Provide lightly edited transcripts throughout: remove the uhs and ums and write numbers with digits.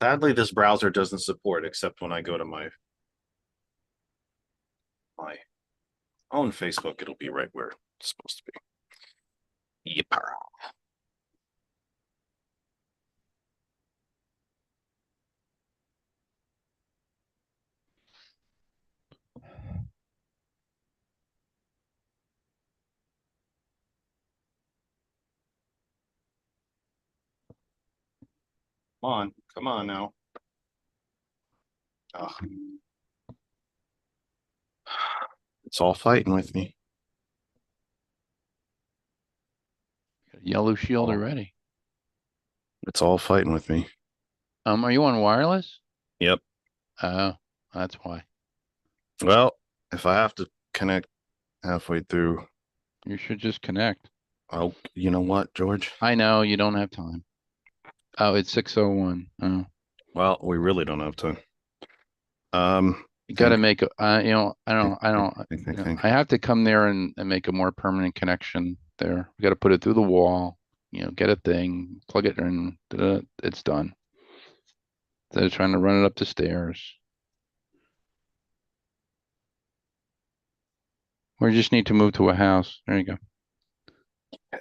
Sadly, this browser doesn't support except when I go to my own Facebook, it'll be right where it's supposed to be. Yep. Come on now. Ugh. It's all fighting with me. Yellow shield Oh, already. it's all fighting with me. Are you on wireless? Yep. Oh, that's why. Well, if I have to connect halfway through, You should just connect. oh, you know what, George? I know you don't have time. Oh, it's 6:01. Oh, Well, we really don't have time. Um, you got to think, make a, think. I have to come there and make a more permanent connection there. We got to put it through the wall, get a thing, plug it in, it's done. Instead of trying to run it up the stairs. We just need to move to a house. There you go.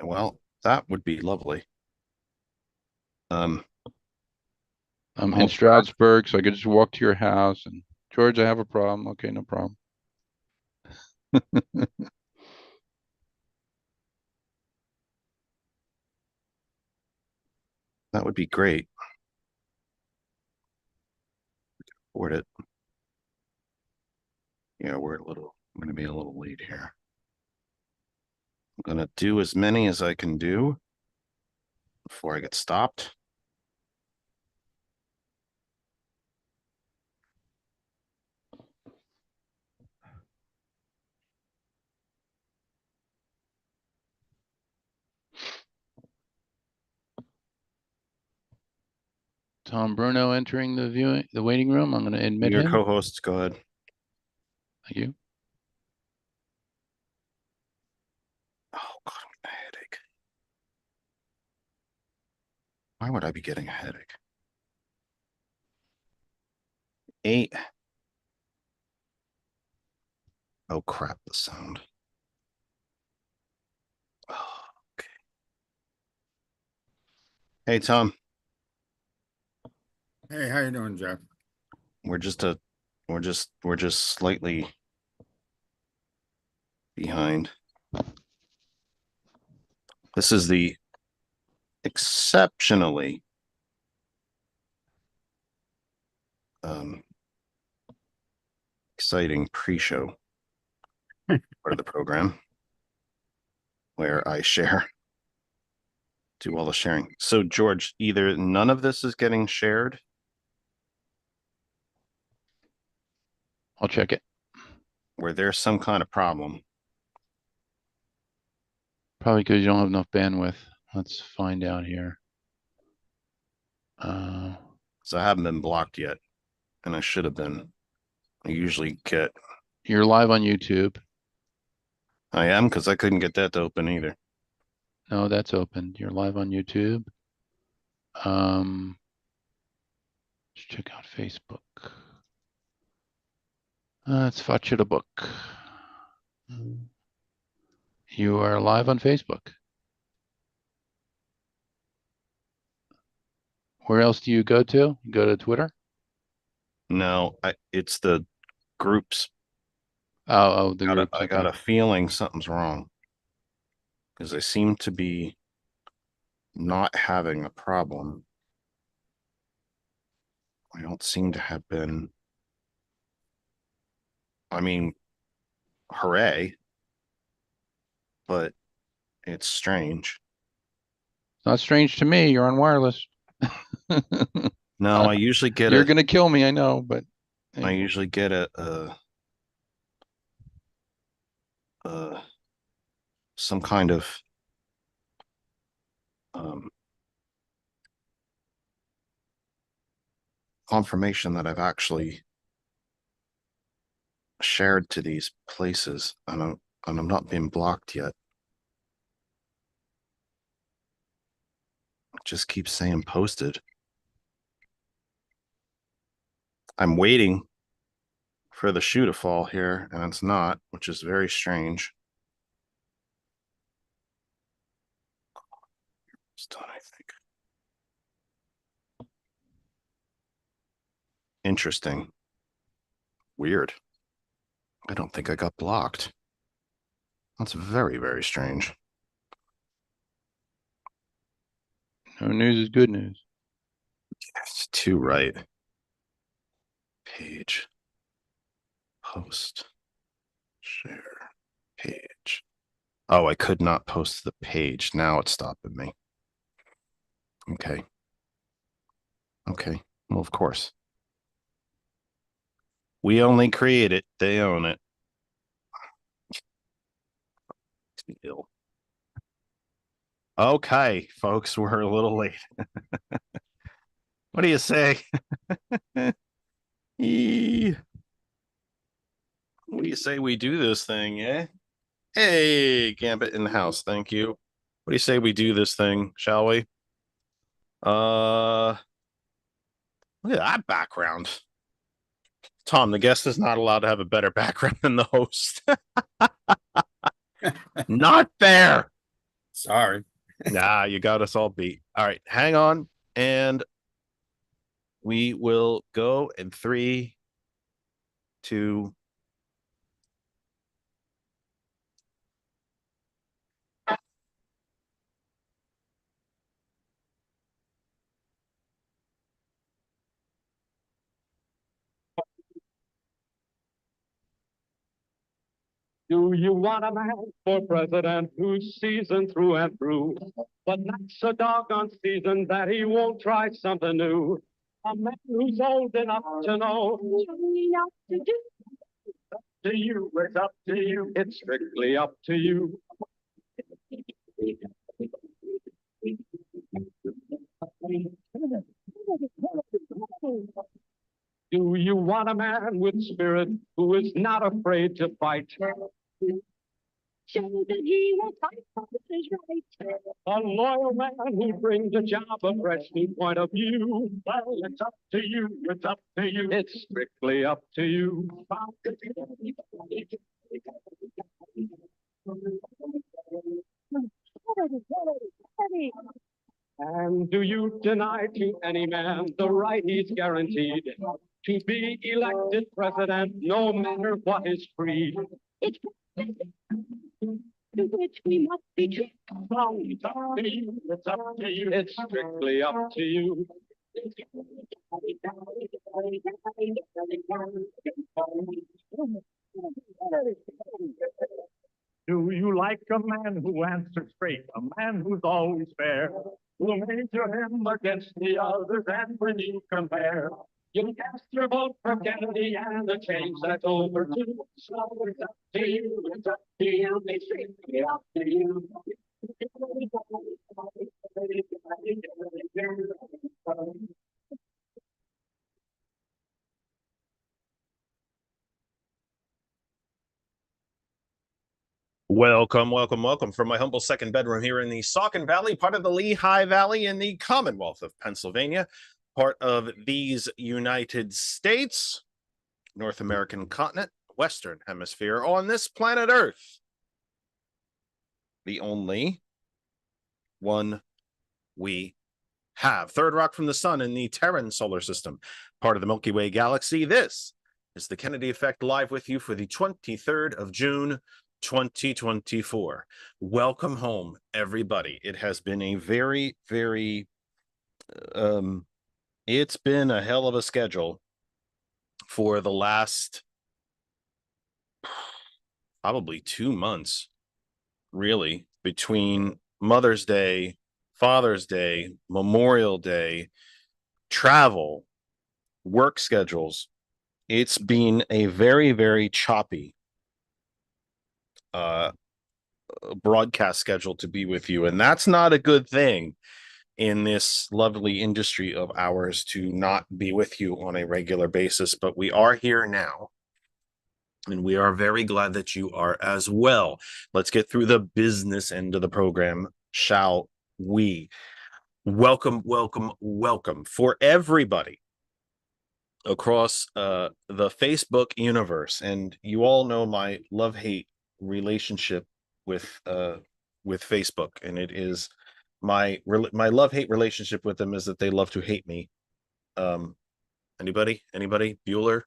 Well, that would be lovely. Um, I'm in oh, Stroudsburg, so I could just walk to your house and George, I have a problem. Okay, no problem. that would be great. Afford it. Yeah, I'm going to be a little late here. I'm going to do as many as I can do before I get stopped. Tom Bruno entering the waiting room. I'm going to admit Your him. co-hosts, go ahead. Thank you. Oh, God, I'm getting a headache. Why would I be getting a headache? 8. Oh, crap, the sound. Oh, okay. Hey, Tom, Hey, how you doing, Jeff? we're just a, we're just slightly behind. This is the exceptionally um, exciting pre-show part of the program where I do all the sharing. So, George, either none of this is getting shared. I'll check it. Where there's some kind of problem. Probably because you don't have enough bandwidth. Let's find out here. So I haven't been blocked yet, and I should have been. I usually get. You're live on YouTube. I am because I couldn't get that to open either. No, that's open. You're live on YouTube. Let's check out Facebook. Let's fetch it a book. You are live on Facebook. Where else do you go to? You go to Twitter? No, it's the groups. Oh, the groups. I Okay. got a feeling something's wrong because I seem to be not having a problem. I don't seem to have been. I mean, hooray, but it's strange. It's not strange to me. You're on wireless. No, I usually get You're gonna kill me, I know, but I hey, usually get a some kind of um, confirmation that I've actually shared to these places, and I'm not being blocked yet. It just keeps saying posted. I'm waiting for the shoe to fall here, and it's not, which is very strange. It's done, I think. Interesting. Weird. I don't think I got blocked. That's very, very strange. No news is good news. It's too right. Page. Post. Share. Page. Oh, I could not post the page. Now it's stopping me. Okay. Okay. Well, of course. We only create it. They own it. Makes me ill. Okay, folks, we're a little late. What do you say? What do you say we do this thing, eh? Hey, Gambit in the house. Thank you. What do you say we do this thing, shall we? Look at that background. Tom, the guest is not allowed to have a better background than the host. Not fair. Sorry. Nah, you got us all beat. All right, hang on. And we will go in 3, 2. Do you want a man for president who's seasoned through and through, but not so doggone seasoned that he won't try something new? A man who's old enough to know. To you, it's up to you. It's strictly up to you. Do you want a man with spirit who is not afraid to fight? So that he will fight for his right. A loyal man who brings a job a fresh new point of view. Well, it's up to you. It's up to you. It's strictly up to you. And do you deny to any man the right he's guaranteed to be elected president, no matter what his creed? It's to which we must be true. Well, it's up to you. It's up to you. It's strictly up to you. Do you like a man who answers straight, a man who's always fair? We'll measure him against the others, and when you compare, you cast your vote for Kennedy and the change that's over too. So it's up to you, it's up to you, it's strictly up to you. Welcome, welcome, welcome from my humble second bedroom here in the Saucon Valley, part of the Lehigh Valley in the Commonwealth of Pennsylvania, part of these United States, North American continent, Western Hemisphere, on this planet Earth. The only one we have. Third rock from the sun in the Terran solar system, part of the Milky Way galaxy. This is the Kennedy Effect live with you for the 23rd of June, 2024. Welcome home, everybody. It has been a very, very, it's been a hell of a schedule for the last probably 2 months, really, between Mother's Day, Father's Day, Memorial Day, travel, work schedules. It's been a very, very choppy broadcast schedule to be with you, and that's not a good thing in this lovely industry of ours, to not be with you on a regular basis. But we are here now, and we are very glad that you are as well. Let's get through the business end of the program, shall we? Welcome, welcome, welcome for everybody across the Facebook universe, and you all know my love-hate relationship with Facebook, and it is my love-hate relationship with them is that they love to hate me. Anybody? Bueller?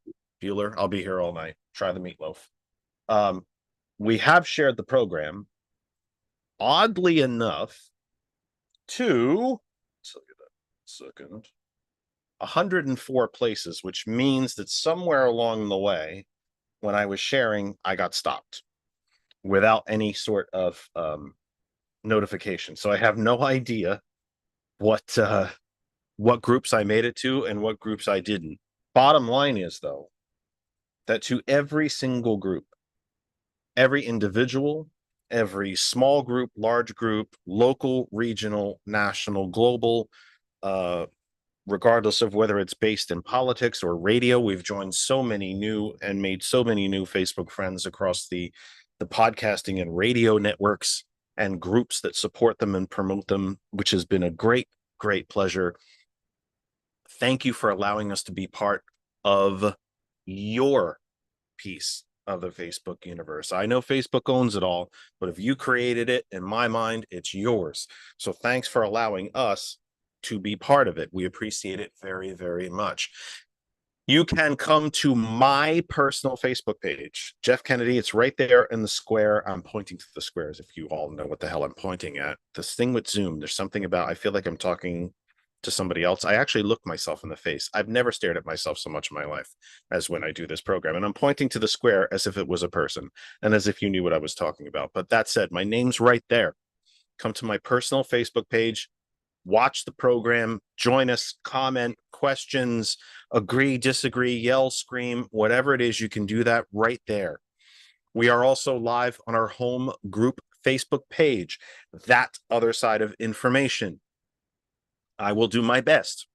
I'll be here all night. Try the meatloaf. We have shared the program, oddly enough, to, let's look at that second, 104 places, which means that somewhere along the way, when I was sharing, I got stopped without any sort of notification. So I have no idea what groups I made it to and what groups I didn't. Bottom line is, though, that to every single group, every individual, every small group, large group, local, regional, national, global, regardless of whether it's based in politics or radio, we've joined so many new and made so many new Facebook friends across the podcasting and radio networks and groups that support them and promote them, which has been a great pleasure. Thank you for allowing us to be part of your piece of the Facebook universe. I know Facebook owns it all, but if you created it, in my mind, it's yours. So thanks for allowing us to be part of it. We appreciate it very, very much. You can come to my personal Facebook page, Jeff Kennedy. It's right there in the square. I'm pointing to the squares if you all know what the hell I'm pointing at. This thing with Zoom, there's something about, I feel like I'm talking to somebody else. I actually look myself in the face. I've never stared at myself so much in my life as when I do this program. And I'm pointing to the square as if it was a person and as if you knew what I was talking about. But that said, my name's right there. Come to my personal Facebook page, watch the program, join us, comment, questions, agree, disagree, yell, scream, whatever it is, you can do that right there. We are also live on our home group Facebook page, That Other Side of Information. I will do my best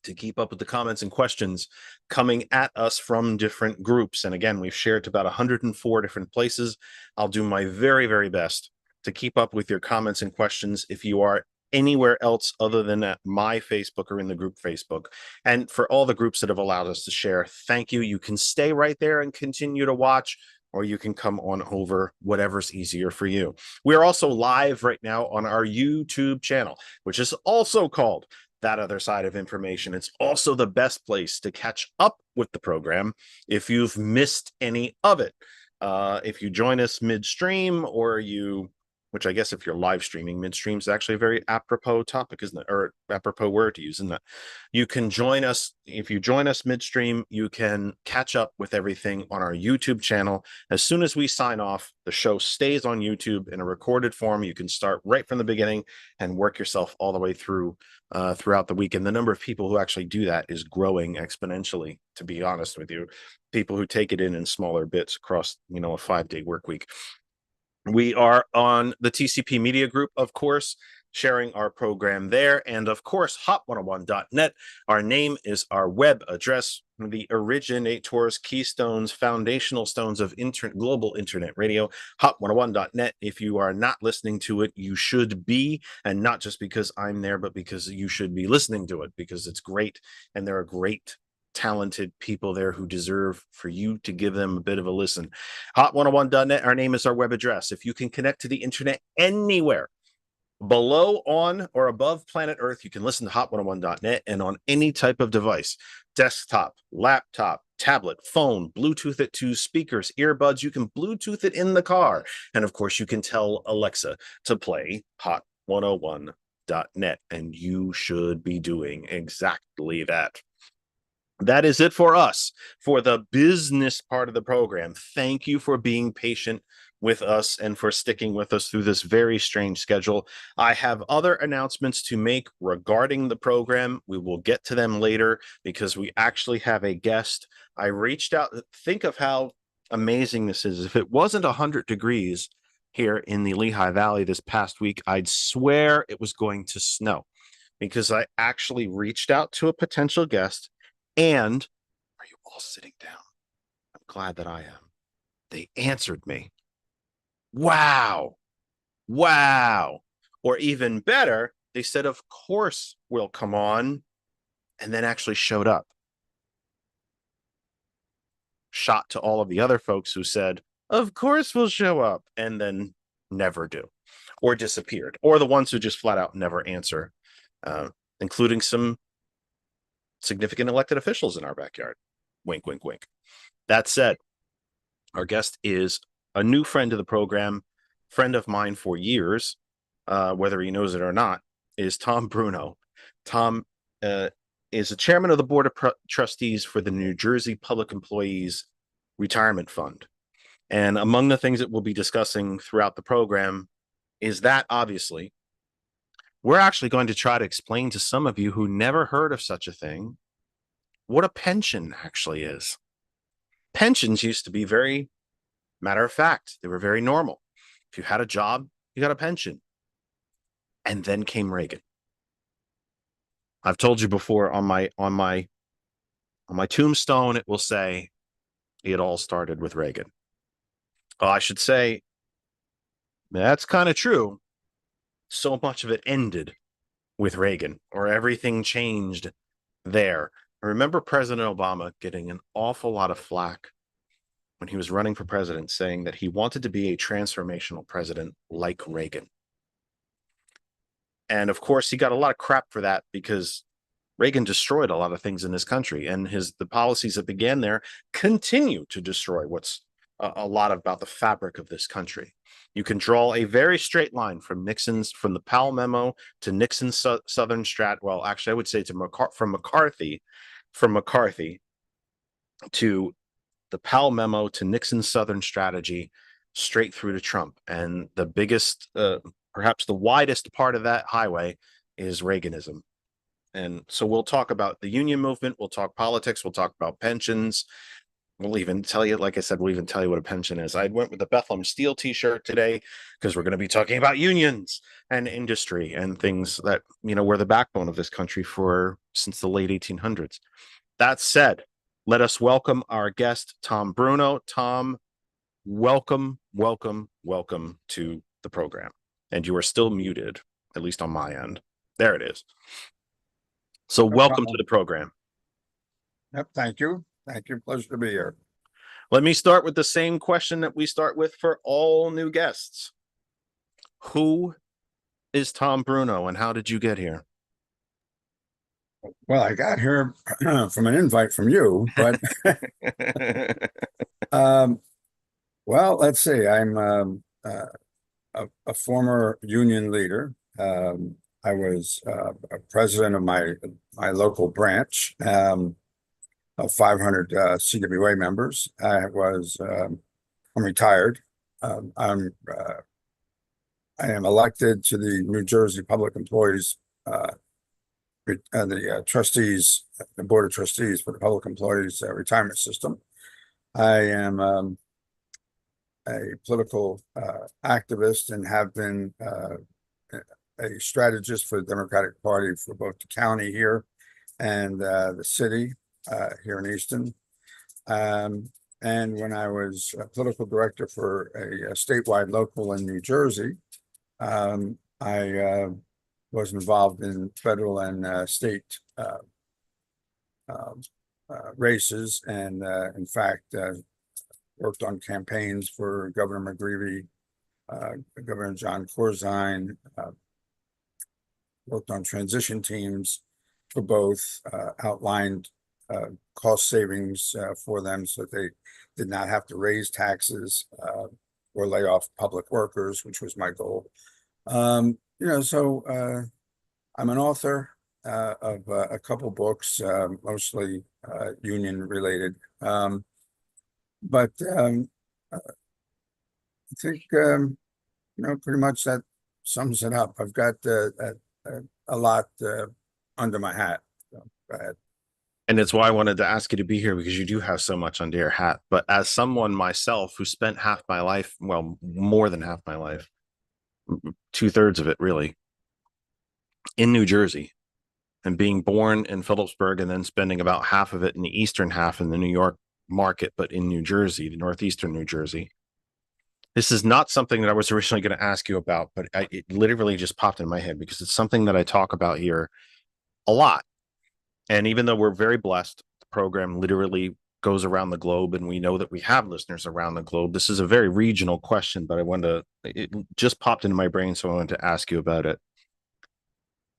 to keep up with the comments and questions coming at us from different groups. And again, we've shared to about 104 different places. I'll do my very, very best to keep up with your comments and questions if you are anywhere else other than at my Facebook or in the group Facebook. And for all the groups that have allowed us to share, thank you. You can stay right there and continue to watch, or you can come on over, whatever's easier for you. We are also live right now on our YouTube channel, which is also called That Other Side of Information. It's also the best place to catch up with the program if you've missed any of it. If you join us midstream, or which I guess if you're live streaming midstream is actually a very apropos topic, isn't it? Or apropos word to use, isn't it? You can join us. If you join us midstream, you can catch up with everything on our YouTube channel. As soon as we sign off, the show stays on YouTube in a recorded form. You can start right from the beginning and work yourself all the way through throughout the week. And the number of people who actually do that is growing exponentially, to be honest with you. People who take it in smaller bits across, a 5-day work week. We are on the TCP Media Group, of course, sharing our program there. And of course, hot101.net. Our name is our web address, the originators, keystones, foundational stones of global internet radio, hot101.net. If you are not listening to it, you should be, and not just because I'm there, but because you should be listening to it, because it's great. And there are great talented people there who deserve for you to give them a bit of a listen. Hot101.net, our name is our web address. If you can connect to the internet anywhere below, on, or above planet Earth, you can listen to hot101.net and on any type of device, desktop, laptop, tablet, phone, Bluetooth it to speakers, earbuds. You can Bluetooth it in the car. And of course, you can tell Alexa to play hot101.net, and you should be doing exactly that. That is it for us, for the business part of the program. Thank you for being patient with us and for sticking with us through this very strange schedule. I have other announcements to make regarding the program. We will get to them later because we actually have a guest. I reached out. Think of how amazing this is. If it wasn't 100 degrees here in the Lehigh Valley this past week, I'd swear it was going to snow, because I actually reached out to a potential guest. And are you all sitting down? I'm glad that I am. They answered me. Wow. Or even better, they said, of course we'll come on, and then actually showed up. shot to all of the other folks who said, of course we'll show up, and then never do, or disappeared, or the ones who just flat out never answer, including some significant elected officials in our backyard. Wink, wink, wink. That said, our guest is a new friend of the program, friend of mine for years, whether he knows it or not, is Tom Bruno. Tom is the chairman of the Board of Trustees for the New Jersey Public Employees Retirement Fund. And among the things that we'll be discussing throughout the program is that, obviously, we're actually going to try to explain to some of you who never heard of such a thing what a pension actually is. Pensions used to be very matter of fact. They were very normal. If you had a job, you got a pension. And then came Reagan. I've told you before on my tombstone, it will say it all started with Reagan. Well, I should say that's kind of true. So much of it ended with Reagan, or everything changed there. I remember President Obama getting an awful lot of flack when he was running for president, saying that he wanted to be a transformational president like Reagan. And of course, he got a lot of crap for that because Reagan destroyed a lot of things in this country, and the policies that began there continue to destroy what's a lot about the fabric of this country. You can draw a very straight line from the Powell memo to Nixon's Southern Strat. Well, actually, I would say from McCarthy to the Powell memo to Nixon's Southern strategy, straight through to Trump. And the biggest, perhaps the widest part of that highway is Reaganism. And so we'll talk about the union movement. We'll talk politics. We'll talk about pensions. We'll even tell you, like I said, we'll even tell you what a pension is. I went with the Bethlehem Steel t-shirt today because we're going to be talking about unions and industry and things that, were the backbone of this country since the late 1800s. That said, let us welcome our guest, Tom Bruno. Tom, welcome to the program. And you are still muted, at least on my end. There it is. So welcome to the program. Yep, thank you. Thank you. Pleasure to be here. Let me start with the same question that we start with for all new guests. Who is Tom Bruno and how did you get here? Well, I got here from an invite from you, but well, let's see. I'm a former union leader. I was a president of my local branch of 500 CWA members. I'm retired. I am elected to the New Jersey Public Employees, the trustees, the Board of Trustees for the Public Employees Retirement System. I am a political activist and have been a strategist for the Democratic Party for both the county here and the city here in Easton. And when I was a political director for a statewide local in New Jersey, I was involved in federal and state races, and in fact, worked on campaigns for Governor McGreevey, Governor John Corzine, worked on transition teams for both, outlined cost savings for them so that they did not have to raise taxes or lay off public workers, which was my goal. So I'm an author of a couple books, mostly union related. But I think, pretty much that sums it up. I've got a lot under my hat. So go ahead. And it's why I wanted to ask you to be here, because you do have so much under your hat. But as someone myself who spent half my life, well, more than half my life, 2/3 of it really, in New Jersey, and being born in Phillipsburg and then spending about half of it in the eastern half in the New York market, but in New Jersey, the northeastern New Jersey. This is not something that I was originally going to ask you about, but it literally just popped in my head because it's something that I talk about here a lot. And even though we're very blessed, the program literally goes around the globe, and we know that we have listeners around the globe. This is a very regional question, but I wanted to, it just popped into my brain, so I wanted to ask you about it.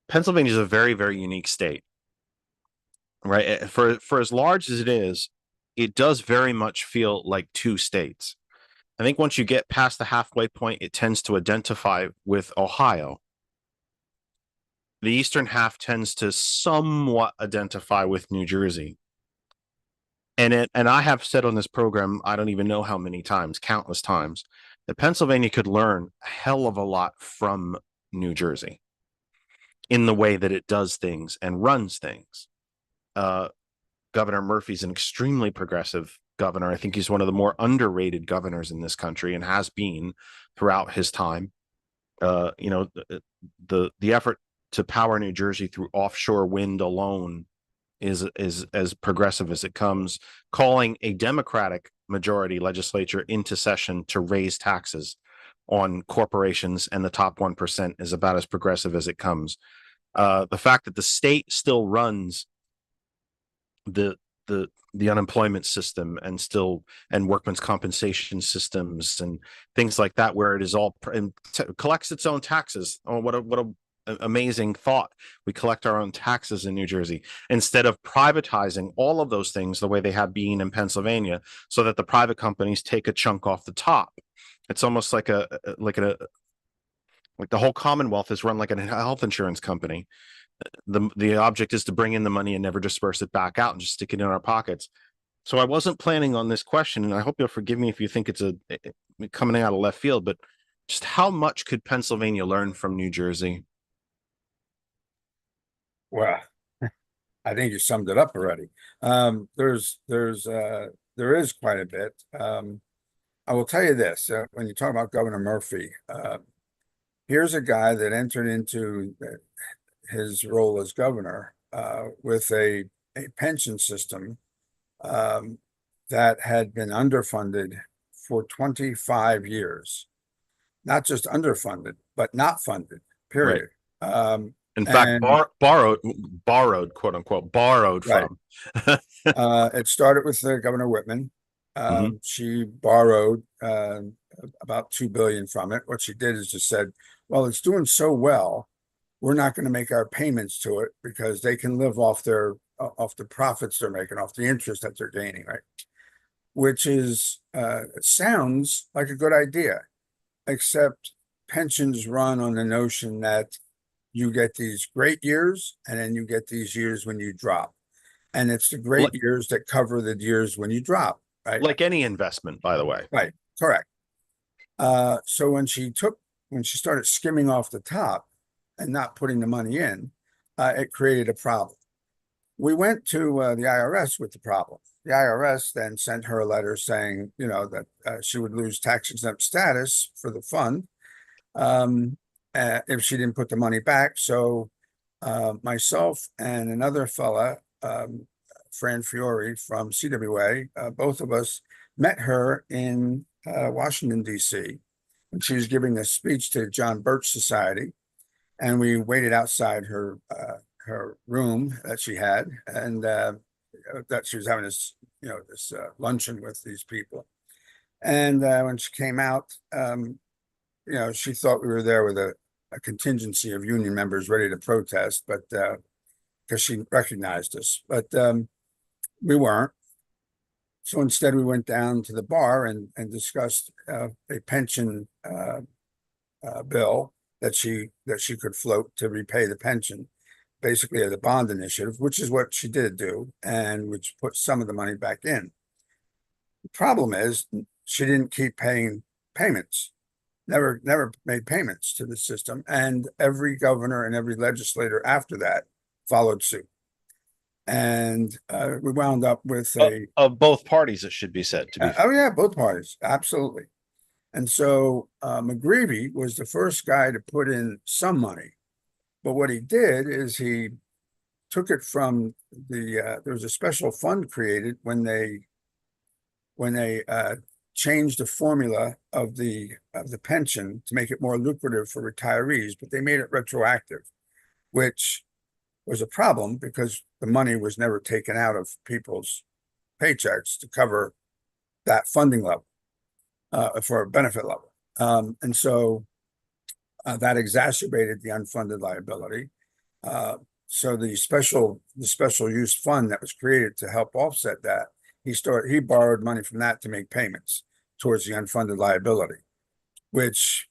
Pennsylvania is a very, very unique state, right? For as large as it does very much feel like two states. I think once you get past the halfway point, it tends to identify with Ohio. The eastern half tends to somewhat identify with New Jersey. And I have said on this program, I don't even know how many times, countless times, that Pennsylvania could learn a hell of a lot from New Jersey in the way that it does things and runs things. Governor Murphy's an extremely progressive governor. I think he's one of the more underrated governors in this country, and has been throughout his time. The effort to power New Jersey through offshore wind alone is as progressive as it comes. Calling a Democratic majority legislature into session to raise taxes on corporations and the top 1% is about as progressive as it comes. The fact that the state still runs the unemployment system and workmen's compensation systems and things like that, where it is all collects its own taxes. Oh, what a amazing thought. We collect our own taxes in New Jersey instead of privatizing all of those things the way they have been in Pennsylvania, so that the private companies take a chunk off the top. It's almost like the whole Commonwealth is run like a health insurance company. The object is to bring in the money and never disperse it back out and just stick it in our pockets. So I wasn't planning on this question, and I hope you'll forgive me if you think it's coming out of left field, but just how much could Pennsylvania learn from New Jersey? Well, I think you summed it up already. There is quite a bit. I will tell you this, when you talk about Governor Murphy, here's a guy that entered into his role as governor with a pension system that had been underfunded for 25 years. Not just underfunded, but not funded, period. Right. In fact, borrowed, quote unquote, borrowed right. from. It started with Governor Whitman. She borrowed about $2 billion from it. What she did is just said, well, it's doing so well, we're not going to make our payments to it because they can live off off the profits they're making, off the interest that they're gaining, right? Which is, it sounds like a good idea, except pensions run on the notion that you get these great years and then you get these years when you drop. And it's the great years that cover the years when you drop, right? Like any investment, by the way. Right, correct. So when she started skimming off the top and not putting the money in, it created a problem. We went to the IRS with the problem. The IRS then sent her a letter saying, that she would lose tax exempt status for the fund if she didn't put the money back. So myself and another fella, Fran Fiore from CWA, both of us met her in Washington, D.C. And she was giving a speech to John Birch Society. And we waited outside her room that she had, and that she was having this luncheon with these people. And when she came out, she thought we were there with a contingency of union members ready to protest, but because she recognized us, but we weren't. So instead, we went down to the bar and discussed a pension bill that she could float to repay the pension, basically as a bond initiative, which is what she did do, and which put some of the money back in. The problem is she didn't keep paying payments, never made payments to the system, and every governor and every legislator after that followed suit. And we wound up with of both parties, it should be said, to be oh yeah, both parties, absolutely. And so McGreevey was the first guy to put in some money. But what he did is he took it from there was a special fund created when they changed the formula of the pension to make it more lucrative for retirees, but they made it retroactive, which was a problem because the money was never taken out of people's paychecks to cover that funding level for a benefit level. And so that exacerbated the unfunded liability. So the special use fund that was created to help offset that, he borrowed money from that to make payments towards the unfunded liability, which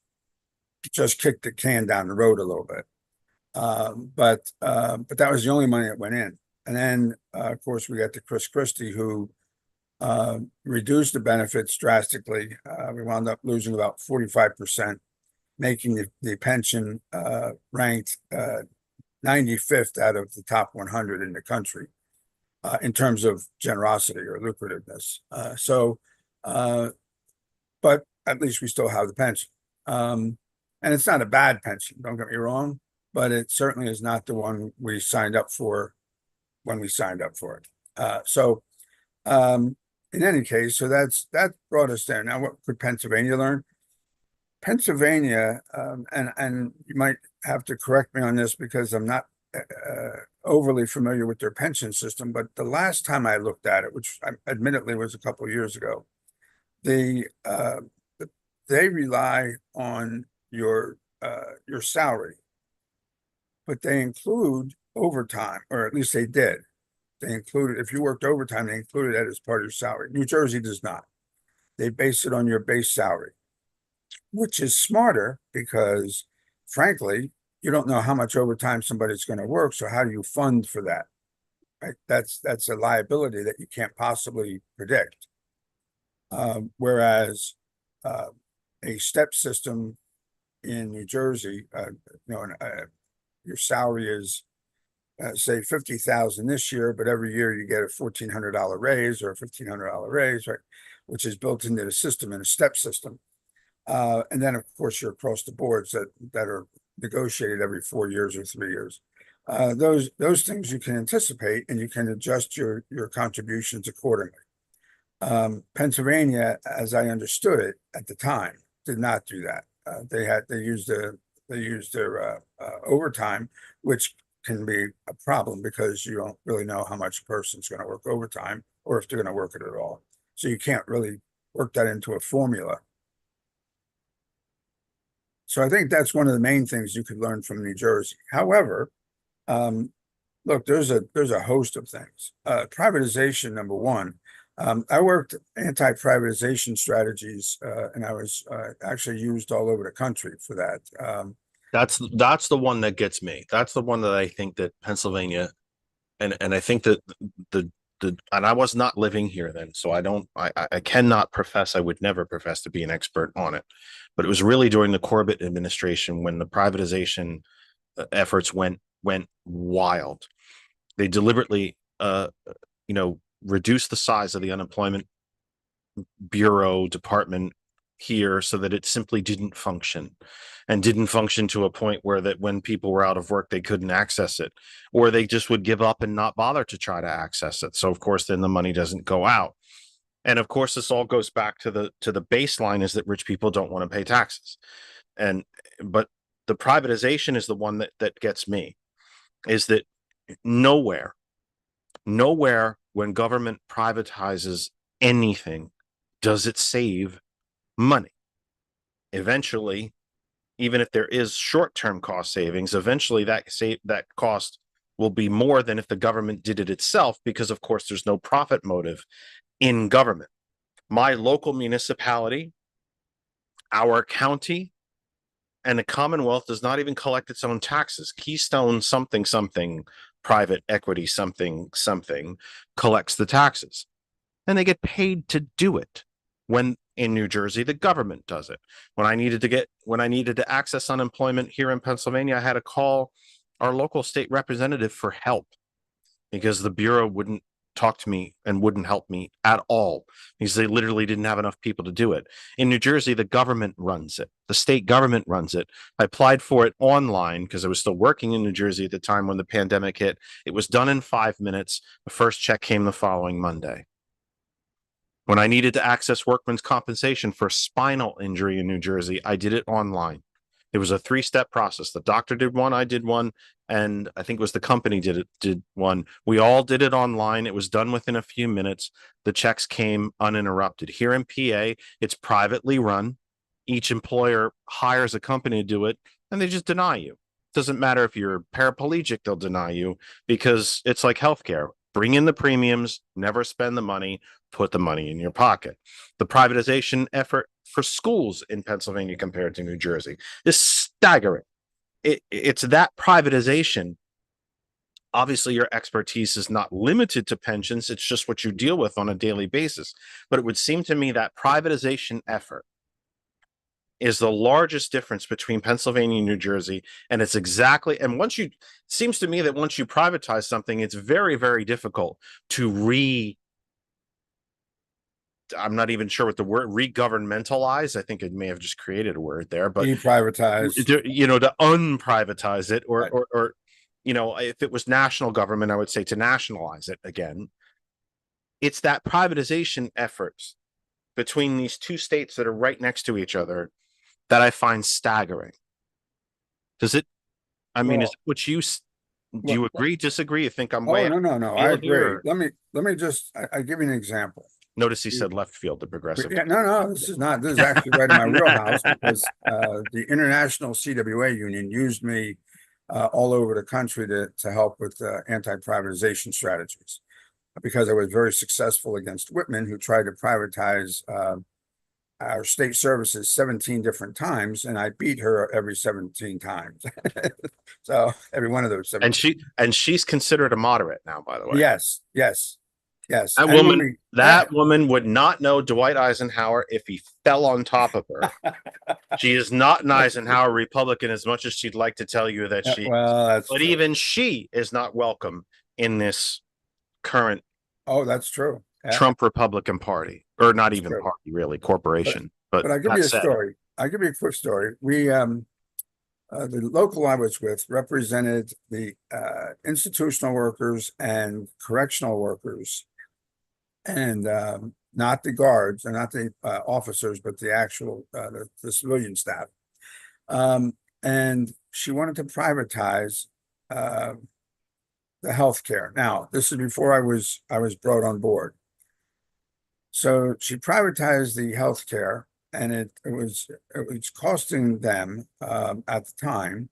just kicked the can down the road a little bit. But that was the only money that went in. And then, of course, we got to Chris Christie, who reduced the benefits drastically. We wound up losing about 45%, making the pension ranked 95th out of the top 100 in the country in terms of generosity or lucrativeness. But at least we still have the pension. And it's not a bad pension, don't get me wrong, but it certainly is not the one we signed up for when we signed up for it. In any case, so that brought us there. Now, what could Pennsylvania learn? Pennsylvania, and you might have to correct me on this because I'm not overly familiar with their pension system, but the last time I looked at it, which admittedly was a couple of years ago, they rely on your salary, but they include overtime, or at least they did. They included, if you worked overtime, they included that as part of your salary. New Jersey does not. They base it on your base salary, which is smarter because, frankly, you don't know how much overtime somebody's going to work. So how do you fund for that? Right? That's a liability that you can't possibly predict. Whereas a step system in New Jersey, your salary is say $50,000 this year, but every year you get a $1,400 raise or a $1,500 raise, right? Which is built into the system in a step system. And then, of course, you're across the boards that are negotiated every 4 years or 3 years. Those things you can anticipate, and you can adjust your contributions accordingly. Pennsylvania, as I understood it at the time, did not do that. They used their overtime, which can be a problem because you don't really know how much a person's going to work overtime or if they're going to work it at all. So you can't really work that into a formula. So I think that's one of the main things you could learn from New Jersey. However, look, there's a host of things. Privatization, number one. I worked anti-privatization strategies, and I was actually used all over the country for that. That's the one that gets me. That's the one that I think that Pennsylvania, and I think that and I was not living here then, so I cannot profess, I would never profess to be an expert on it. But it was really during the Corbett administration when the privatization efforts went wild. They deliberately, reduced the size of the unemployment bureau department here so that it simply didn't function to a point where that when people were out of work, they couldn't access it, or they just would give up and not bother to try to access it. So of course, then the money doesn't go out. And of course, this all goes back to the baseline is that rich people don't want to pay taxes. But the privatization is the one that gets me, is that nowhere when government privatizes anything does it save money. Eventually, even if there is short-term cost savings, eventually that cost will be more than if the government did it itself, because of course there's no profit motive in government. My local municipality, our county, and the Commonwealth does not even collect its own taxes. Keystone something private equity something collects the taxes, and they get paid to do it. When in New Jersey, the government does it. When I needed to access unemployment here in Pennsylvania, I had to call our local state representative for help because the Bureau wouldn't talk to me and wouldn't help me at all because they literally didn't have enough people to do it. In New Jersey, the government runs it. The state government runs it. I applied for it online because I was still working in New Jersey at the time when the pandemic hit. It was done in 5 minutes. The first check came the following Monday. When I needed to access workman's compensation for spinal injury in New Jersey, I did it online. It was a 3-step process. The doctor did one, I did one, and I think it was the company did one. We all did it online. It was done within a few minutes. The checks came uninterrupted. Here in PA, it's privately run. Each employer hires a company to do it, and they just deny you. Doesn't matter if you're paraplegic, they'll deny you because it's like healthcare. Bring in the premiums, never spend the money, put the money in your pocket. The privatization effort for schools in Pennsylvania compared to New Jersey is staggering. It's that privatization. Obviously, your expertise is not limited to pensions. It's just what you deal with on a daily basis. But it would seem to me that privatization effort is the largest difference between Pennsylvania and New Jersey. And it's exactly, and seems to me that once you privatize something, it's very, very difficult to I'm not even sure what the word, re-governmentalize. I think it may have just created a word there, but Deprivatize. to unprivatize it Right. or, if it was national government, I would say to nationalize it again. It's that privatization efforts between these two states that are right next to each other that I find staggering. Is it what do you agree, disagree? You think I'm way no, I agree. Let me just, I give you an example. Notice he said left field, the progressive. Yeah, no, this is actually right in my wheelhouse because the International CWA Union used me all over the country to help with anti-privatization strategies because I was very successful against Whitman, who tried to privatize our state services 17 different times, and I beat her every 17 times. So every one of those 17. And she's considered a moderate now, by the way. Yes. That woman would not know Dwight Eisenhower if he fell on top of her. She is not an Eisenhower Republican as much as she'd like to tell you that she is. But even she is not welcome in this current that's true. Trump Republican Party, or not even party, really, corporation. But I'll give you a story. I'll give you a quick story. We the local I was with represented the institutional workers and correctional workers, and not the guards and not the officers, but the actual the civilian staff. And she wanted to privatize the healthcare. Now, this is before I was brought on board. So she privatized the healthcare, and it was costing them at the time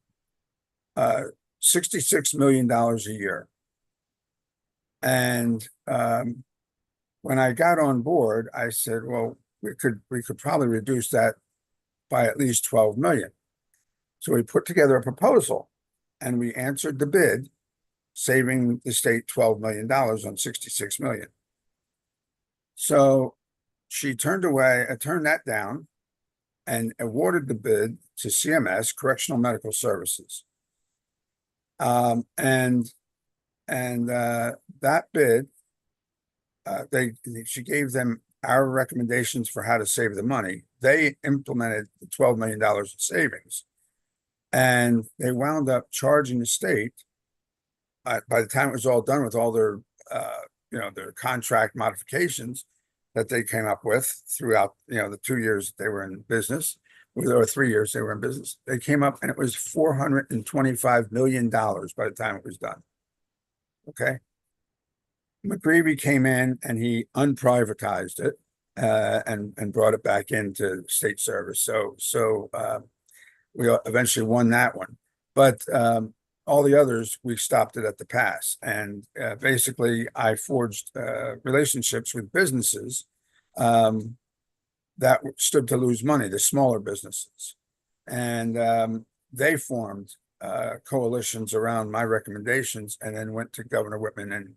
$66 million a year. And when I got on board, I said, well, we could probably reduce that by at least 12 million. So we put together a proposal, and we answered the bid, saving the state $12 million on 66 million. So she turned that down and awarded the bid to CMS, Correctional Medical Services. And that bid, she gave them our recommendations for how to save the money. They implemented the $12 million in savings, and they wound up charging the state, by the time it was all done with all their their contract modifications that they came up with throughout, the 2 years they were in business, or 3 years they were in business, they came up and it was $425 million by the time it was done. Okay. McGreevy came in and he unprivatized it and brought it back into state service. So we eventually won that one, but all the others, we stopped it at the pass. And basically, I forged relationships with businesses that stood to lose money, the smaller businesses. And they formed coalitions around my recommendations, and then went to Governor Whitman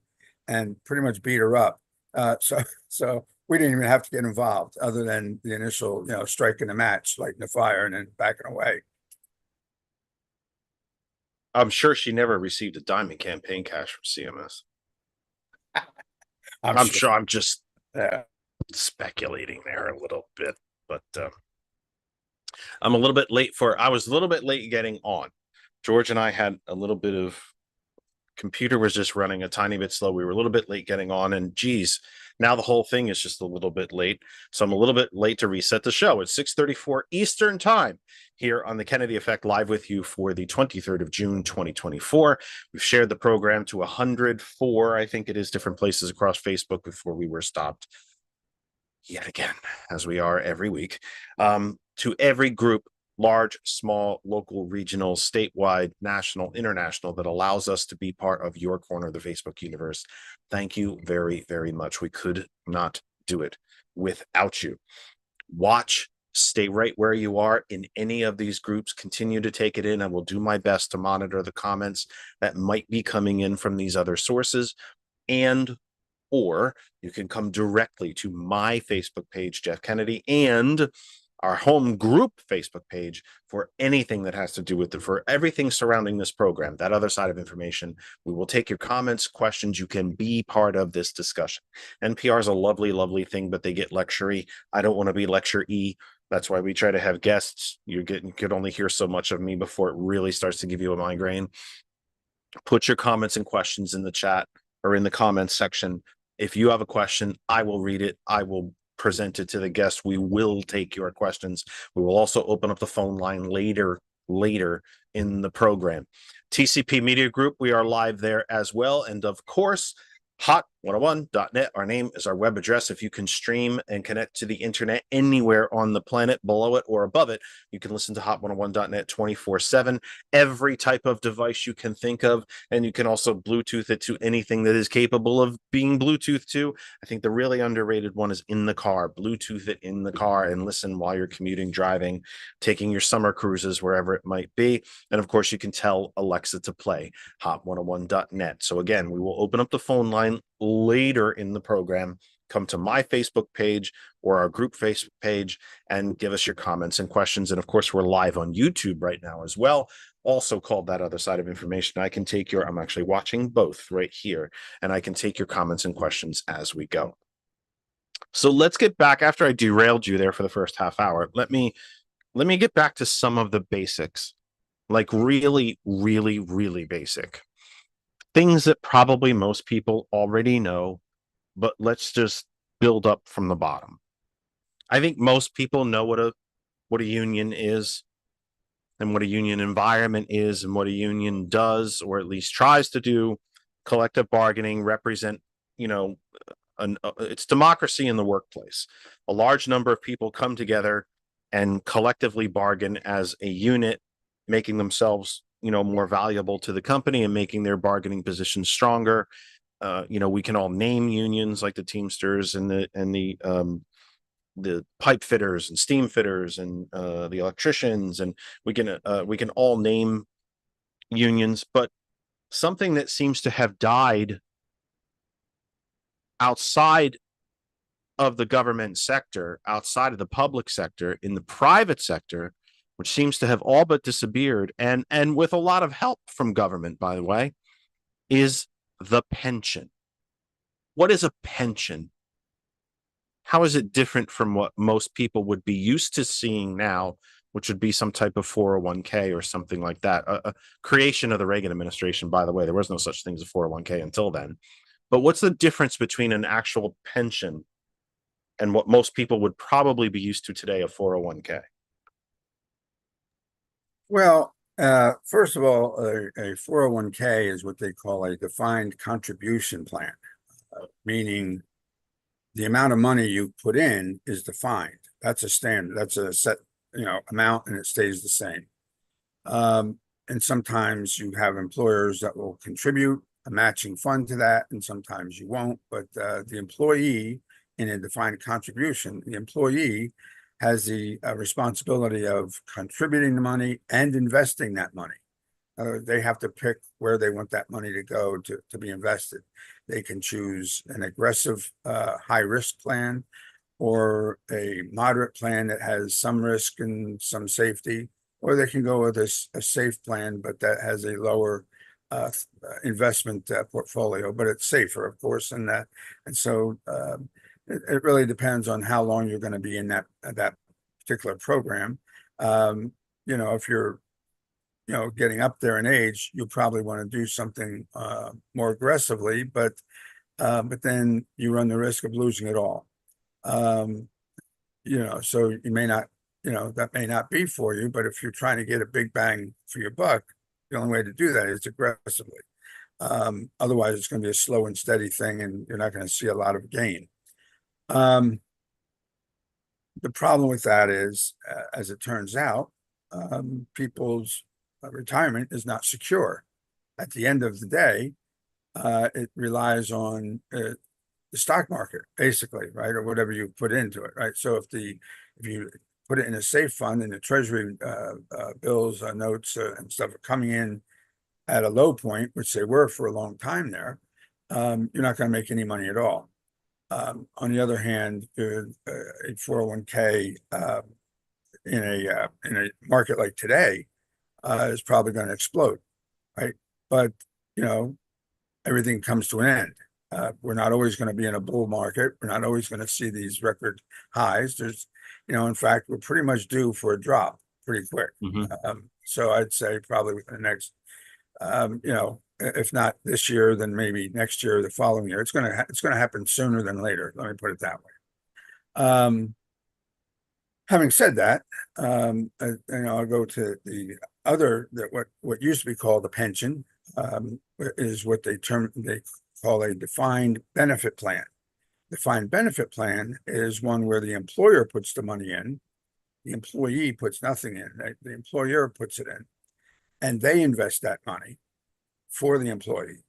and pretty much beat her up. So we didn't even have to get involved, other than the initial, striking the match, lighting the fire, and then backing away. I'm sure she never received a dime in campaign cash from CMS. I'm sure. I'm just speculating there a little bit, but I'm a little bit late I was a little bit late getting on. George and I had a little bit of computer was just running a tiny bit slow. We were a little bit late getting on, and geez, Now the whole thing is just a little bit late. So I'm a little bit late to reset the show. It's 6:34 Eastern time here on the Kennedy Effect, live with you for the 23rd of June, 2024. We've shared the program to 104, I think it is, different places across Facebook before we were stopped yet again, as we are every week, to every group, large, small, local, regional, statewide, national, international, that allows us to be part of your corner of the Facebook universe. Thank you very, very much. We could not do it without you. Watch, stay right where you are in any of these groups. Continue to take it in. I will do my best to monitor the comments that might be coming in from these other sources, or you can come directly to my Facebook page, Jeff Kennedy, and our home group Facebook page for anything that has to do with for everything surrounding this program, that other side of information. We will take your comments, questions. You can be part of this discussion. NPR is a lovely, lovely thing, but they get lecture-y. I don't want to be lecture-y. That's why we try to have guests. You could only hear so much of me before it really starts to give you a migraine. Put your comments and questions in the chat or in the comments section. If you have a question, I will read it. I will present it to the guest. We will take your questions. We will also open up the phone line later in the program. TCP Media Group, we are live there as well. And of course, hot101.net, our name is our web address. If you can stream and connect to the internet anywhere on the planet, below it or above it, you can listen to hot101.net 24/7, every type of device you can think of. And you can also Bluetooth it to anything that is capable of being Bluetooth to. I think the really underrated one is in the car. Bluetooth it in the car and listen while you're commuting, driving, taking your summer cruises, wherever it might be. And of course, you can tell Alexa to play hot101.net. So again, we will open up the phone line later in the program. Come to my Facebook page or our group Facebook page and give us your comments and questions. And of course, we're live on YouTube right now as well, also called That Other Side of Information. I can take I'm actually watching both right here, and I can take your comments and questions as we go. So let's get back, after I derailed you there for the first half hour, let me get back to some of the basics, like really, really, really basic things that probably most people already know, but let's just build up from the bottom. I think most people know what a union is and what a union environment is and what a union does, or at least tries to do. Collective bargaining represent, it's democracy in the workplace. A large number of people come together and collectively bargain as a unit, making themselves more valuable to the company and making their bargaining position stronger. We can all name unions like the Teamsters and the pipe fitters and steam fitters and the electricians, and we can all name unions. But something that seems to have died outside of the government sector, outside of the public sector, in the private sector, which seems to have all but disappeared, and with a lot of help from government, by the way, is the pension. What is a pension? How is it different from what most people would be used to seeing now, which would be some type of 401k or something like that? A creation of the Reagan administration, by the way. There was no such thing as a 401k until then. But what's the difference between an actual pension and what most people would probably be used to today, a 401k? Well, first of all, a 401k is what they call a defined contribution plan, meaning the amount of money you put in is defined. That's a standard. That's a set, amount, and it stays the same. And sometimes you have employers that will contribute a matching fund to that, and sometimes you won't. But the employee in a defined contribution, the employee has the responsibility of contributing the money and investing that money. They have to pick where they want that money to go to be invested. They can choose an aggressive high risk plan or a moderate plan that has some risk and some safety, or they can go with a safe plan, but that has a lower investment portfolio, but it's safer, of course. And so it really depends on how long you're going to be in that particular program. If you're getting up there in age, you'll probably want to do something more aggressively, but but then you run the risk of losing it all. So you may not, that may not be for you, but if you're trying to get a big bang for your buck, the only way to do that is aggressively. Otherwise, it's going to be a slow and steady thing, and you're not going to see a lot of gain. The problem with that is, as it turns out, people's retirement is not secure. At the end of the day, it relies on the stock market, basically, right, or whatever you put into it, right? So if you put it in a safe fund and the treasury bills, notes, and stuff are coming in at a low point, which they were for a long time there, you're not going to make any money at all. On the other hand, a 401k in a market like today is probably going to explode, right? But everything comes to an end. We're not always going to be in a bull market. We're not always going to see these record highs. There's, in fact, we're pretty much due for a drop pretty quick. So I'd say probably within the next, if not this year, then maybe next year or the following year. It's going to happen sooner than later. Let me put it that way. Having said that, I'll go to the other, that what used to be called a pension, is what they call a defined benefit plan. Defined benefit plan is one where the employer puts the money in, the employee puts nothing in, the employer puts it in, and they invest that money for the employee.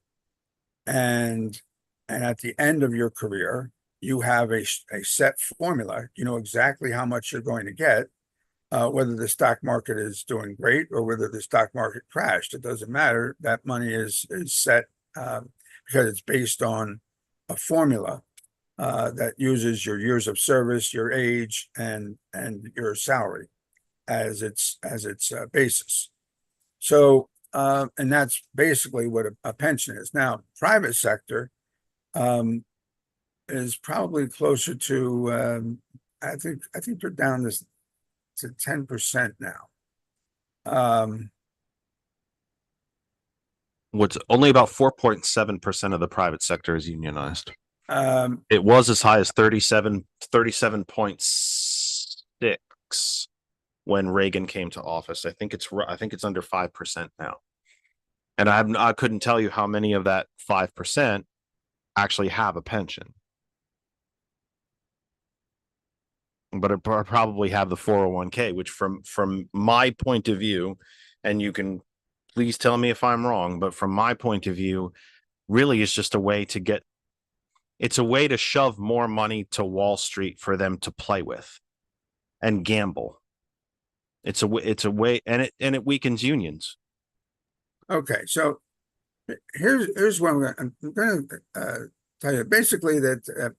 And at the end of your career, you have a set formula. You know exactly how much you're going to get, whether the stock market is doing great or whether the stock market crashed. It doesn't matter. That money is set because it's based on a formula that uses your years of service, your age, and your salary as its basis. So, and that's basically what a pension is. Now, private sector is probably closer to, I think they're down to 10% now. What's only about 4.7% of the private sector is unionized. It was as high as 37.6 when Reagan came to office. I think it's under 5% now. And I couldn't tell you how many of that 5% actually have a pension. But it probably have the 401k, which from my point of view, and you can please tell me if I'm wrong, but from my point of view, really is just a way to it's a way to shove more money to Wall Street for them to play with and gamble. It's a way, and it weakens unions. Okay, so here's what I'm going to tell you. Basically, that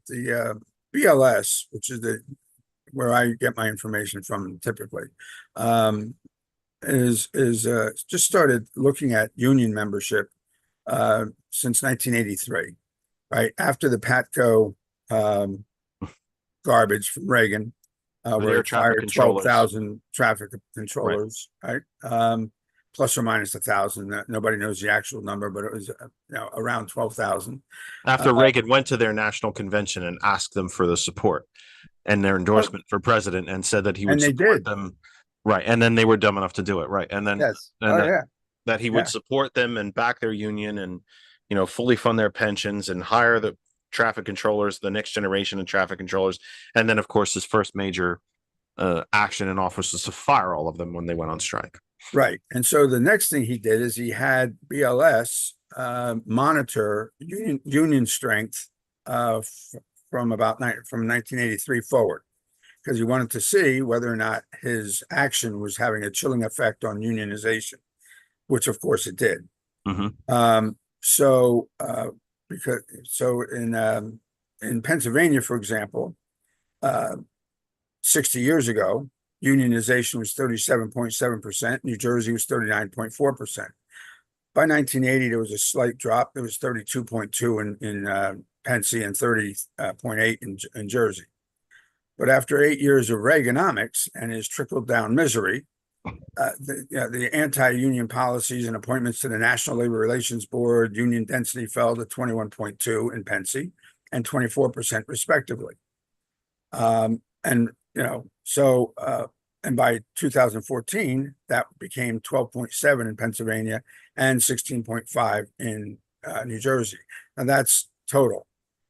the BLS, which is where I get my information from typically, is just started looking at union membership since 1983, right after the Patco garbage from Reagan, where it fired 12,000 traffic controllers, right? Plus or minus 1,000. Nobody knows the actual number, but it was around 12,000. After Reagan went to their national convention and asked them for the support and their endorsement for president, and said that he would support them, right? And then they were dumb enough to do it, right? And then that he would support them and back their union, and fully fund their pensions and hire the traffic controllers, the next generation of traffic controllers. And then, of course, his first major action in office was to fire all of them when they went on strike. Right. And so the next thing he did is he had BLS monitor union strength from 1983 forward, because he wanted to see whether or not his action was having a chilling effect on unionization, which of course it did. So in Pennsylvania, for example, 60 years ago, unionization was 37.7%. New Jersey was 39.4%. By 1980, there was a slight drop. There was 32.2 in Pennsy and 30.8 in Jersey. But after 8 years of Reaganomics and his trickle down misery, the anti-union policies and appointments to the National Labor Relations Board, union density fell to 21.2 in Pensy and 24% respectively. And by 2014, that became 12.7 in Pennsylvania and 16.5 in New Jersey. And that's total.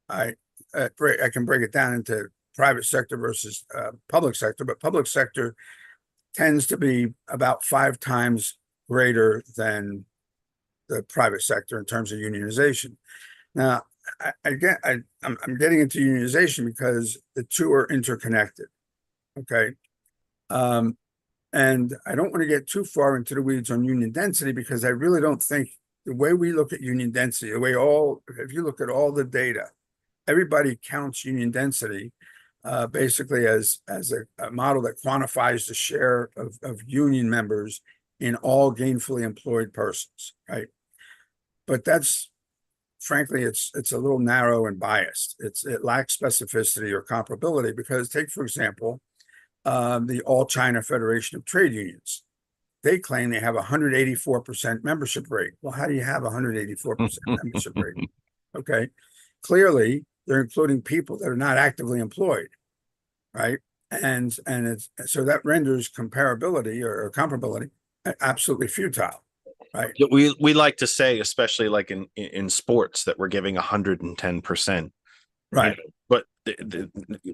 I can break it down into private sector versus public sector, but public sector tends to be about 5 times greater than the private sector in terms of unionization. Now, I'm getting into unionization because the two are interconnected. Okay. And I don't want to get too far into the weeds on union density because I really don't think the way we look at union density, if you look at all the data, everybody counts union density basically as a model that quantifies the share of union members in all gainfully employed persons, right? But that's, frankly, it's a little narrow and biased. It lacks specificity or comparability because take, for example, the All China Federation of Trade Unions. They claim they have 184% membership rate. Well, how do you have 184% membership rate? Okay. Clearly, they're including people that are not actively employed, right? And so that renders comparability or comparability absolutely futile, right? We like to say, especially like in sports, that we're giving 110%. Right. But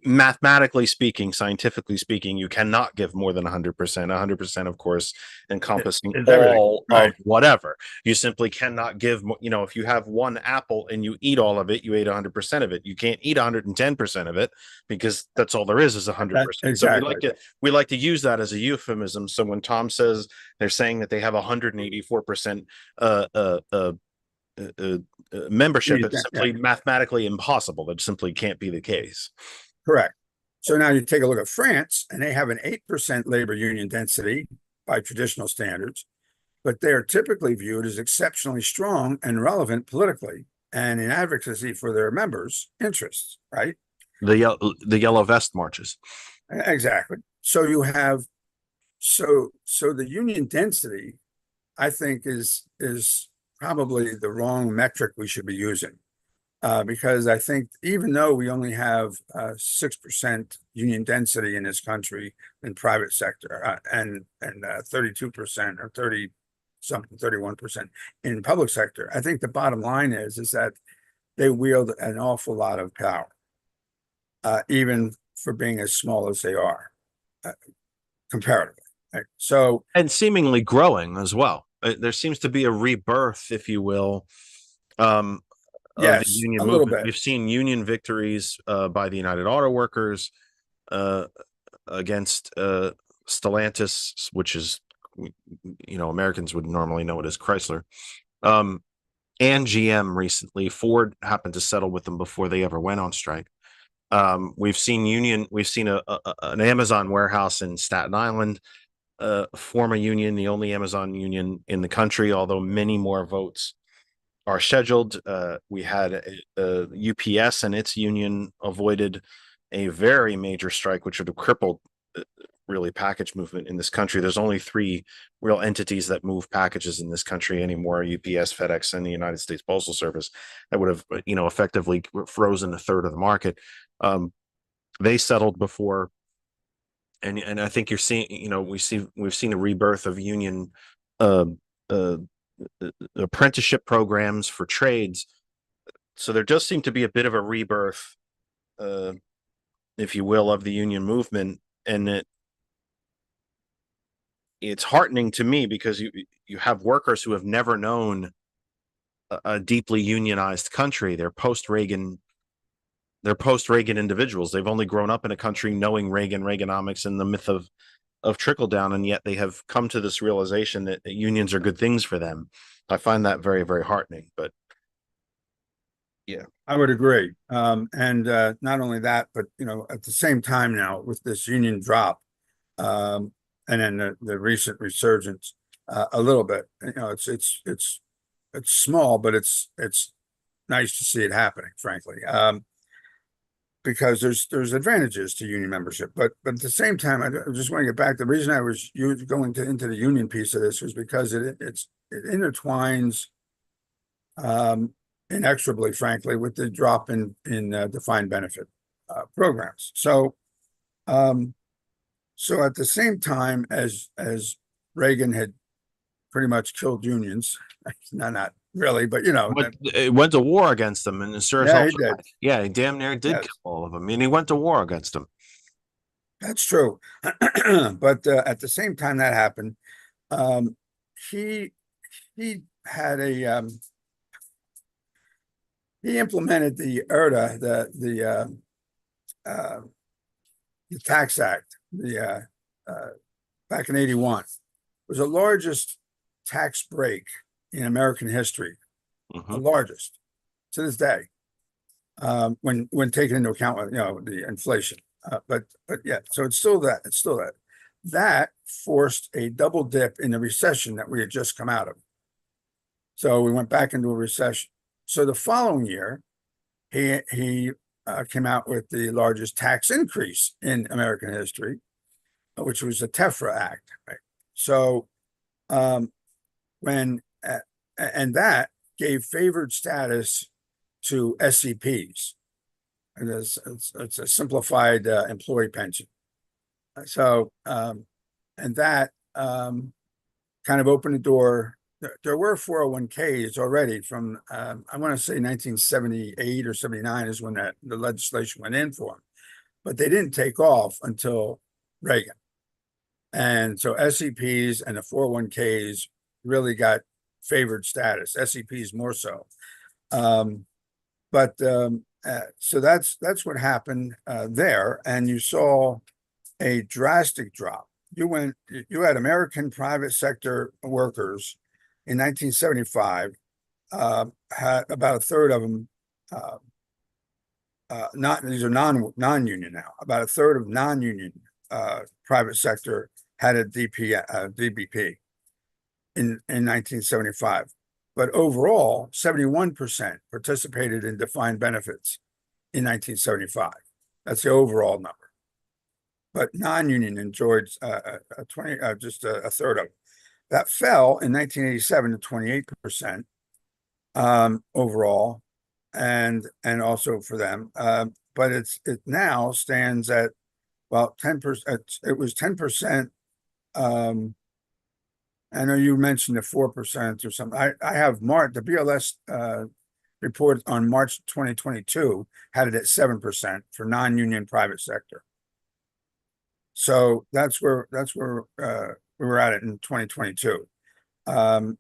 mathematically speaking, scientifically speaking, you cannot give more than 100%. 100%, of course, encompassing all of whatever. You simply cannot give, if you have one apple and you eat all of it, you ate 100% of it. You can't eat 110% of it because that's all there is 100%. Exactly. So we like to use that as a euphemism. So when Tom says they're saying that they have 184% membership, it's simply mathematically impossible. That simply can't be the case. Correct. So now you take a look at France, and they have an 8% labor union density by traditional standards, but they are typically viewed as exceptionally strong and relevant politically and in advocacy for their members' interests, right? The yellow vest marches. Exactly. So you have so the union density, I think, is probably the wrong metric we should be using. Because I think even though we only have 6% union density in this country in private sector and 32% or 31% in public sector, I think the bottom line is that they wield an awful lot of power, even for being as small as they are, comparatively. Right? So, and seemingly growing as well. There seems to be a rebirth, if you will, of the union movement. We've seen union victories by the United Auto Workers against Stellantis, which is, Americans would normally know it as Chrysler, and GM recently. Ford happened to settle with them before they ever went on strike. We've seen an Amazon warehouse in Staten Island form a union, the only Amazon union in the country, although many more votes are scheduled. We had UPS and its union avoided a very major strike, which would have crippled really package movement in this country. There's only 3 real entities that move packages in this country anymore: UPS, FedEx, and the United States Postal Service. That would have, effectively frozen a third of the market. They settled before. And I think you're seeing, we've seen a rebirth of union apprenticeship programs for trades. So there does seem to be a bit of a rebirth, if you will, of the union movement, and it's heartening to me because you have workers who have never known a deeply unionized country. They're post-Reagan individuals. They've only grown up in a country knowing Reaganomics and the myth of trickle down, and yet they have come to this realization that unions are good things for them. I find that very, very heartening. But yeah, I would agree. And not only that, but at the same time now with this union drop, and then the recent resurgence, a little bit. It's small, but it's nice to see it happening, frankly. because there's advantages to union membership, but at the same time, I just want to get back. The reason I was going into the union piece of this was because it intertwines inexorably, frankly, with the drop in defined benefit programs. So at the same time as Reagan had pretty much killed unions, not really, but It went to war against them, and sure as yeah, hell he did. Yeah, he damn near did Yes. kill all of them, and he went to war against them. That's true. But at the same time that happened, he had he implemented the ERDA, the Tax Act, back in 81. It was the largest tax break in American history, the largest to this day, when taken into account, the inflation. But yeah, so it's still that. That forced a double dip in the recession that we had just come out of. So we went back into a recession. So the following year, he came out with the largest tax increase in American history, which was the TEFRA Act. Right. So and that gave favored status to SCPs. And it's a simplified employee pension. So and that kind of opened the door. There were 401ks already from I want to say 1978 or 79 is when the legislation went in for them, but they didn't take off until Reagan. And so SEPs and the 401ks really got favored status. SEPs more so. So that's what happened there, and you saw a drastic drop. You had American private sector workers in 1975, had about a third of them, these are non-union now. About a third of non-union private sector had a DBP in 1975. But overall, 71% participated in defined benefits in 1975. That's the overall number. But non-union enjoyed just a third of it. That fell in 1987 to 28% overall, and also for them. But it now stands at, well, 10%. It was 10%. I know you mentioned the 4% or something. I have the BLS report on March 2022 had it at 7% for non-union private sector. So that's where we were at it in 2022. I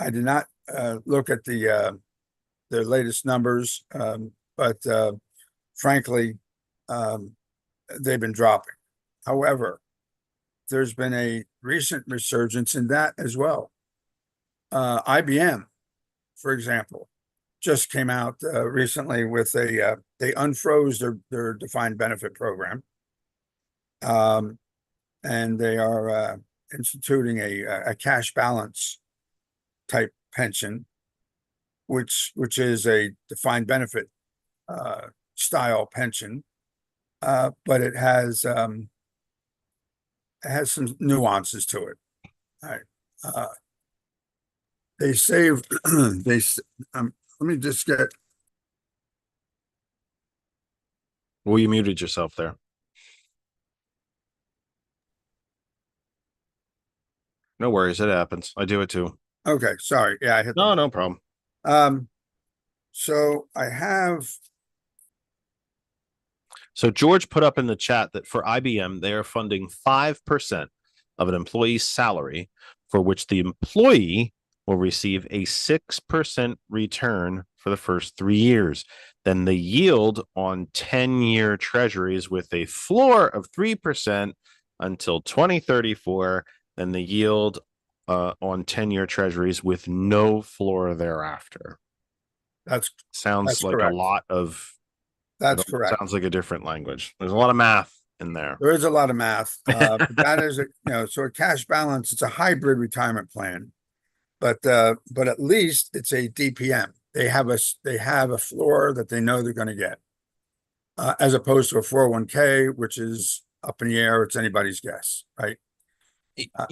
did not look at the latest numbers, but frankly, they've been dropping. However, there's been a recent resurgence in that as well. IBM, for example, just came out recently with they unfroze their defined benefit program. And they are instituting a cash balance type pension, which is a defined benefit style pension, but it has some nuances to it. All right. They save let me just get. Well, you muted yourself there. No worries, it happens. I do it too. Okay, sorry. Yeah, I hit no problem. So I have. So George put up in the chat that for IBM, they are funding 5% of an employee's salary, for which the employee will receive a 6% return for the first 3 years. Then the yield on 10-year treasuries with a floor of 3% until 2034. Then the yield on 10-year treasuries with no floor thereafter. Sounds like correct. a lot of. That's correct. Sounds like a different language. There's a lot of math in there. There is a lot of math. That is, so a cash balance, it's a hybrid retirement plan, but at least it's a DPM. They have a floor that they know they're going to get. as opposed to a 401k, which is up in the air. It's anybody's guess, right?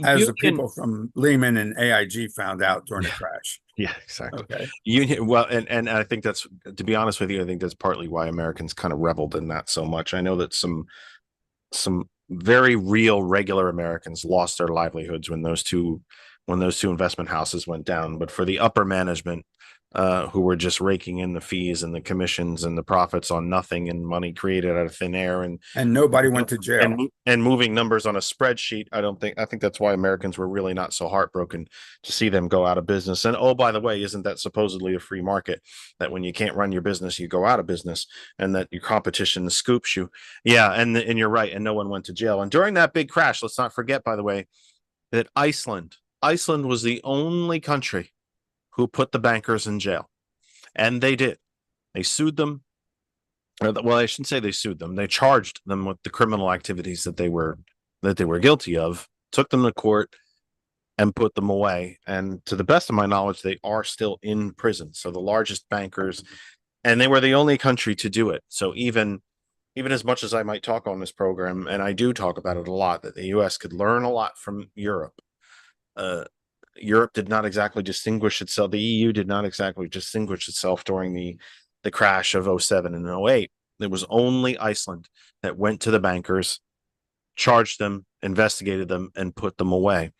As the Union, people from Lehman and AIG found out during the crash. yeah, exactly. Okay. Union, well, and I think that's, to be honest with you, I think that's partly why Americans kind of reveled in that so much. I know that some very real regular Americans lost their livelihoods when those two investment houses went down. But for the upper management, who were just raking in the fees and the commissions and the profits on nothing and money created out of thin air and nobody went to jail. And moving numbers on a spreadsheet, I think that's why Americans were really not so heartbroken to see them go out of business. And oh, by the way, isn't that supposedly a free market, that when you can't run your business, you go out of business, and that your competition scoops you? Yeah, and you're right, and no one went to jail. And during that big crash, let's not forget, by the way, that Iceland was the only country who put the bankers in jail. And they did. They sued them. Well, I shouldn't say they sued them. They charged them with the criminal activities that they were guilty of, took them to court, and put them away. And to the best of my knowledge, they are still in prison. So the largest bankers, and they were the only country to do it. So even as much as I might talk on this program, and I do talk about it a lot, that the U.S. could learn a lot from Europe. Europe did not exactly distinguish itself. The EU did not exactly distinguish itself during the crash of 07 and 08. It was only Iceland that went to the bankers, charged them, investigated them, and put them away.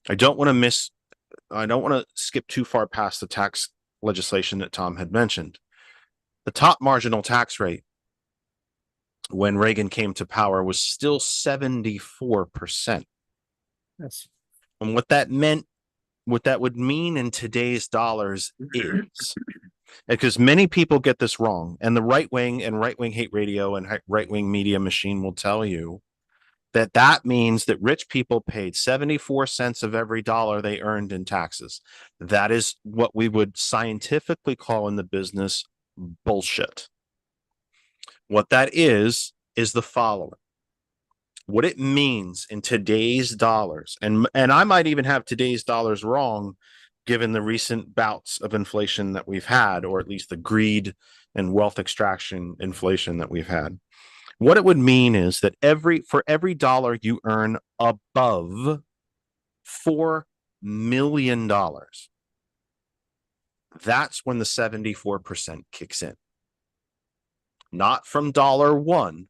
I don't want to skip too far past the tax legislation that Tom had mentioned. The top marginal tax rate when Reagan came to power was still 74%. Yes. And what that would mean in today's dollars is, because many people get this wrong, and the right wing hate radio and right wing media machine will tell you that means that rich people paid 74 cents of every dollar they earned in taxes. That is what we would scientifically call in the business bullshit. What that is the following. What it means in today's dollars, and I might even have today's dollars wrong, given the recent bouts of inflation that we've had, or at least the greed and wealth extraction inflation that we've had. What it would mean is that for every dollar you earn above $4 million, that's when the 74% kicks in. Not from $1,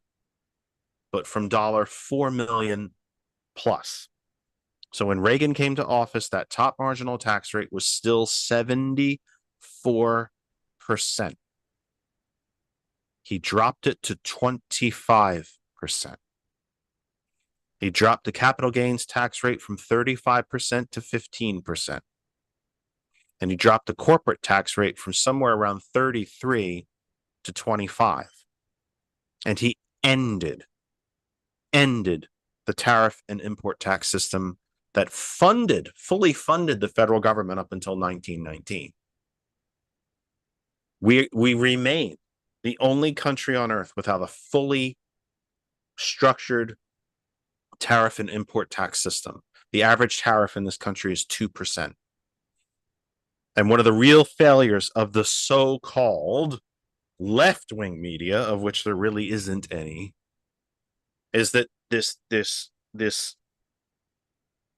but from $4 million plus. So when Reagan came to office, that top marginal tax rate was still 74%. He dropped it to 25%. He dropped the capital gains tax rate from 35% to 15%. And he dropped the corporate tax rate from somewhere around 33 to 25. And he ended the tariff and import tax system that fully funded the federal government up until 1919. We remain the only country on earth without a fully structured tariff and import tax system. The average tariff in this country is 2%. And one of the real failures of the so-called left-wing media, of which there really isn't any, is that this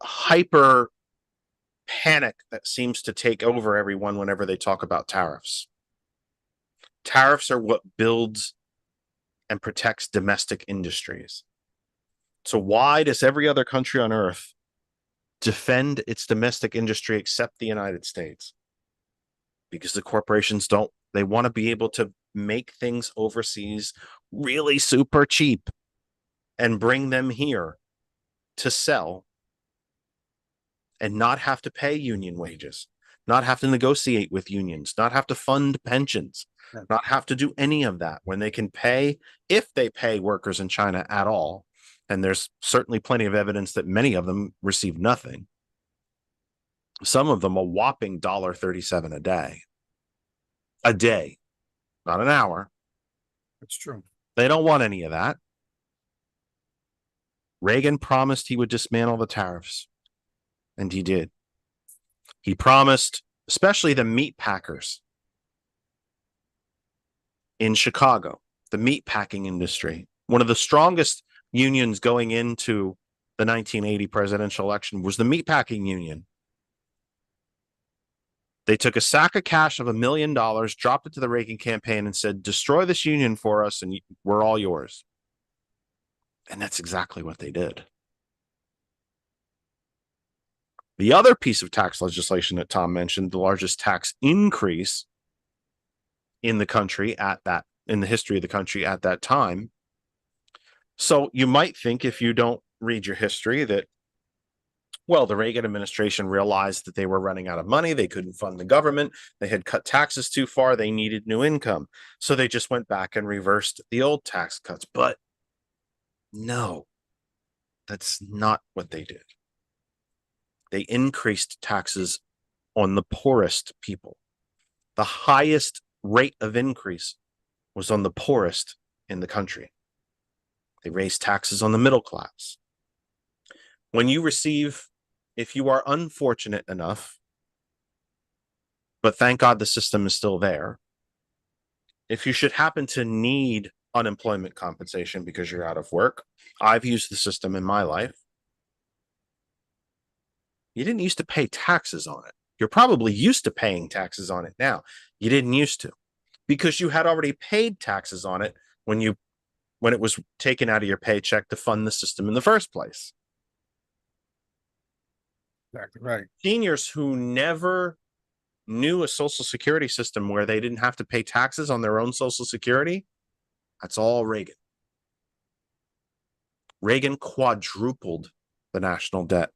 hyper panic that seems to take over everyone whenever they talk about tariffs. Tariffs are what builds and protects domestic industries. So why does every other country on earth defend its domestic industry except the United States? Because the corporations they want to be able to make things overseas really super cheap and bring them here to sell and not have to pay union wages, not have to negotiate with unions, not have to fund pensions, not have to do any of that, when they can pay, if they pay workers in China at all. And there's certainly plenty of evidence that many of them receive nothing. Some of them a whopping $1.37 a day, not an hour. That's true. They don't want any of that. Reagan promised he would dismantle the tariffs, and he did. He promised, especially the meat packers in Chicago, the meat packing industry. One of the strongest unions going into the 1980 presidential election was the meatpacking union. They took a sack of cash of $1 million, dropped it to the Reagan campaign, and said, destroy this union for us, and we're all yours. And that's exactly what they did. The other piece of tax legislation that Tom mentioned, the largest tax increase in the country in the history of the country at that time. So you might think, if you don't read your history, that, well, the Reagan administration realized that they were running out of money. They couldn't fund the government. They had cut taxes too far. They needed new income. So they just went back and reversed the old tax cuts. But no, that's not what they did. They increased taxes on the poorest people. The highest rate of increase was on the poorest in the country. They raised taxes on the middle class. When you receive, if you are unfortunate enough, but thank God the system is still there, if you should happen to need unemployment compensation because you're out of work, I've used the system in my life. You didn't used to pay taxes on it. You're probably used to paying taxes on it now. You didn't used to, because you had already paid taxes on it when it was taken out of your paycheck to fund the system in the first place. Exactly right. Seniors who never knew a Social Security system where they didn't have to pay taxes on their own Social Security, that's all Reagan. Reagan quadrupled the national debt.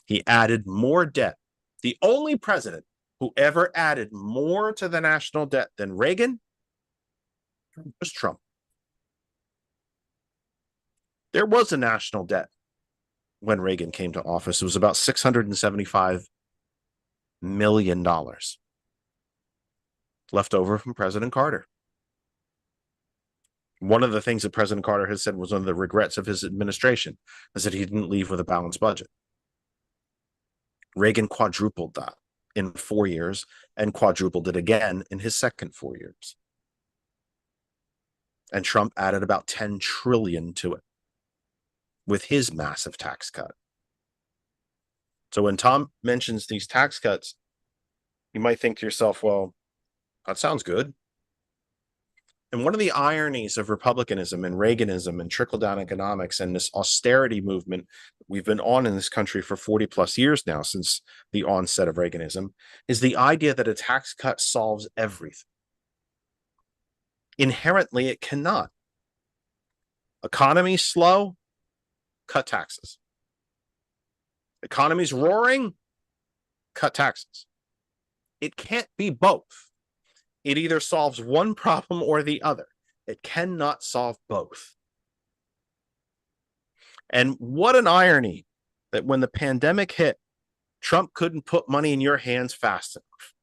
He added more debt. The only president who ever added more to the national debt than Reagan was Trump. There was a national debt when Reagan came to office. It was about $675 million left over from President Carter. One of the things that President Carter has said was one of the regrets of his administration is that he didn't leave with a balanced budget. Reagan quadrupled that in 4 years and quadrupled it again in his second 4 years. And Trump added about 10 trillion to it with his massive tax cut. So when Tom mentions these tax cuts, you might think to yourself, well, that sounds good. And one of the ironies of republicanism and Reaganism and trickle-down economics and this austerity movement we've been on in this country for 40 plus years now, since the onset of Reaganism, is the idea that a tax cut solves everything. Inherently, it cannot. Economy's slow, cut taxes. Economy's roaring, cut taxes. It can't be both. It either solves one problem or the other. It cannot solve both. And what an irony that when the pandemic hit, Trump couldn't put money in your hands fast enough.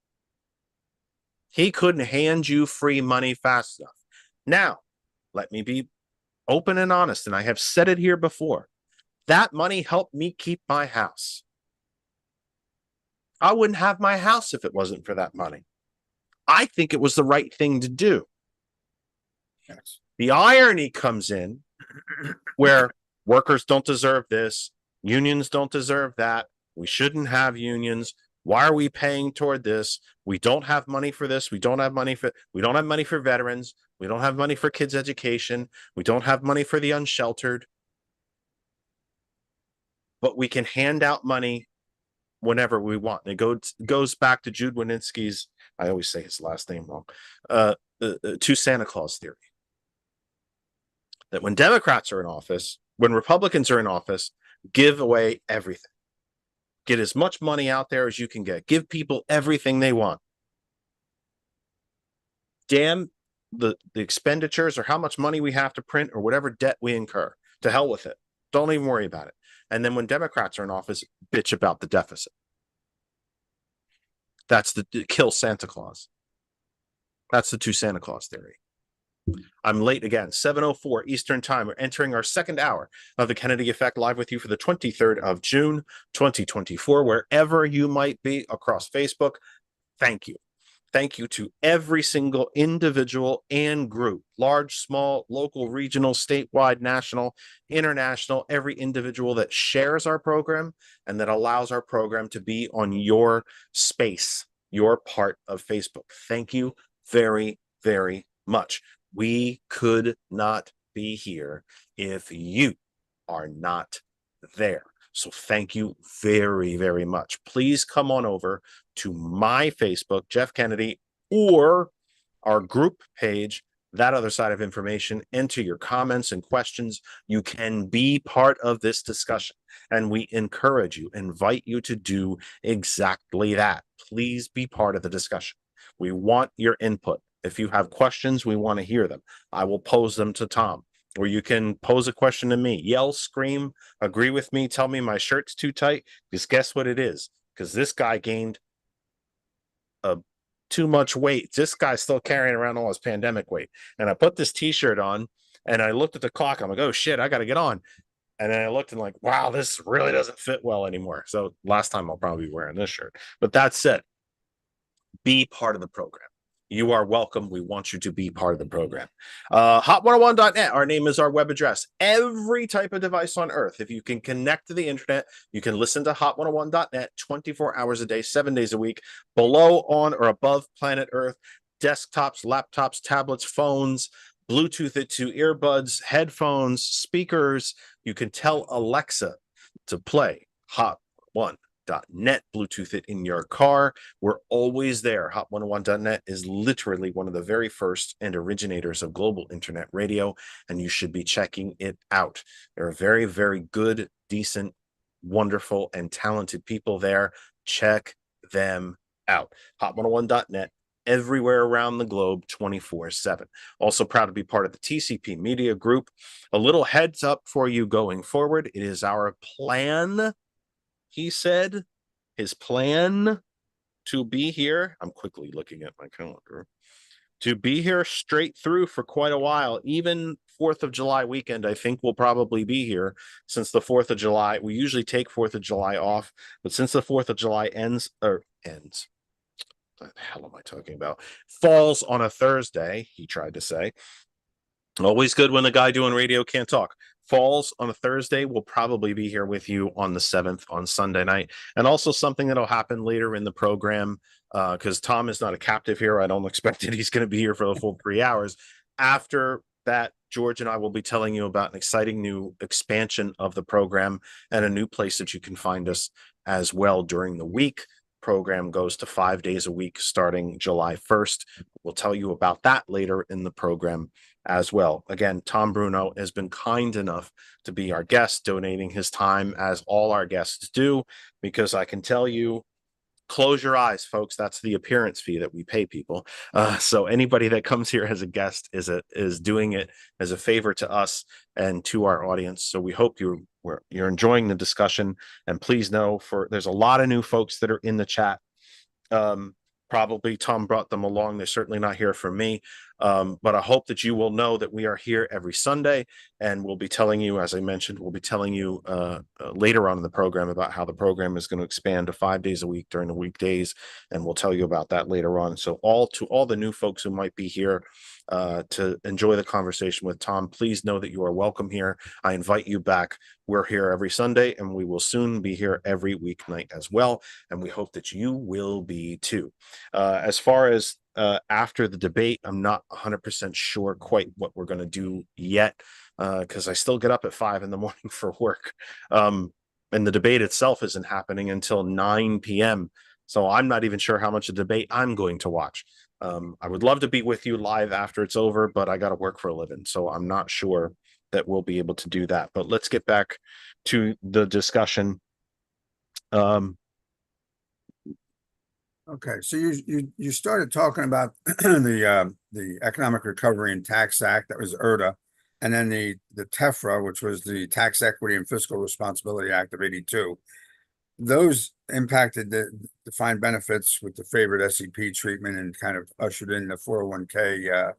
He couldn't hand you free money fast enough. Now, let me be open and honest, and I have said it here before. That money helped me keep my house. I wouldn't have my house if it wasn't for that money. I think it was the right thing to do. Yes. The irony comes in where workers don't deserve this, unions don't deserve that, we shouldn't have unions. Why are we paying toward this? We don't have money for this. We don't have money for veterans. We don't have money for kids' education. We don't have money for the unsheltered. But we can hand out money whenever we want. And it goes back to Jude Wanniski's, I always say his last name wrong, to Santa Claus theory. That when Democrats are in office, when Republicans are in office, give away everything. Get as much money out there as you can get. Give people everything they want. Damn the expenditures or how much money we have to print or whatever debt we incur. To hell with it. Don't even worry about it. And then when Democrats are in office, bitch about the deficit. That's the kill Santa Claus. That's the two Santa Claus theory. I'm late again, 7:04 Eastern Time. We're entering our second hour of the Kennedy Effect, live with you for the 23rd of June, 2024, wherever you might be across Facebook. Thank you. Thank you to every single individual and group, large, small, local, regional, statewide, national, international, every individual that shares our program and that allows our program to be on your space, your part of Facebook. Thank you very, very much. We could not be here if you are not there. So thank you very, very much. Please come on over to my Facebook, Jeff Kennedy, or our group page, That Other Side of Information. Enter your comments and questions. You can be part of this discussion, and we encourage you, invite you to do exactly that. Please be part of the discussion. We want your input. If you have questions, we want to hear them. I will pose them to Tom, or you can pose a question to me. Yell, scream, agree with me, tell me my shirt's too tight, because guess what it is? Because this guy gained too much weight. This guy's still carrying around all his pandemic weight. And I put this t-shirt on and I looked at the clock. I'm like, oh shit, I got to get on. And then I looked and like, wow, this really doesn't fit well anymore. So last time I'll probably be wearing this shirt. But that said, be part of the program. You are welcome. We want you to be part of the program. Hot101.net, our name is our web address. Every type of device on earth, if you can connect to the internet, you can listen to hot101.net 24 hours a day, 7 days a week, below, on, or above planet Earth, desktops, laptops, tablets, phones, Bluetooth it to earbuds, headphones, speakers. You can tell Alexa to play Hot1.net, Bluetooth it in your car. We're always there. Hot101.net is literally one of the very first and originators of global internet radio, and you should be checking it out. There are very, very good, decent, wonderful, and talented people there. Check them out. Hot101.net, everywhere around the globe, 24/7. Also proud to be part of the TCP Media Group. A little heads up for you going forward. It is our plan, he said, his plan to be here. I'm quickly looking at my calendar. To be here straight through for quite a while. Even 4th of July weekend, I think we'll probably be here, since the 4th of July, we usually take 4th of July off, but since the 4th of July ends, what the hell am I talking about? Falls on a Thursday, he tried to say. Always good when the guy doing radio can't talk. Falls on a Thursday. We'll probably be here with you on the 7th on Sunday night. And also something that'll happen later in the program, because Tom is not a captive here. I don't expect that he's going to be here for the full 3 hours. After that, George and I will be telling you about an exciting new expansion of the program and a new place that you can find us as well during the week. Program goes to 5 days a week starting July 1st. We'll tell you about that later in the program as well. Again, Tom Bruno has been kind enough to be our guest, donating his time as all our guests do, because I can tell you, close your eyes, folks. That's the appearance fee that we pay people. So anybody that comes here as a guest is doing it as a favor to us and to our audience. So we hope you're enjoying the discussion. And please know, there's a lot of new folks that are in the chat. Probably Tom brought them along. They're certainly not here for me. But I hope that you will know that we are here every Sunday, and we'll be telling you, as I mentioned, we'll be telling you later on in the program about how the program is going to expand to 5 days a week during the weekdays, and we'll tell you about that later on. So to all the new folks who might be here to enjoy the conversation with Tom, please know that you are welcome here. I invite you back. We're here every Sunday, and we will soon be here every weeknight as well, and we hope that you will be too. As far as after the debate, I'm not 100% sure quite what we're going to do yet, because I still get up at 5 in the morning for work. And the debate itself isn't happening until 9 p.m. So I'm not even sure how much of the debate I'm going to watch. I would love to be with you live after it's over, but I got to work for a living. So I'm not sure that we'll be able to do that. But let's get back to the discussion. Okay, so you started talking about the Economic Recovery and Tax Act, that was ERTA, and then the TEFRA, which was the Tax Equity and Fiscal Responsibility Act of '82. Those impacted the defined benefits with the favored SEP treatment and kind of ushered in the 401k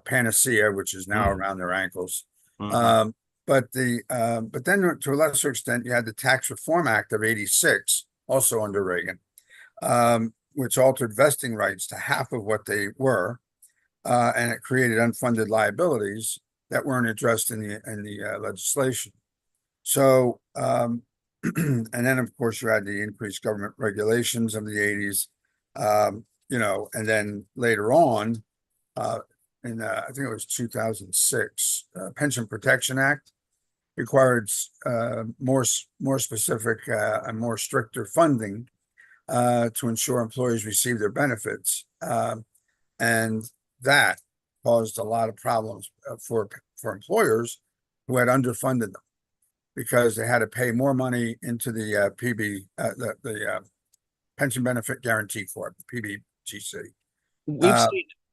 panacea, which is now around their ankles. But then to a lesser extent, you had the Tax Reform Act of '86, also under Reagan. which altered vesting rights to half of what they were, and it created unfunded liabilities that weren't addressed in the legislation. So, and then of course you had the increased government regulations of the 80s, you know, and then later on, I think it was 2006, Pension Protection Act required more specific and more stricter funding to ensure employees receive their benefits, and that caused a lot of problems for employers who had underfunded them because they had to pay more money into the Pension Benefit Guarantee Corp, the PBGC.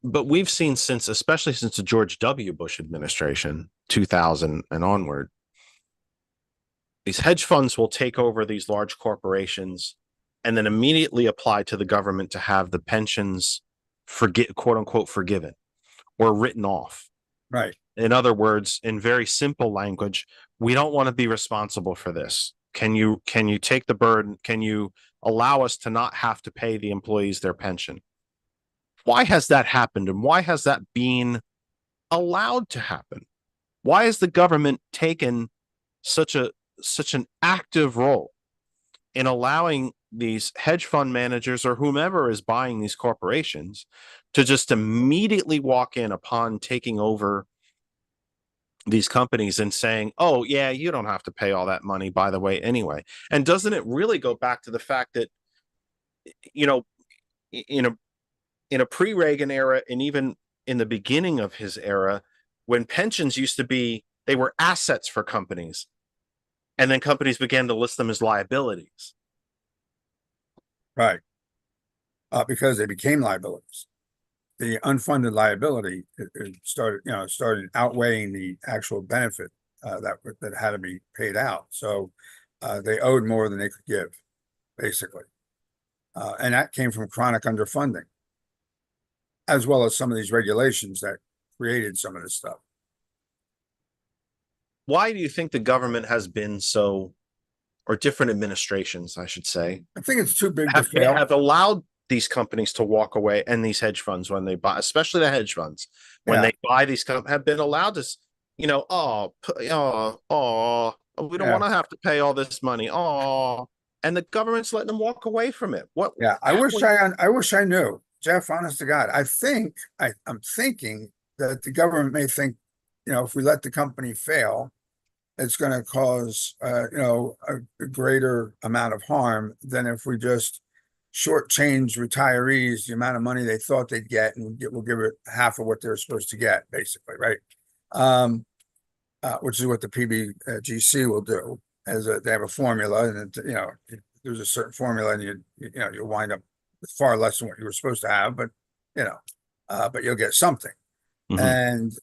We've seen since, especially since the George W. Bush administration, 2000 and onward, these hedge funds will take over these large corporations and then immediately apply to the government to have the pensions quote unquote forgiven or written off. Right. In other words, in very simple language, we don't want to be responsible for this. Can you take the burden? Can you allow us to not have to pay the employees their pension? Why has that happened? And why has that been allowed to happen? Why has the government taken such an active role in allowing these hedge fund managers or whomever is buying these corporations to just immediately walk in upon taking over these companies and saying, oh yeah, you don't have to pay all that money, by the way, anyway? And doesn't it really go back to the fact that, you know, in a pre-Reagan era, and even in the beginning of his era, when pensions used to be, they were assets for companies, and then companies began to list them as liabilities. Right. Because they became liabilities. The unfunded liability it started outweighing the actual benefit that had to be paid out. So they owed more than they could give, basically. And that came from chronic underfunding, as well as some of these regulations that created some of this stuff. Why do you think the government has been so, or different administrations, I should say, I think it's too big to fail. have allowed these companies to walk away, and these hedge funds, when they buy, especially the hedge funds, when they buy these companies, have been allowed to, we don't want to have to pay all this money. And the government's letting them walk away from it. What? Yeah, I wish I knew, Jeff, honest to God. I'm thinking that the government may think, if we let the company fail, it's going to cause, a greater amount of harm than if we just shortchange retirees the amount of money they thought they'd get, and we'll give it half of what they're supposed to get, basically, right? Which is what the PBGC will do. They have a formula, and there's a certain formula, and you'll wind up with far less than what you were supposed to have, but but you'll get something. Mm-hmm.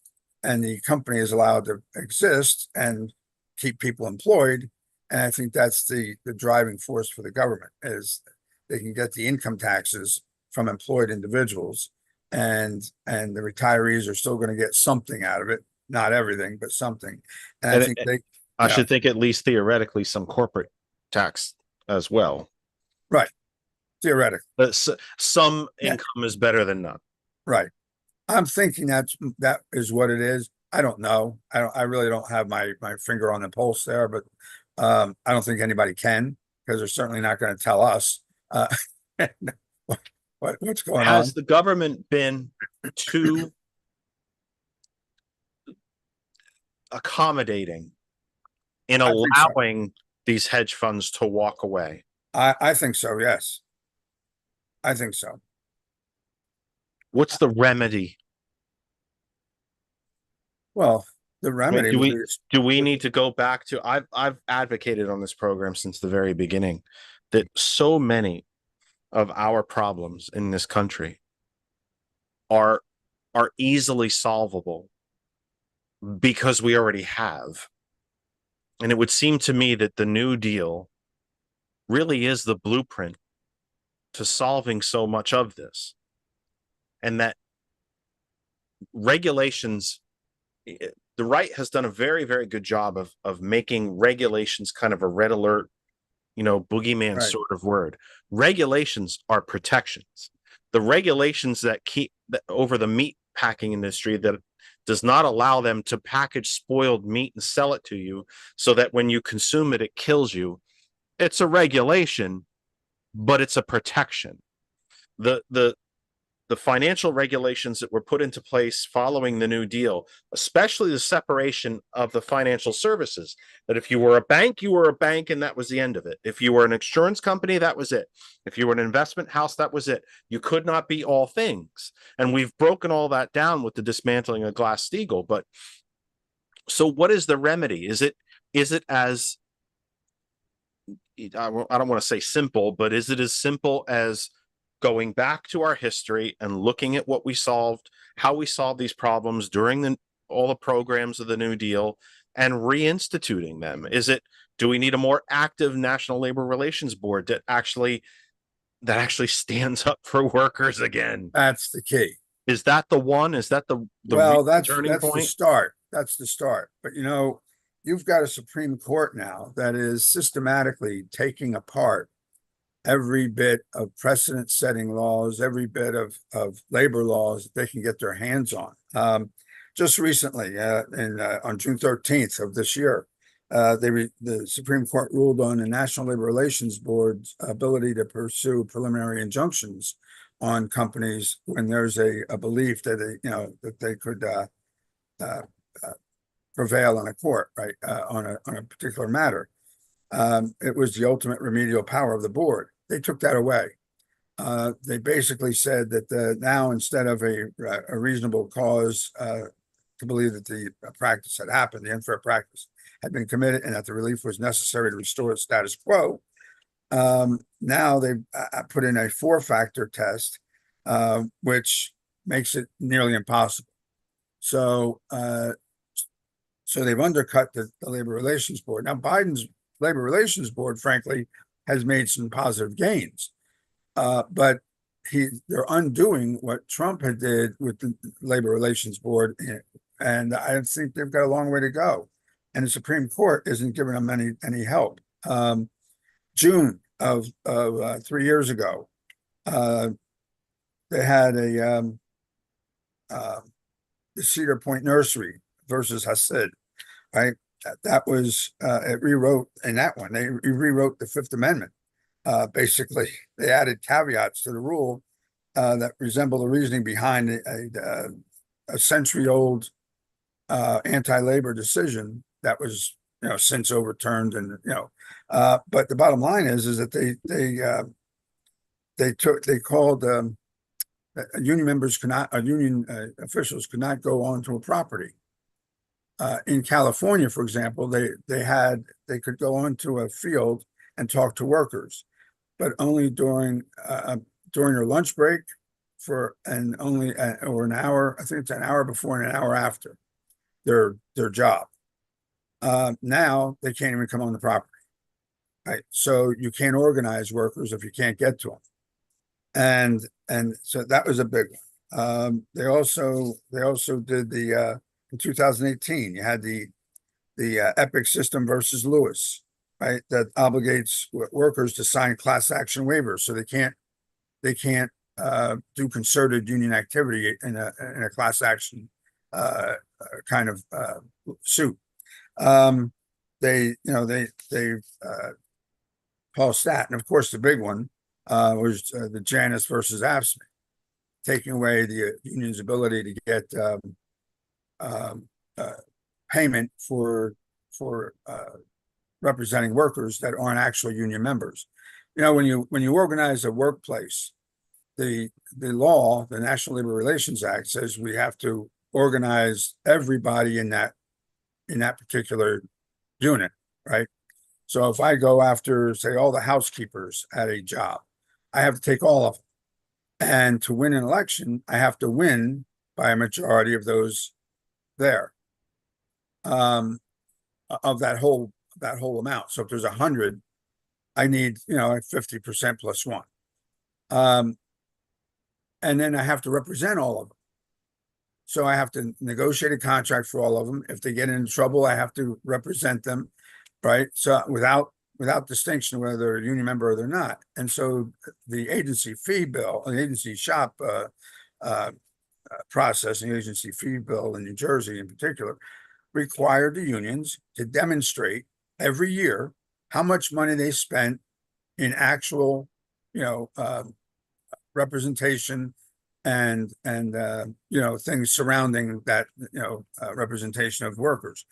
And the company is allowed to exist and keep people employed. And I think that's the driving force for the government, is they can get the income taxes from employed individuals, and the retirees are still going to get something out of it. Not everything, but something. And I think I should think at least theoretically some corporate tax as well. Right. Theoretically. But some income is better than none. Right. I'm thinking that is what it is. I don't know. I really don't have my finger on the pulse there, but I don't think anybody can, because they're certainly not going to tell us what's going on. Has the government been too accommodating in allowing these hedge funds to walk away? I think so. Yes. I think so. What's the remedy? Well, the remedy do we need to go back to, I've advocated on this program since the very beginning that so many of our problems in this country are easily solvable because we already have. And it would seem to me that the New Deal really is the blueprint to solving so much of this. And that regulations, the right has done a very, very good job of making regulations kind of a red alert boogeyman Right. sort of word. Regulations are protections. The regulations that keep over the meat packing industry that does not allow them to package spoiled meat and sell it to you so that when you consume it, it kills you. It's a regulation, but it's a protection. The financial regulations that were put into place following the New Deal, especially the separation of the financial services, that if you were a bank, you were a bank and that was the end of it. If you were an insurance company, that was it. If you were an investment house, that was it. You could not be all things. And we've broken all that down with the dismantling of Glass-Steagall. But so what is the remedy? Is it as, I don't want to say simple, but is it as simple as going back to our history and looking at what we solved, how we solved these problems during all the programs of the New Deal, and reinstituting them? Do we need a more active National Labor Relations Board that actually stands up for workers again? That's the key. Is that the one? Is that the Well, that's turning the point? start. That's the start. But you've got a Supreme Court now that is systematically taking apart every bit of precedent-setting laws, every bit of labor laws that they can get their hands on. Just recently, on June 13th of this year, the Supreme Court ruled on the National Labor Relations Board's ability to pursue preliminary injunctions on companies when there's a belief that they could prevail in a court, right, on a particular matter. It was the ultimate remedial power of the board. They took that away. They basically said that now, instead of a reasonable cause to believe that the practice had happened, the unfair practice had been committed, and that the relief was necessary to restore the status quo, now they've put in a 4-factor test, which makes it nearly impossible. So they've undercut the Labor Relations Board. Now, Biden's Labor Relations Board, frankly, has made some positive gains, but they're undoing what Trump had did with the Labor Relations Board, and I think they've got a long way to go. And the Supreme Court isn't giving them any help. June of 3 years ago, they had the Cedar Point Nursery versus Hasid, right? That was it rewrote in that one. They rewrote the Fifth Amendment. Basically, they added caveats to the rule that resemble the reasoning behind a century-old anti-labor decision that was since overturned. And but the bottom line is that they called union members union officials could not go onto a property. In California, for example, they could go onto a field and talk to workers, but only during their lunch break or an hour. I think it's an hour before and an hour after their job. Now they can't even come on the property, right? So you can't organize workers if you can't get to them, and so that was a big one. They also did in 2018, you had the Epic system versus Lewis, right? That obligates workers to sign class action waivers, so they can't do concerted union activity in a class action kind of suit. They passed that, and of course the big one was the Janus versus AFSCME, taking away the union's ability to get payment for representing workers that aren't actual union members. When you organize a workplace, the law, the National Labor Relations Act, says we have to organize everybody in that particular unit, right? So if I go after, say, all the housekeepers at a job, I have to take all of them. And to win an election, I have to win by a majority of those there, of that whole amount. So if there's 100, I need 50% plus 1, and then I have to represent all of them. So I have to negotiate a contract for all of them. If they get into trouble, I have to represent them, right? So without without distinction whether they're a union member or they're not. And so the agency fee bill, the agency shop process, and the agency fee bill in New Jersey in particular, required the unions to demonstrate every year how much money they spent in actual, representation and things surrounding that, representation of workers.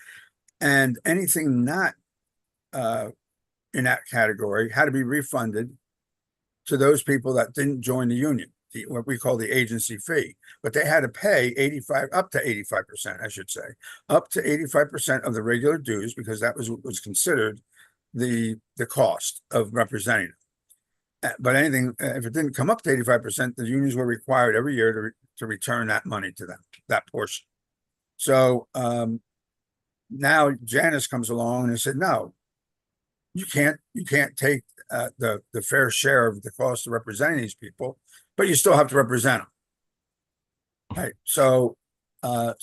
And anything not in that category had to be refunded to those people that didn't join the union, what we call the agency fee. But they had to pay up to 85%, I should say, up to 85% of the regular dues, because that was considered the cost of representing them. But anything, if it didn't come up to 85%, the unions were required every year to return that money to them, that portion. So now Janice comes along and said, no, you can't take the fair share of the cost of representing these people, but you still have to represent them. Right. So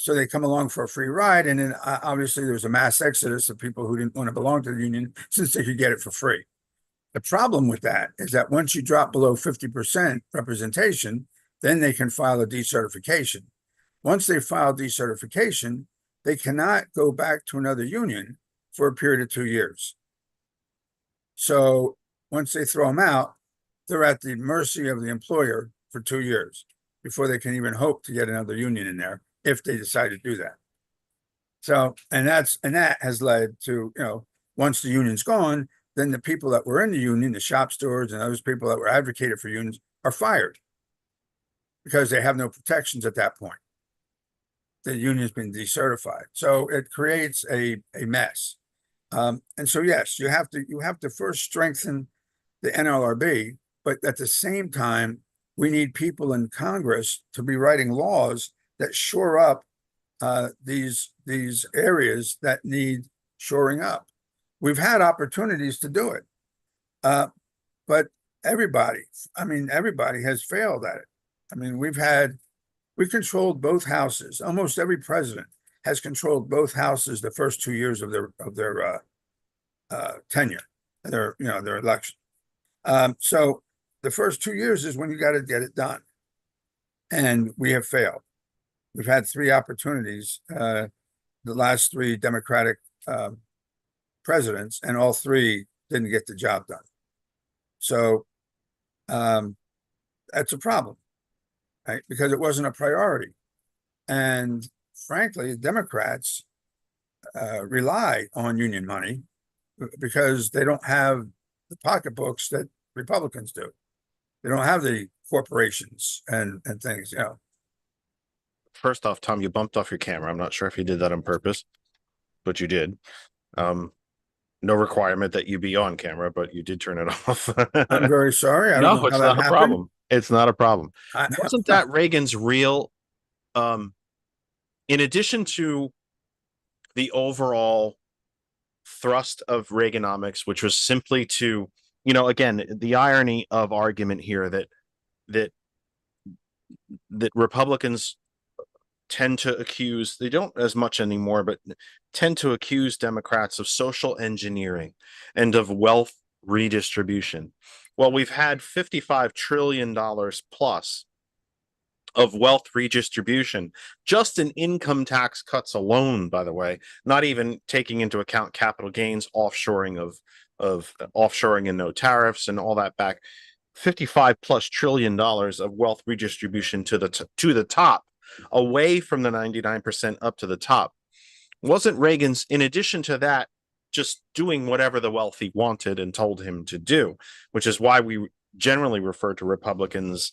they come along for a free ride. And then obviously there was a mass exodus of people who didn't want to belong to the union since they could get it for free. The problem with that is that once you drop below 50% representation, then they can file a decertification. Once they file decertification, they cannot go back to another union for a period of 2 years. So once they throw them out, they're at the mercy of the employer for 2 years before they can even hope to get another union in there if they decide to do that. So, and that has led to, once the union's gone, then the people that were in the union, the shop stewards and those people that were advocated for unions, are fired because they have no protections at that point. The union's been decertified. So it creates a mess. And so, yes, you have to first strengthen the NLRB, but at the same time, we need people in Congress to be writing laws that shore up these areas that need shoring up. We've had opportunities to do it, but everybody has failed at it. I mean, we controlled both houses. Almost every president has controlled both houses the first 2 years of their tenure, their election. So the first 2 years is when you got to get it done, and we have failed. We've had 3 opportunities, the last 3 Democratic presidents, and all 3 didn't get the job done. So that's a problem, right? Because it wasn't a priority. And frankly, Democrats rely on union money because they don't have the pocketbooks that Republicans do. They don't have the corporations and things, First off, Tom, you bumped off your camera. I'm not sure if you did that on purpose, but you did. No requirement that you be on camera, but you did turn it off. I'm very sorry. I don't know it's how that not a happened. problem. It's not a problem. Wasn't that Reagan's real, in addition to the overall thrust of Reaganomics, which was simply to, again, the irony of argument here that Republicans tend to accuse, they don't as much anymore, but tend to accuse Democrats of social engineering and of wealth redistribution. Well, we've had $55 trillion plus of wealth redistribution just in income tax cuts alone, by the way, not even taking into account capital gains, offshoring of offshoring and no tariffs and all that back. $55+ trillion of wealth redistribution to the top, away from the 99% up to the top. Wasn't Reagan's, in addition to that, just doing whatever the wealthy wanted and told him to do, which is why we generally refer to Republicans.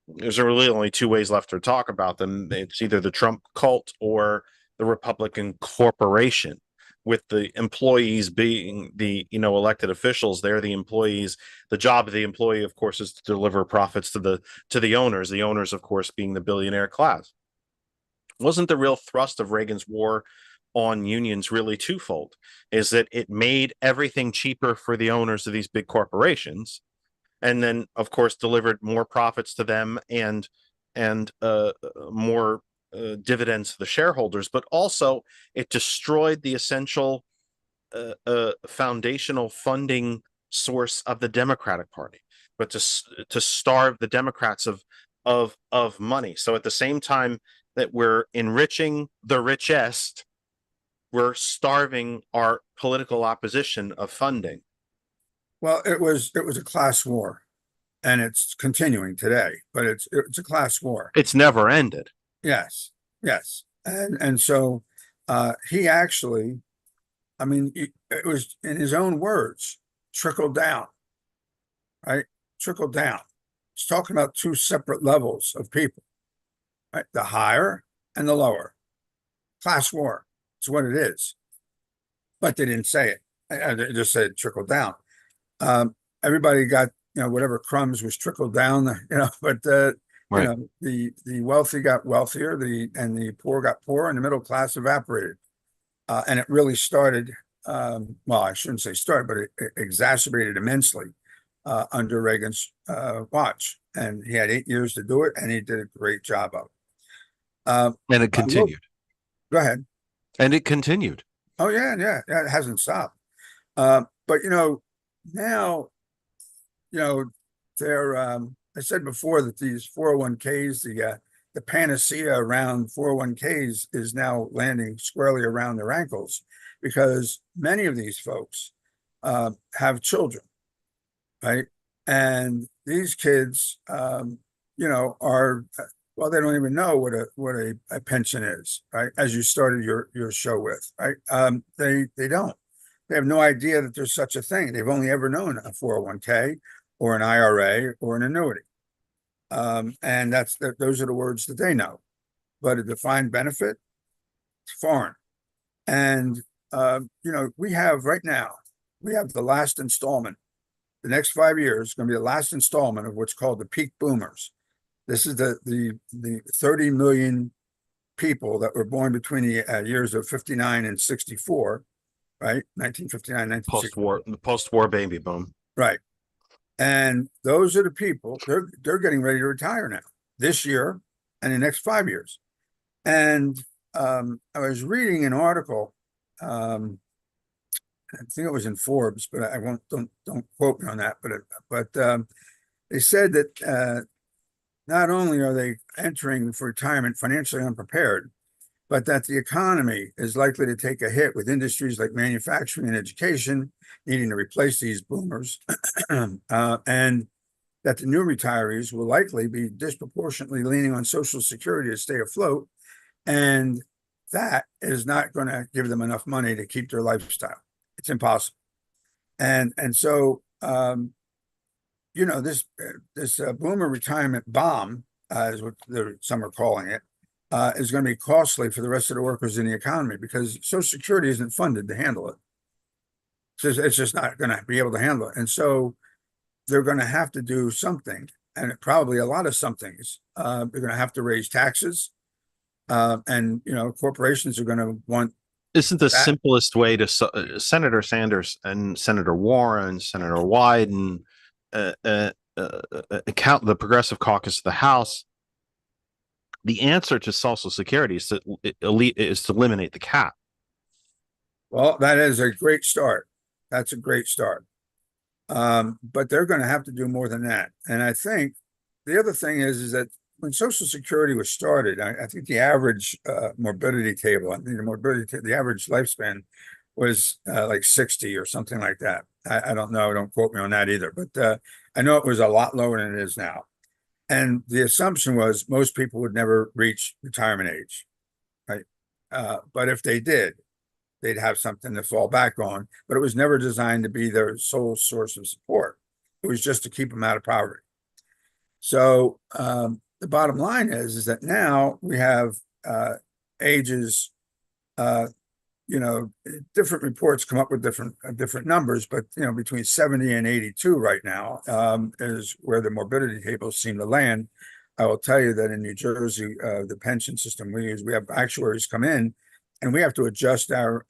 There's really only 2 ways left to talk about them. It's either the Trump cult or the Republican corporation, with the employees being the elected officials. They're the employees. The job of the employee, of course, is to deliver profits to the owners. The owners, of course, being the billionaire class. Wasn't the real thrust of Reagan's war on unions really twofold? Is that it made everything cheaper for the owners of these big corporations, and then, of course, delivered more profits to them and more dividends to the shareholders, but also it destroyed the essential a foundational funding source of the Democratic Party, but to starve the Democrats of money. So at the same time that we're enriching the richest, we're starving our political opposition of funding. Well, it was a class war, and it's continuing today, but it's a class war. It's never ended. Yes, yes. And so he actually, I mean, it was in his own words, trickled down, right? Trickled down. He's talking about two separate levels of people, right? The higher and the lower. Class war. It's what it is. But they didn't say it. They just said trickled down. Everybody got, whatever crumbs was trickled down, but Right. the wealthy got wealthier, and the poor got poorer, and the middle class evaporated. And it really started, well, I shouldn't say started, but it exacerbated immensely under Reagan's watch. And he had 8 years to do it, and he did a great job of it. And it continued. Go ahead. And it continued. Oh, yeah, it hasn't stopped. But, now, they're, I said before that these 401ks, the panacea around 401ks is now landing squarely around their ankles, because many of these folks have children, right? And these kids, are, well, they don't even know what a pension is, right? As you started your show with, right? They don't. They have no idea that there's such a thing. They've only ever known a 401k or an IRA or an annuity. And those are the words that they know. But a defined benefit, it's foreign. And we have right now, we have the last installment. The next 5 years is going to be the last installment of what's called the peak boomers. This is the 30 million people that were born between the years of 59 and 64, right? 1959, 1964. The post-war baby boom. Right. And those are the people, they're getting ready to retire now, this year and the next 5 years. And I was reading an article, I think it was in Forbes, but I don't quote me on that. But they said that not only are they entering for retirement financially unprepared, but that the economy is likely to take a hit, with industries like manufacturing and education needing to replace these boomers, and that the new retirees will likely be disproportionately leaning on Social Security to stay afloat, and that is not going to give them enough money to keep their lifestyle. It's impossible. And so this boomer retirement bomb, is what some are calling it, is going to be costly for the rest of the workers in the economy, because Social Security isn't funded to handle it. It's just not going to be able to handle it. And so they're going to have to do something, and probably a lot of somethings. They're going to have to raise taxes, and corporations are going to want. Isn't the simplest way to Senator Sanders and Senator Warren, Senator Wyden, account the Progressive Caucus of the House? The answer to Social Security is to eliminate the cap. Well, that is a great start. That's a great start. But they're going to have to do more than that. And I think the other thing is that when Social Security was started, I think the average morbidity table, the average lifespan was like 60 or something like that. I don't know. Don't quote me on that either. But I know it was a lot lower than it is now. And the assumption was most people would never reach retirement age, right? But if they did, they'd have something to fall back on. But it was never designed to be their sole source of support. It was just to keep them out of poverty. So the bottom line is that now we have ages, different reports come up with different numbers, but between 70 and 82 right now is where the morbidity tables seem to land. I will tell you that in New Jersey, the pension system we use, we have actuaries come in, and we have to adjust our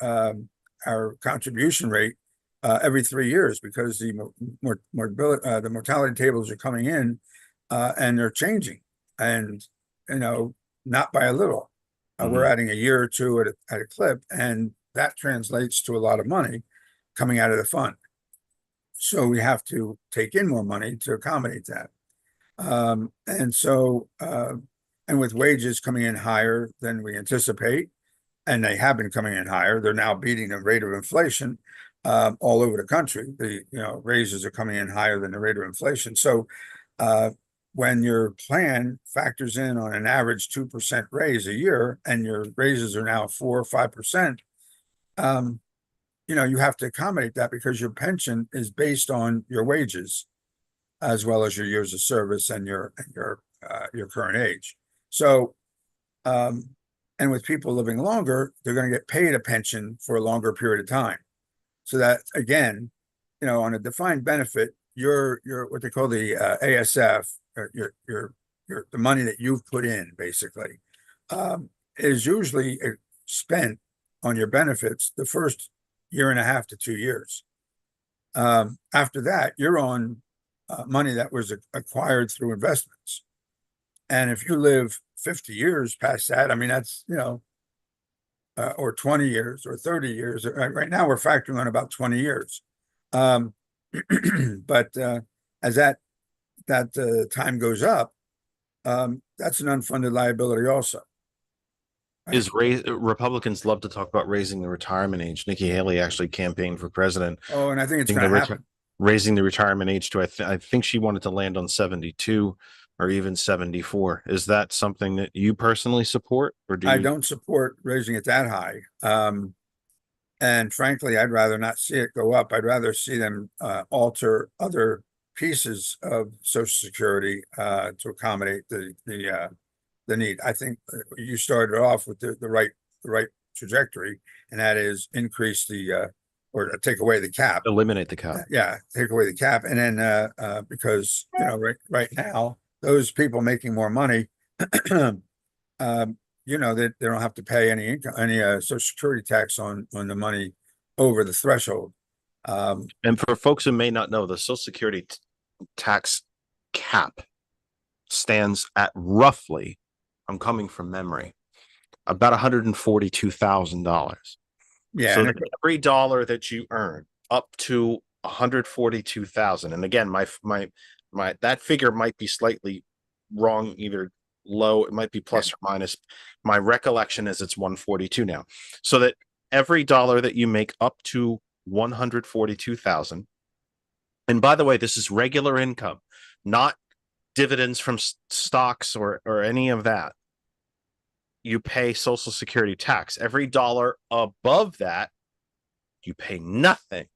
contribution rate every 3 years, because the mortality tables are coming in and they're changing, and not by a little. We're adding a year or two at a clip, and that translates to a lot of money. coming out of the fund. So we have to take in more money to accommodate that. And with wages coming in higher than we anticipate, and they have been coming in higher, they're now beating the rate of inflation all over the country. The raises are coming in higher than the rate of inflation. So when your plan factors in on an average 2% raise a year, and your raises are now 4 or 5%, you have to accommodate that because your pension is based on your wages, as well as your years of service and your current age. So, and with people living longer, they're going to get paid a pension for a longer period of time. So that, again, on a defined benefit, your what they call the ASF, the money that you've put in, basically, is usually spent on your benefits the first 1.5 to 2 years. After that, you're on money that was acquired through investments. And if you live 50 years past that, I mean, that's, or 20 years or 30 years. Right now, we're factoring on about 20 years. But as that time goes up, that's an unfunded liability also. Republicans love to talk about raising the retirement age. Nikki Haley actually campaigned for president. Oh, and I think it's going to happen. Raising the retirement age to, I think she wanted to land on 72 or even 74. Is that something that you personally support, or do you? I don't support raising it that high. And frankly, I'd rather not see it go up. I'd rather see them alter other pieces of Social Security to accommodate the need. I think you started off with the right trajectory, and that is increase or take away the cap. Eliminate the cap. Yeah, take away the cap. And then because right now, those people making more money, they don't have to pay any income, any Social Security tax on the money over the threshold. And for folks who may not know, the Social Security tax cap stands at roughly, I'm coming from memory, about $142,000. Yeah. So every dollar that you earn up to 142,000, and again, my that figure might be slightly wrong, either low, it might be plus or minus. My recollection is it's 142 now. So that every dollar that you make up to 142,000, and by the way, this is regular income, not dividends from stocks or any of that, you pay Social Security tax. Every dollar above that, you pay nothing.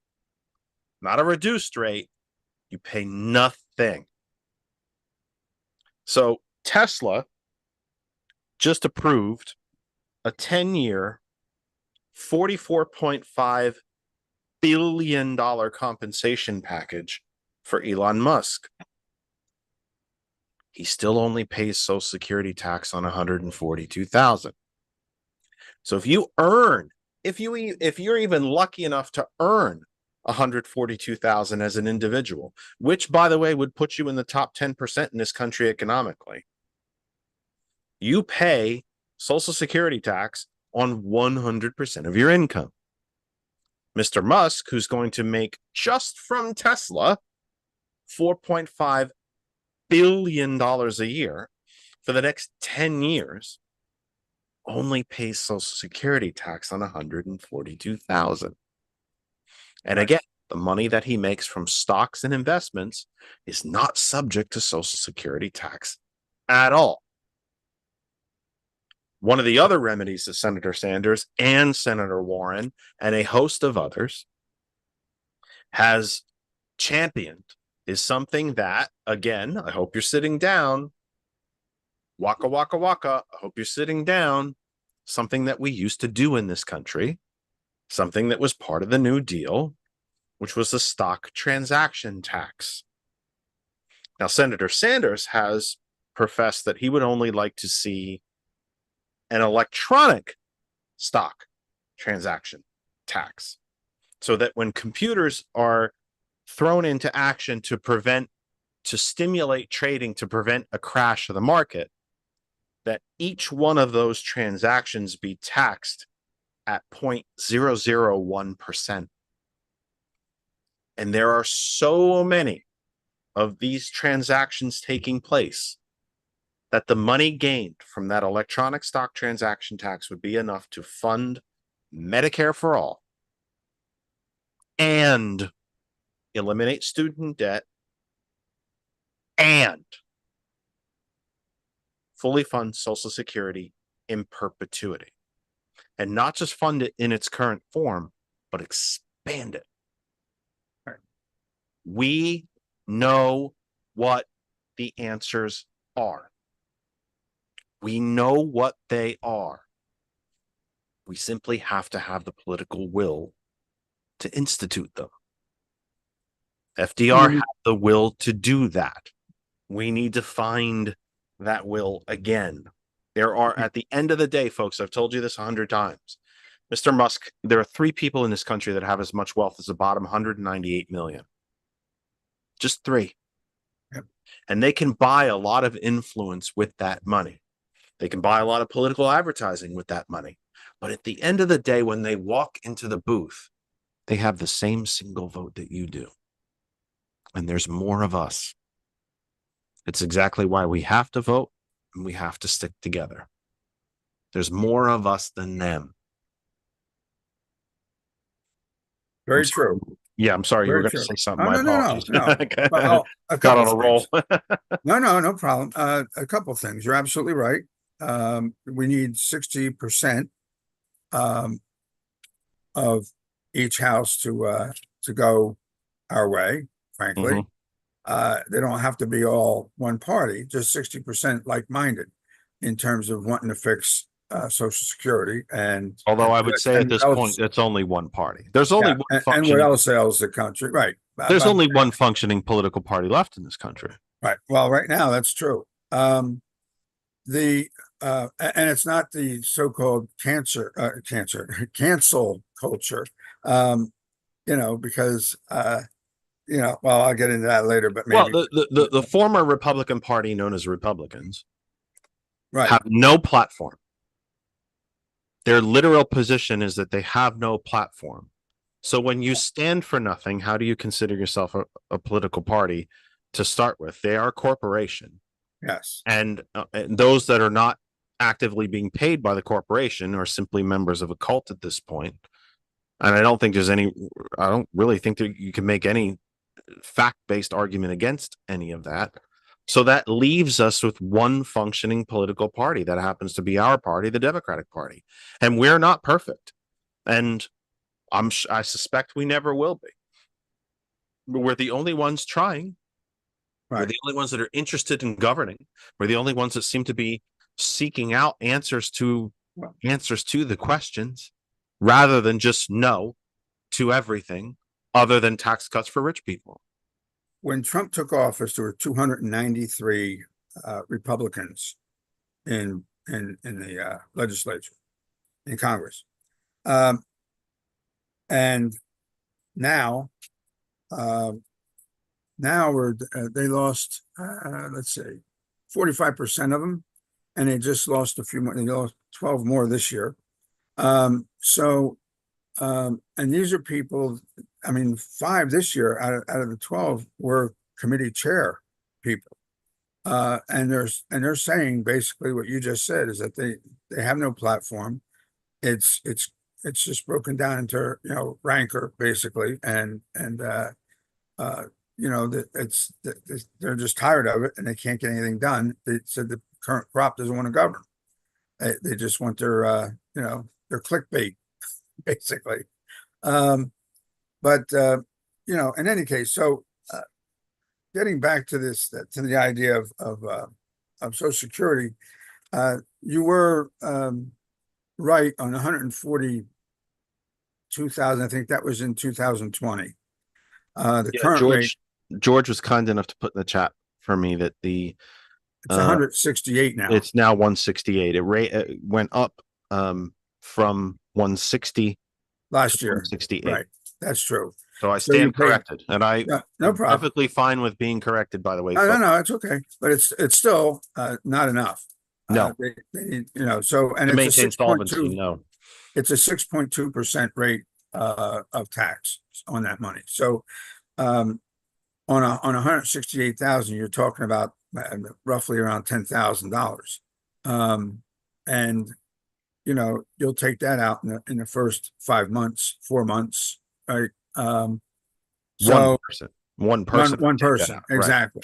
Not a reduced rate, you pay nothing. So Tesla just approved a 10-year, $44.5 billion compensation package for Elon Musk. He still only pays Social Security tax on 142,000. So if you're even lucky enough to earn 142,000 as an individual, which, by the way, would put you in the top 10% in this country economically, you pay Social Security tax on 100% of your income. Mr. Musk, who's going to make just from Tesla $4.5 billion a year for the next 10 years, only pays Social Security tax on 142,000. And again, the money that he makes from stocks and investments is not subject to Social Security tax at all. One of the other remedies that Senator Sanders and Senator Warren and a host of others has championed is something that, again, I hope you're sitting down. Waka, waka, waka. I hope you're sitting down. Something that we used to do in this country, something that was part of the New Deal, which was the stock transaction tax. Now, Senator Sanders has professed that he would only like to see an electronic stock transaction tax, so that when computers are thrown into action to stimulate trading, to prevent a crash of the market, that each one of those transactions be taxed at 0.001%. And there are so many of these transactions taking place that the money gained from that electronic stock transaction tax would be enough to fund Medicare for all and eliminate student debt and fully fund Social Security in perpetuity. And not just fund it in its current form, but expand it. We know what the answers are. We know what they are. We simply have to have the political will to institute them. FDR had the will to do that. We need to find that will again. There are, at the end of the day, folks, I've told you this 100 times. Mr. Musk, there are 3 people in this country that have as much wealth as the bottom 198 million. Just 3. Yep. And they can buy a lot of influence with that money. They can buy a lot of political advertising with that money. But at the end of the day, when they walk into the booth, they have the same single vote that you do. And there's more of us. It's exactly why we have to vote and we have to stick together. There's more of us than them. Very true. Yeah, I'm sorry. You Very were going to true. say something. Oh, My no. apologies. Well, a Got couple on a roll. No problem. A couple of things. You're absolutely right. We need 60% of each house to go our way, frankly. They don't have to be all one party, just 60% like-minded in terms of wanting to fix Social Security. And although I would say at this point, it's only one party. There's only one and functioning. what else ails the country, right? There's only one functioning political party left in this country. Right. Well, right now that's true. And it's not the so-called cancel culture. Because well, I'll get into that later, but maybe. Well, the former Republican Party, known as Republicans, right, have no platform. Their literal position is that they have no platform. So when you stand for nothing, how do you consider yourself a political party to start with? They are a corporation. Yes. And those that are not actively being paid by the corporation are simply members of a cult at this point. And I don't really think that you can make any fact-based argument against any of that. So that leaves us with one functioning political party that happens to be our party, the Democratic Party. And we're not perfect. And I suspect we never will be. But we're the only ones trying. Right. We're the only ones that are interested in governing. We're the only ones that seem to be seeking out answers to the questions rather than just no to everything other than tax cuts for rich people. When Trump took office, there were 293 Republicans in the legislature, in Congress. And now they lost, let's say, 45% of them, and they just lost a few more. They lost 12 more this year. And these are people. I mean, 5 this year out of the 12 were committee chair people, and they're saying basically what you just said is that they have no platform. It's just broken down into rancor basically, and they're just tired of it and they can't get anything done. They said the current crop doesn't want to govern. They just want their their clickbait basically. But in any case, so getting back to this, to the idea of Social Security, you were right on 142,000. I think that was in 2020. The current rate, George was kind enough to put in the chat for me that it's 168 now. It's now 168. It went up from 160 last year. 168. Right. That's true. So I stand corrected, and no problem. Perfectly fine with being corrected. By the way, no, it's okay, but it's still not enough. No, they need, so and to it's maintain a 6.2. solvency. No, it's a 6.2% rate of tax on that money. So On 168,000, you're talking about roughly around $10,000. And you'll take that out in the first 5 months, 4 months, right? So one person, one take that person, out, right. exactly.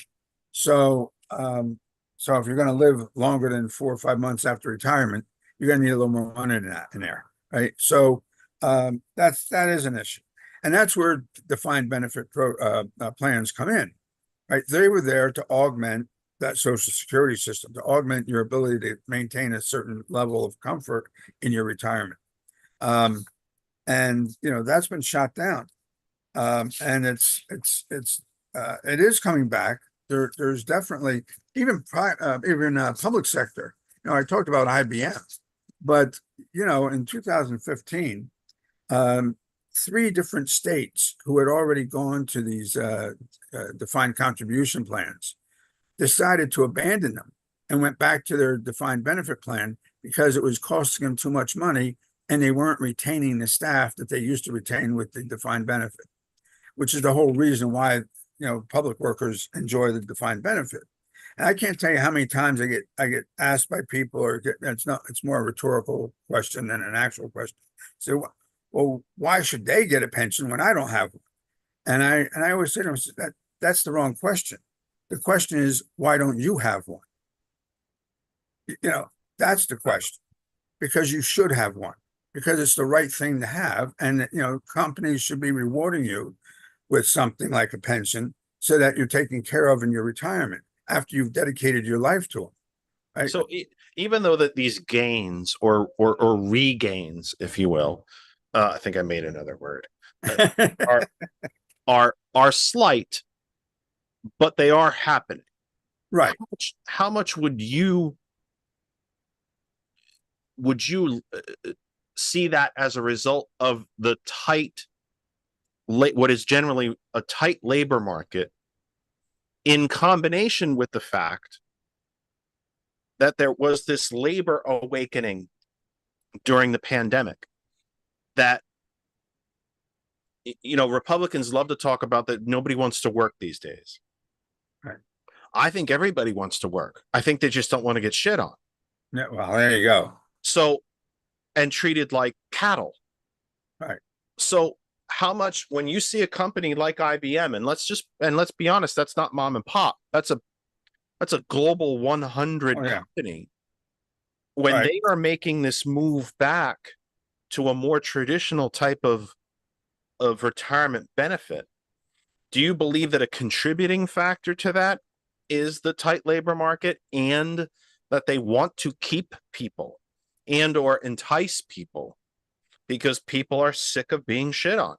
So, so if you're going to live longer than 4 or 5 months after retirement, you're going to need a little more money than that in there, right? So, that is an issue, and that's where defined benefit plans come in, right? They were there to augment that Social Security system, to augment your ability to maintain a certain level of comfort in your retirement. And that's been shot down. And it is coming back. There's definitely even public sector. I talked about IBM, but in 2015, 3 different states who had already gone to these defined contribution plans decided to abandon them and went back to their defined benefit plan because it was costing them too much money and they weren't retaining the staff that they used to retain with the defined benefit, which is the whole reason why public workers enjoy the defined benefit. And I can't tell you how many times I get asked by people, it's more a rhetorical question than an actual question. So, well, why should they get a pension when I don't have one? And I always say to them, that's the wrong question. The question is, why don't you have one? That's the question, because you should have one, because it's the right thing to have. And, companies should be rewarding you with something like a pension so that you're taken care of in your retirement after you've dedicated your life to them. Right? So even though that these gains or regains, if you will, I think I made another word, are slight, but they are happening. Right. How much would you see that as a result of the tight, what is generally a tight labor market, in combination with the fact that there was this labor awakening during the pandemic that Republicans love to talk about, that nobody wants to work these days. Right. I think everybody wants to work. I think they just don't want to get shit on. Yeah, well, there you go. So, and treated like cattle. Right. So how much, when you see a company like IBM, and let's be honest, that's not mom and pop. That's a global 100 company. When they are making this move back to a more traditional type of retirement benefit, do you believe that a contributing factor to that is the tight labor market, and that they want to keep people and or entice people because people are sick of being shit on?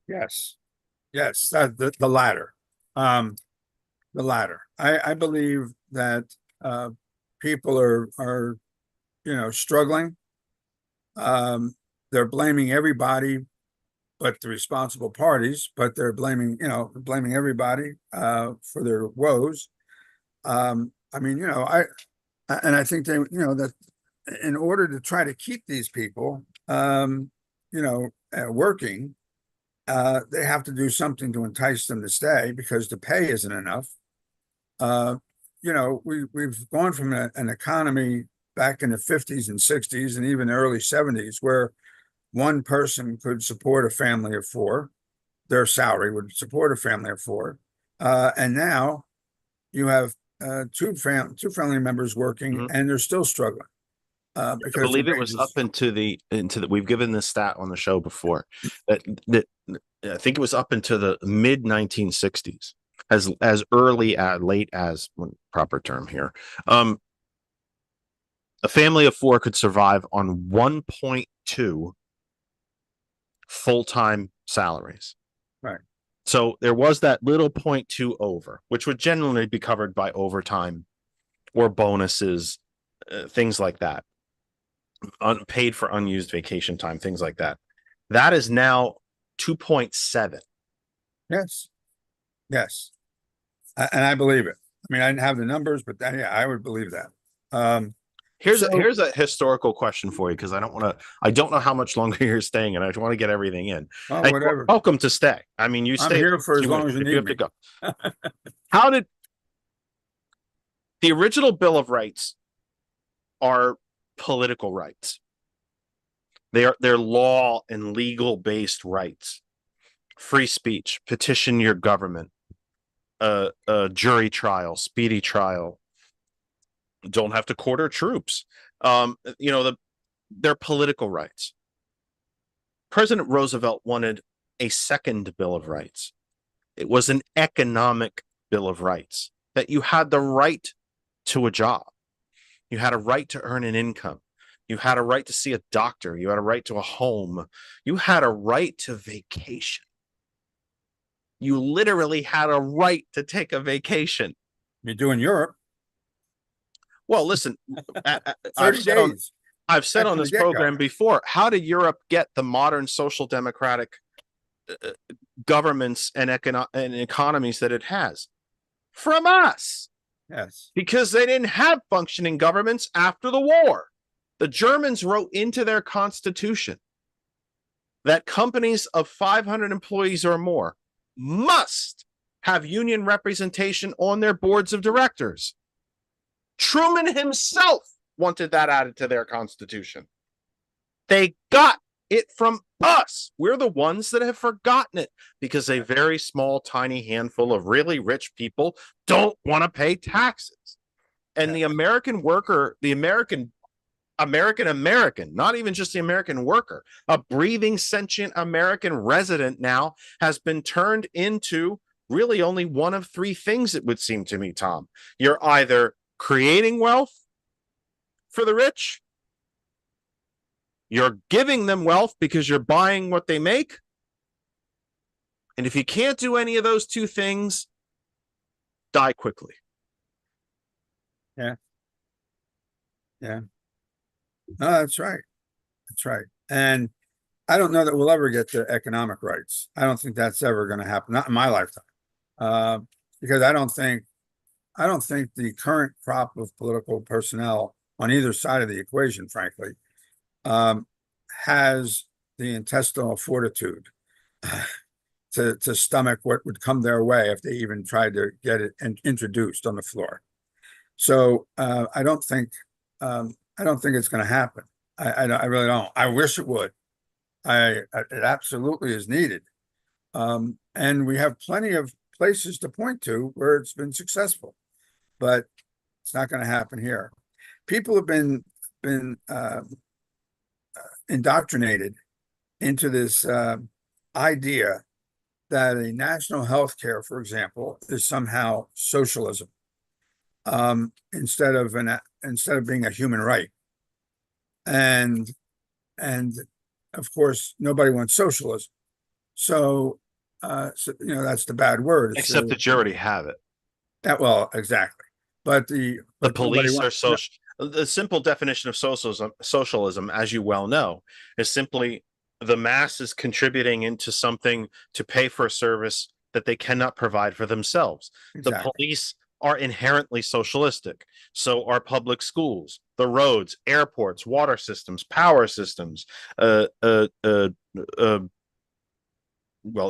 Yes. The latter. The latter. I believe that people are struggling. They're blaming everybody but the responsible parties, but they're blaming everybody for their woes. I think they, that in order to try to keep these people, working, they have to do something to entice them to stay, because the pay isn't enough. We've gone from an economy back in the 50s and 60s and even early 70s where one person could support a family of 4. Their salary would support a family of 4. And now you have two family members working, and they're still struggling. Because I believe it was up into the we've given this stat on the show before, that I think it was up into the mid 1960s, as early as late as, proper term here, a family of 4 could survive on 1.2 full-time salaries. Right. So there was that little 0.2 over, which would generally be covered by overtime or bonuses, things like that, unpaid for unused vacation time, things like that. That is now 2.7. Yes. And I believe it. I mean, I didn't have the numbers, but I would believe that. Here's So- here's a historical question for you, because I don't know how much longer you're staying, and I want to get everything in. Oh, Hey, whatever. welcome to stay. I mean, you I'm stay here for as long wish, as you if need have me. to go. How did the original Bill of Rights are political rights? They're law and legal based rights. Free speech, petition your government, jury trial, speedy trial. Don't have to quarter troops. They're political rights. President Roosevelt wanted a second Bill of Rights. It was an economic Bill of Rights, that you had the right to a job. You had a right to earn an income. You had a right to see a doctor. You had a right to a home. You had a right to vacation. You literally had a right to take a vacation. You do in Europe, Well, listen, 30 days. I've said Back on from this the get-go. program before, how did Europe get the modern social democratic governments and economies that it has? From us. Yes. Because they didn't have functioning governments after the war. The Germans wrote into their constitution that companies of 500 employees or more must have union representation on their boards of directors. Truman himself wanted that added to their constitution. They got it from us. We're the ones that have forgotten it, because a very small, tiny handful of really rich people don't want to pay taxes. And the American worker, the American, not even just the American worker, a breathing, sentient American resident now has been turned into really only one of three things, it would seem to me, Tom. You're either creating wealth for the rich, you're giving them wealth because you're buying what they make, and if you can't do any of those two things, die quickly. Yeah. No, that's right. That's right. And I don't know that we'll ever get to economic rights. I don't think that's ever going to happen, not in my lifetime. Because I don't think the current crop of political personnel on either side of the equation, frankly, has the intestinal fortitude to stomach what would come their way if they even tried to get it introduced on the floor. So I don't think it's going to happen. I really don't. I wish it would. It absolutely is needed. And we have plenty of places to point to where it's been successful, but it's not going to happen here. People have been indoctrinated into this idea that a national health care, for example, is somehow socialism, instead of being a human right. And of course, nobody wants socialism. So that's the bad word. Except that you already have it. Well, exactly. But the police are social. The simple definition of socialism, as you well know, is simply the masses contributing into something to pay for a service that they cannot provide for themselves. Exactly. The police are inherently socialistic. So are public schools, the roads, airports, water systems, power systems, well,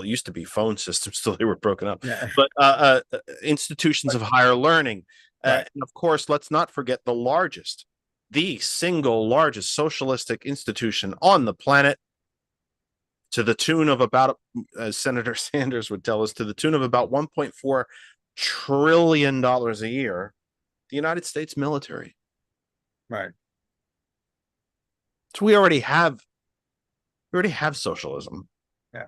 it used to be phone systems till they were broken up, but institutions of higher learning. And of course, let's not forget the single largest socialistic institution on the planet, to the tune of about, as Senator Sanders would tell us, to the tune of about $1.4 trillion a year, the United States military. Right. So we already have socialism. Yeah.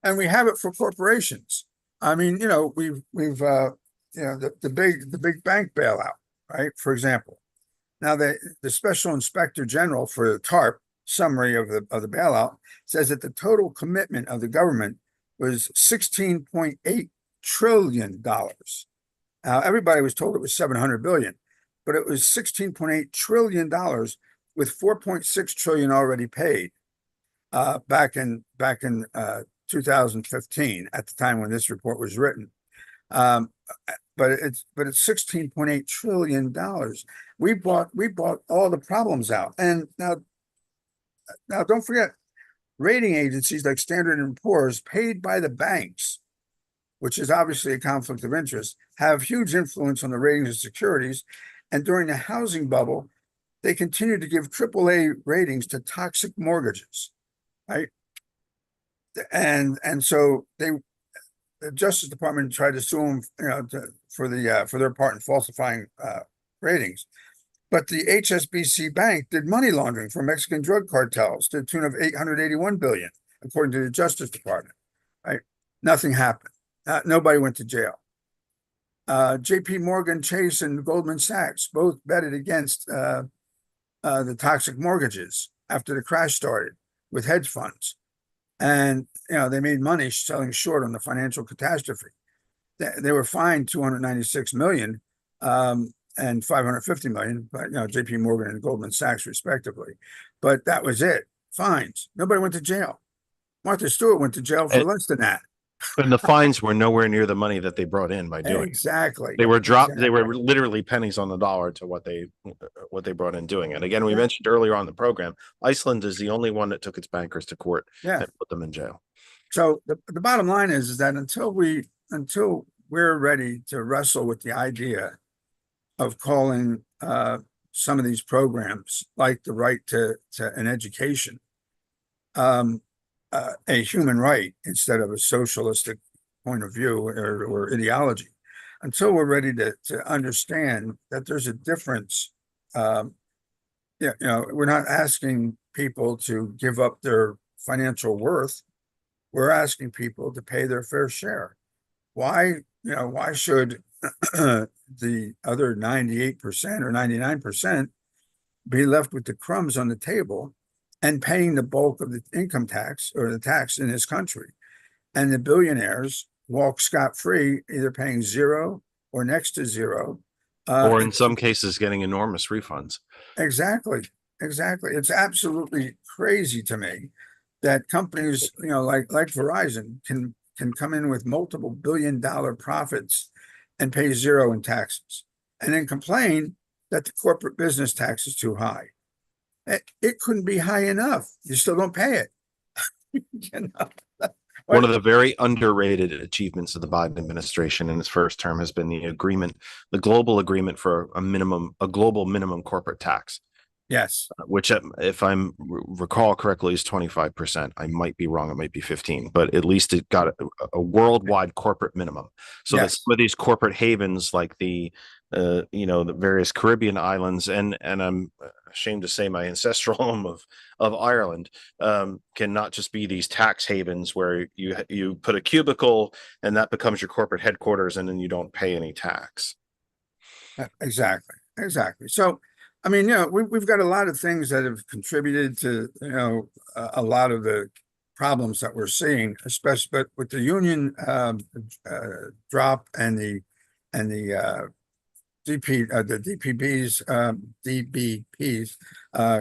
And we have it for corporations. I mean, we've the big bank bailout, right? For example. Now the special inspector general for the TARP summary of the bailout says that the total commitment of the government was $16.8 trillion. Now everybody was told it was 700 billion, but it was $16.8 trillion, with 4.6 trillion already paid back in 2015, at the time when this report was written. But it's $16.8 trillion. We bought all the problems out. And now don't forget, rating agencies like Standard and Poor's, paid by the banks, which is obviously a conflict of interest, have huge influence on the ratings of securities. And during the housing bubble, they continued to give AAA ratings to toxic mortgages, right? And so the Justice Department tried to sue them, for their part in falsifying ratings. But the HSBC Bank did money laundering for Mexican drug cartels to the tune of $881 billion, according to the Justice Department. Right? Nothing happened. Nobody went to jail. J.P. Morgan Chase and Goldman Sachs both betted against the toxic mortgages after the crash started with hedge funds. And, they made money selling short on the financial catastrophe. They were fined $296 million and $550 million, but, JP Morgan and Goldman Sachs respectively. But that was it. Fines. Nobody went to jail. Martha Stewart went to jail for less than that. And the fines were nowhere near the money that they brought in by doing it. Exactly. They were They were literally pennies on the dollar to what they brought in doing it. Again, we mentioned earlier on the program, Iceland is the only one that took its bankers to court and put them in jail. So the bottom line is that until we're ready to wrestle with the idea of calling some of these programs, like the right to an education, a human right instead of a socialistic point of view or ideology, until we're ready to understand that there's a difference. We're not asking people to give up their financial worth. We're asking people to pay their fair share. Why should the other 98% or 99% be left with the crumbs on the table and paying the bulk of the income tax or the tax in this country? And the billionaires walk scot-free, either paying zero or next to zero. Or in some cases, getting enormous refunds. Exactly. It's absolutely crazy to me that companies, like Verizon can come in with multiple billion-dollar profits and pay zero in taxes, and then complain that the corporate business tax is too high. It couldn't be high enough. You still don't pay it. One of the very underrated achievements of the Biden administration in its first term has been the global agreement for a global minimum corporate tax. Yes. Which, if I recall correctly, is 25%. I might be wrong. It might be 15, but at least it got a worldwide corporate minimum. So that some of these corporate havens, like the various Caribbean islands, and I'm ashamed to say my ancestral home of Ireland, can not just be these tax havens where you put a cubicle and that becomes your corporate headquarters, and then you don't pay any tax. Exactly. So, I mean, we've got a lot of things that have contributed to, a lot of the problems that we're seeing, especially, but with the union drop and the DBPs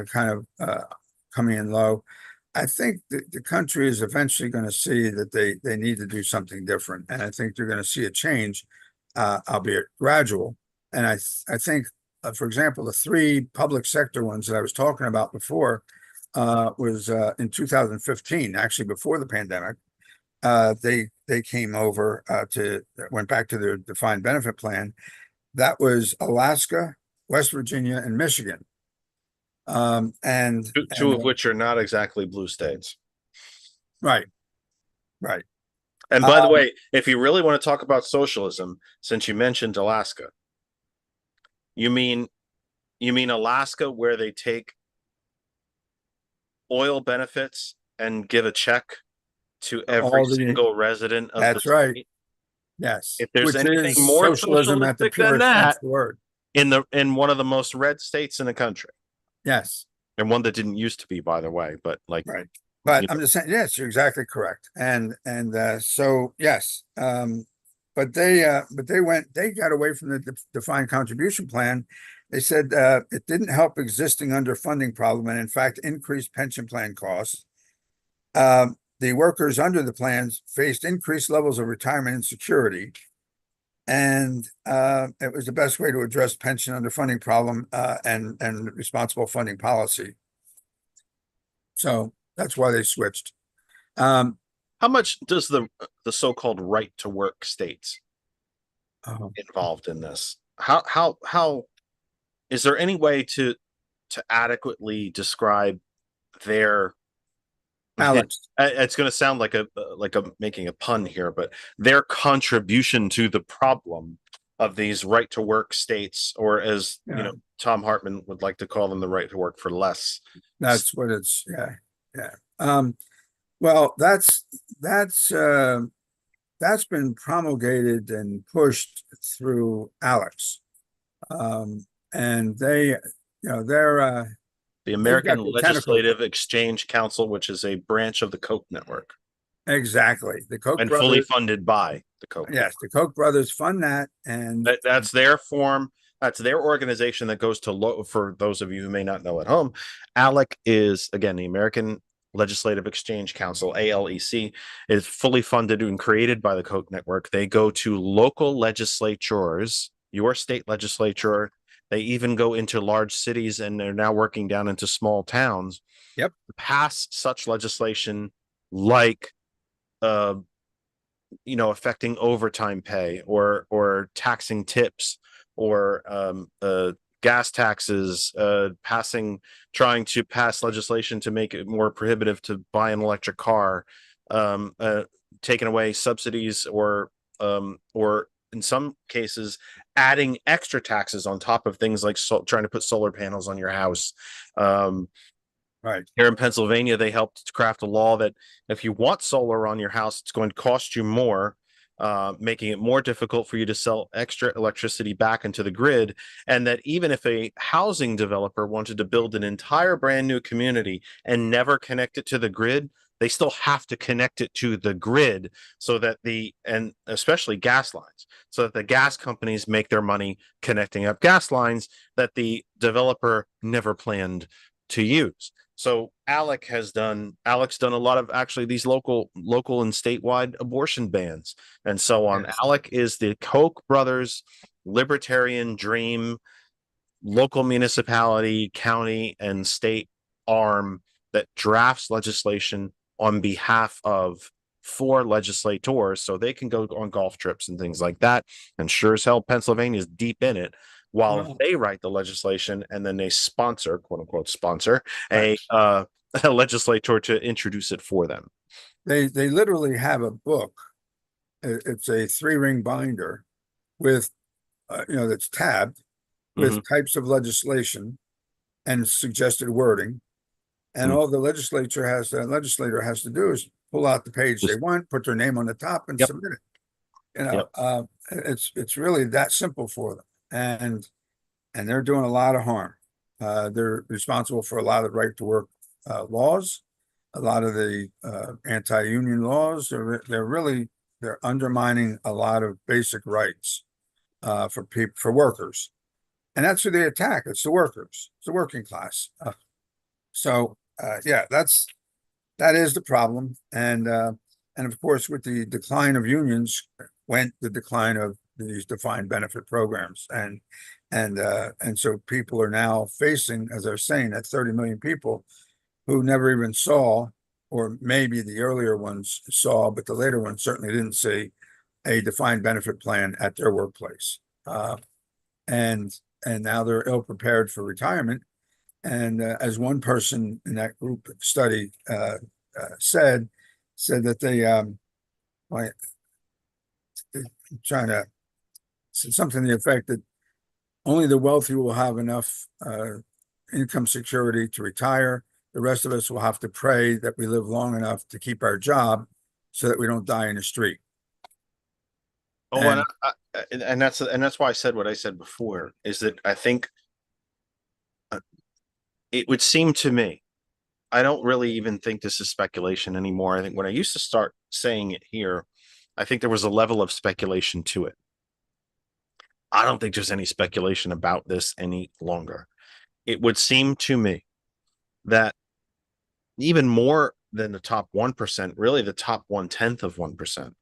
kind of coming in low, I think the country is eventually going to see that they need to do something different, and I think they're going to see a change, albeit gradual. And I think. For example, the three public sector ones that I was talking about before was in 2015, actually before the pandemic. They came over went back to their defined benefit plan. That was Alaska, West Virginia, and Michigan. And two of which are not exactly blue states. Right. And by the way, if you really want to talk about socialism, since you mentioned Alaska, You mean Alaska, where they take oil benefits and give a check to every single resident of that's the right. state? Yes. If there's Which anything is more socialism at the socialistic than purest sense that, of the word. in one of the most red states in the country. Yes. And one that didn't used to be, by the way, but right. But I'm just saying, yes, you're exactly correct. And so yes. But they got away from the defined contribution plan. They said it didn't help existing underfunding problem, and in fact increased pension plan costs. The workers under the plans faced increased levels of retirement insecurity, And it was the best way to address pension underfunding problem and responsible funding policy. So that's why they switched. How much does the so-called right to work states involved in this? How is there any way to adequately describe their Alex, it's going to sound like a making a pun here, but their contribution to the problem of these right to work states, or as you know, Tom Hartman would like to call them, the right to work for less. that's what it's, yeah. Well, that's been promulgated and pushed through Alex. And they, you know, they're The American got the Legislative Exchange Council, which is a branch of the Koch network exactly the Koch and brothers, fully funded by the Koch. yes, the Koch brothers fund that, and That's their form. That's their organization that goes to for those of you who may not know at home. ALEC is, again, the American Legislative Exchange Council, ALEC, is fully funded and created by the Koch network. They go to local legislatures, your state legislature. They even go into large cities, and they're now working down into small towns. Yep. Pass such legislation like affecting overtime pay or taxing tips or gas taxes, trying to pass legislation to make it more prohibitive to buy an electric car, taking away subsidies or in some cases adding extra taxes on top of things like trying to put solar panels on your house. right here in Pennsylvania, they helped craft a law that if you want solar on your house, it's going to cost you more, making it more difficult for you to sell extra electricity back into the grid. And that even if a housing developer wanted to build an entire brand new community and never connect it to the grid, they still have to connect it to the grid so that and especially gas lines, so that the gas companies make their money connecting up gas lines that the developer never planned to use. So Alex done a lot of actually these local and statewide abortion bans and so on. Yes. Alex is the Koch brothers libertarian dream local municipality, county, and state arm that drafts legislation on behalf of for legislators so they can go on golf trips and things like that. And sure as hell, Pennsylvania's deep in it while they write the legislation, and then they sponsor, quote unquote, sponsor a legislator to introduce it for them. They literally have a book. It's a 3-ring binder with, that's tabbed with types of legislation and suggested wording. And all the legislator has to do is pull out the page they want, put their name on the top, and submit it. It's really that simple for them. And they're doing a lot of harm. They're responsible for a lot of right to work laws, a lot of the anti-union laws. They're undermining a lot of basic rights for workers. And that's who they attack. It's the workers. It's the working class. That is the problem. And of course, with the decline of unions went the decline of these defined benefit programs. And so people are now facing, as I was saying, that 30 million people who never even saw, or maybe the earlier ones saw, but the later ones certainly didn't see a defined benefit plan at their workplace. And now they're ill prepared for retirement. And as one person in that group study said that they're trying to say something to the effect that only the wealthy will have enough income security to retire. The rest of us will have to pray that we live long enough to keep our job so that we don't die in the street. Oh, and that's why I said what I said before, is that I think it would seem to me, I don't really even think this is speculation anymore. I think when I used to start saying it here, I think there was a level of speculation to it. I don't think there's any speculation about this any longer. It would seem to me that even more than the top 1%, really the top 1/10 of 1%,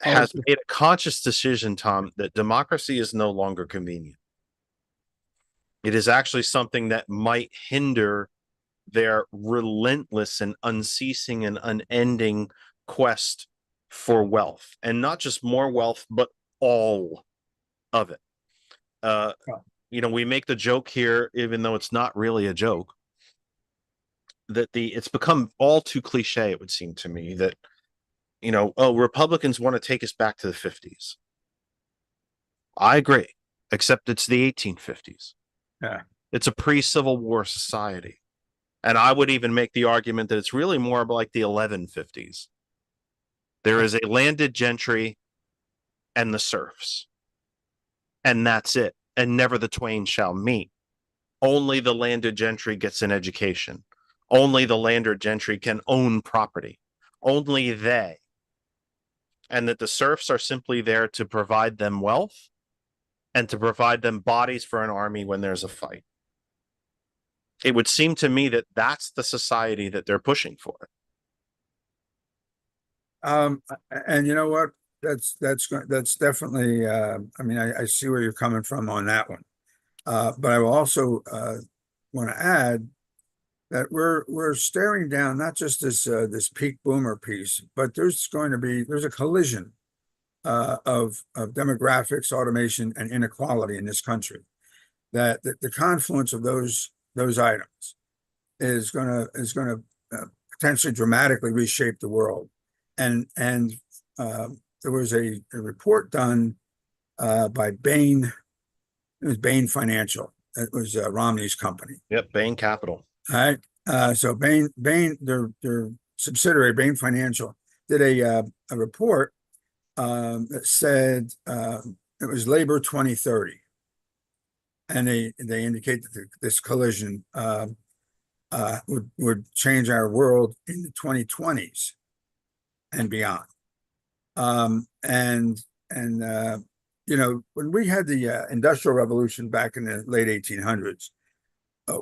has made a conscious decision, Tom, that democracy is no longer convenient. It is actually something that might hinder their relentless and unceasing and unending quest for wealth, and not just more wealth, but all of it. We make the joke here, even though it's not really a joke, that it's become all too cliche, it would seem to me, that Republicans want to take us back to the 50s. I agree, except it's the 1850s. Yeah. It's a pre-Civil War society. And I would even make the argument that it's really more like the 1150s. There is a landed gentry and the serfs. And that's it. And never the twain shall meet. Only the landed gentry gets an education. Only the landed gentry can own property. Only they. And that the serfs are simply there to provide them wealth and to provide them bodies for an army when there's a fight. It would seem to me that that's the society that they're pushing for. And you know what? That's definitely, I see where you're coming from on that one. But I will also want to add that we're staring down not just this peak boomer piece, but there's a collision of demographics, automation, and inequality in this country. That the confluence of those items is going to potentially dramatically reshape the world. And there was a report done by Bain. It was Bain Financial. It was Romney's company. Yep, Bain Capital. All right. So Bain, their subsidiary, Bain Financial, did a report that said it was labor 2030, and they indicate that this collision would change our world in the 2020s and beyond. When we had the Industrial Revolution back in the late 1800s,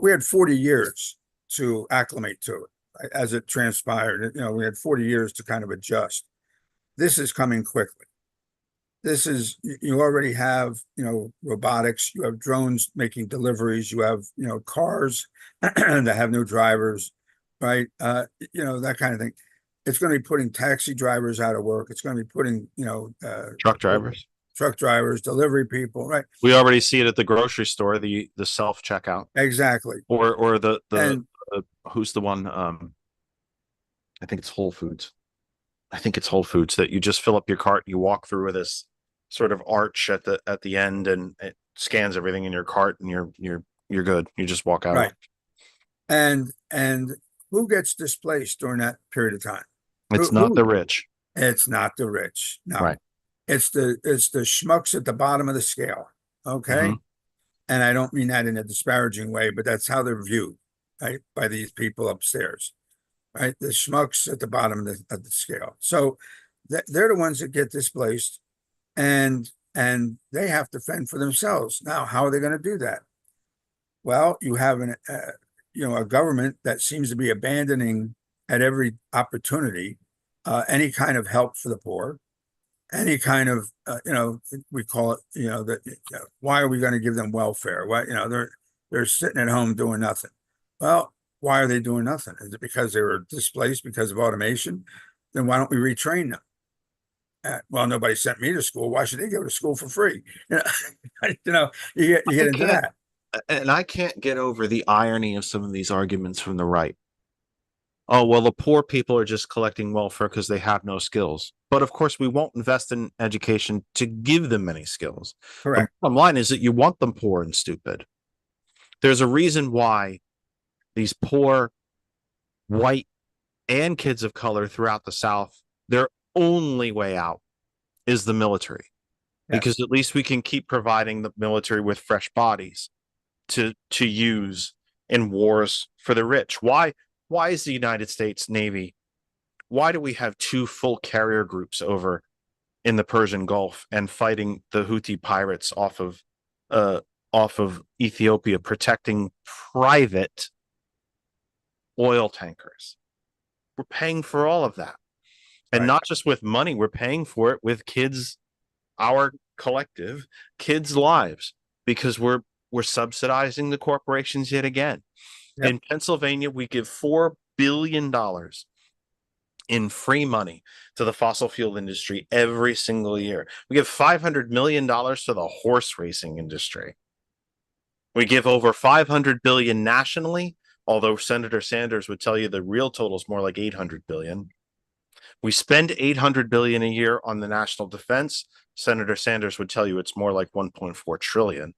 we had 40 years to acclimate to it as it transpired. We had 40 years to kind of adjust. This is coming quickly. You already have, robotics, you have drones making deliveries, you have, cars that have no drivers, right? That kind of thing. It's going to be putting taxi drivers out of work. It's going to be putting, Truck drivers, delivery people, right? We already see it at the grocery store, the self checkout. Exactly. Or the who's the one? I think it's Whole Foods. That you just fill up your cart, you walk through this sort of arch at the end, and it scans everything in your cart, and you're good. You just walk out. Right. And who gets displaced during that period of time? It's not the rich. It's not the rich. No. Right. It's the schmucks at the bottom of the scale. Okay. Mm-hmm. And I don't mean that in a disparaging way, but that's how they're viewed, right, by these people upstairs, right? The schmucks at the bottom of the scale. So they're the ones that get displaced, and they have to fend for themselves. Now, how are they going to do that? Well, you have a government that seems to be abandoning at every opportunity any kind of help for the poor, any kind of we call it why are we going to give them welfare? Why they're sitting at home doing nothing? Well, why are they doing nothing? Is it because they were displaced because of automation? Then why don't we retrain them? Well, nobody sent me to school. Why should they go to school for free? You get into that. And I can't get over the irony of some of these arguments from the right. Oh, well, the poor people are just collecting welfare because they have no skills. But of course, we won't invest in education to give them any skills. Correct. The bottom line is that you want them poor and stupid. There's a reason why these poor white and kids of color throughout the South, their only way out is the military. Yes. Because at least we can keep providing the military with fresh bodies to use in wars for the rich. Why is the United States Navy, why do we have 2 full carrier groups over in the Persian Gulf and fighting the Houthi pirates off of Ethiopia, protecting private oil tankers? We're paying for all of that. And Right. not just with money, we're paying for it with kids, our collective kids' lives, because we're subsidizing the corporations yet again. Yep. In Pennsylvania, we give $4 billion in free money to the fossil fuel industry every single year. We give $500 million to the horse racing industry. We give over 500 billion nationally, although Senator Sanders would tell you the real total is more like 800 billion. We spend 800 billion a year on the national defense. Senator Sanders would tell you it's more like 1.4 trillion.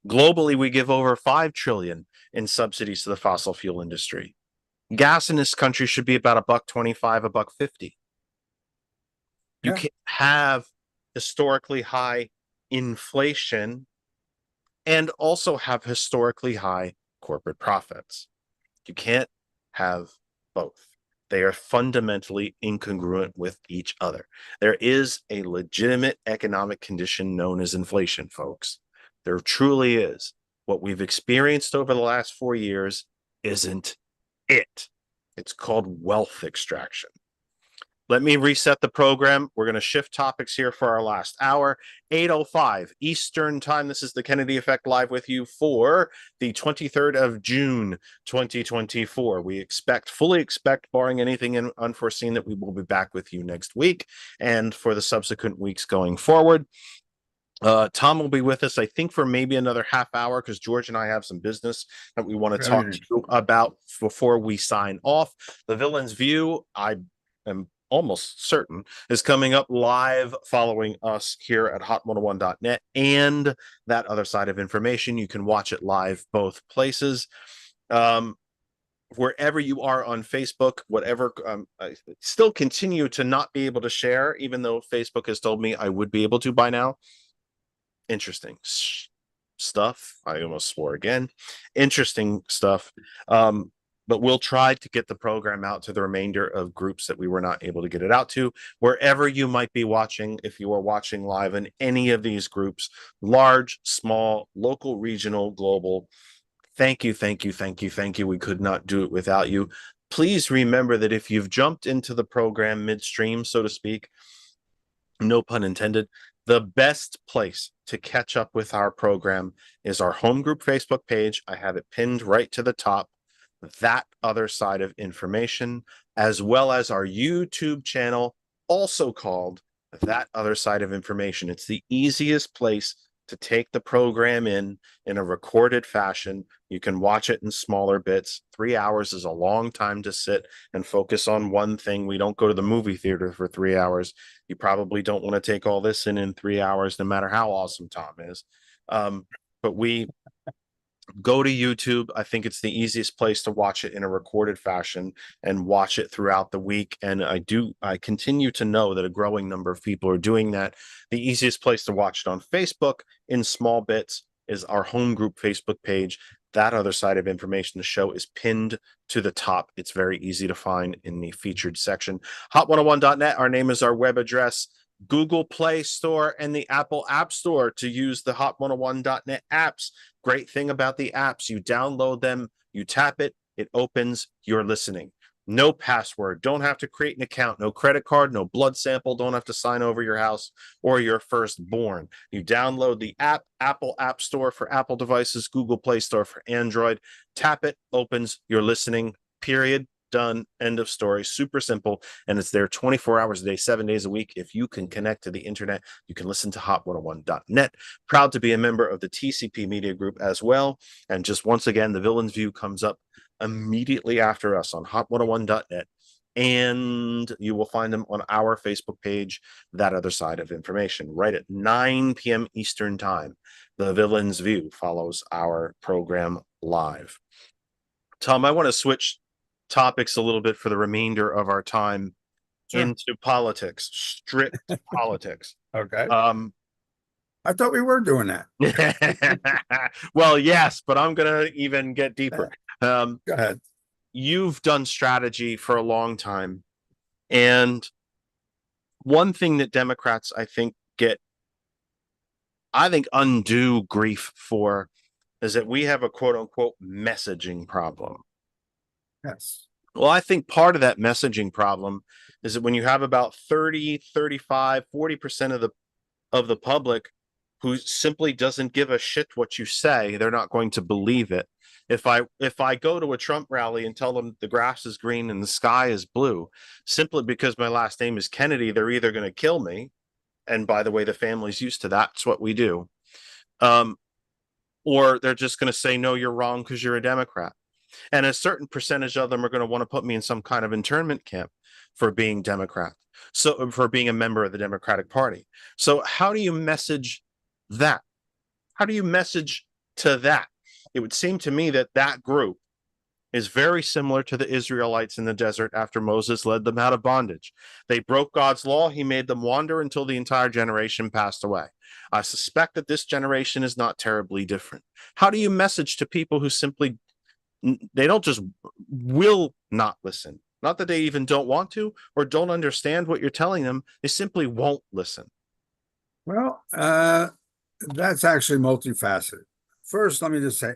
Globally, we give over 5 trillion in subsidies to the fossil fuel industry. Gas in this country should be about $1.25, $1.50. You Yeah. can't have historically high inflation and also have historically high corporate profits. You can't have both. They are fundamentally incongruent with each other. There is a legitimate economic condition known as inflation, folks. There truly is. What we've experienced over the last 4 years isn't it. It's called wealth extraction. Let me reset the program. We're going to shift topics here for our last hour. 8:05 Eastern Time. This is the Kennedy Effect live with you for the 23rd of June, 2024. We fully expect, barring anything unforeseen, that we will be back with you next week and for the subsequent weeks going forward. Tom will be with us, I think, for maybe another half hour because George and I have some business that we want to talk to you about before we sign off. The Villain's View, I am almost certain, is coming up live following us here at hot101.net and that other side of information. You can watch it live both places. Wherever you are on Facebook, whatever, I still continue to not be able to share, even though Facebook has told me I would be able to by now. Interesting stuff. I almost swore again. Interesting stuff. But we'll try to get the program out to the remainder of groups that we were not able to get it out to. Wherever you might be watching, if you are watching live in any of these groups, large, small, local, regional, global, thank you, thank you, thank you, thank you. We could not do it without you. Please remember that if you've jumped into the program midstream, so to speak, no pun intended, the best place to catch up with our program is our home group Facebook page. I have it pinned right to the top. That other side of information, as well as our YouTube channel, also called That Other Side of Information. It's the easiest place to take the program in a recorded fashion. You can watch it in smaller bits. 3 hours is a long time to sit and focus on one thing. We don't go to the movie theater for 3 hours. You probably don't want to take all this in 3 hours, no matter how awesome Tom is. But we go to YouTube. I think it's the easiest place to watch it in a recorded fashion and watch it throughout the week. And I continue to know that a growing number of people are doing that. The easiest place to watch it on Facebook in small bits is our home group Facebook page. That Other Side of Information, the show is pinned to the top. It's very easy to find in the featured section. Hot101.net, our name is our web address. Google Play Store and the Apple App Store to use the hot101.net apps. Great thing about the apps, you download them, you tap it, it opens, you're listening. No password, don't have to create an account, no credit card, no blood sample, don't have to sign over your house or your firstborn. You download the app, Apple App Store for Apple devices, Google Play Store for Android, tap it, opens, you're listening, period. Done. End of story. Super simple. And it's there 24 hours a day, 7 days a week. If you can connect to the internet, you can listen to hot101.net. Proud to be a member of the TCP Media Group as well. And just once again, the Villain's View comes up immediately after us on hot101.net. And you will find them on our Facebook page, That Other Side of Information, right at 9 p.m. Eastern Time. The Villain's View follows our program live. Tom, I want to switch topics a little bit for the remainder of our time into politics, strict politics. Okay. I thought we were doing that. Well, yes, but I'm going to even get deeper. Go ahead. You've done strategy for a long time. And one thing that Democrats, I think, get undue grief for is that we have a quote unquote messaging problem. Yes. Well, I think part of that messaging problem is that when you have about 30, 35, 40% of the public who simply doesn't give a shit what you say, they're not going to believe it. If I go to a Trump rally and tell them the grass is green and the sky is blue, simply because my last name is Kennedy, they're either going to kill me, and by the way, the family's used to that. It's what we do. Or they're just going to say, no, you're wrong because you're a Democrat. And a certain percentage of them are going to want to put me in some kind of internment camp for being Democrat. So for being a member of the Democratic Party. So how do you message that? How do you message to that? It would seem to me that that group is very similar to the Israelites in the desert after Moses led them out of bondage. They broke God's law. He made them wander until the entire generation passed away. I suspect that this generation is not terribly different. How do you message to people who simply, they don't just will not listen, not that they even don't want to or don't understand what you're telling them, they simply won't listen? Well, that's actually multifaceted. First, let me just say,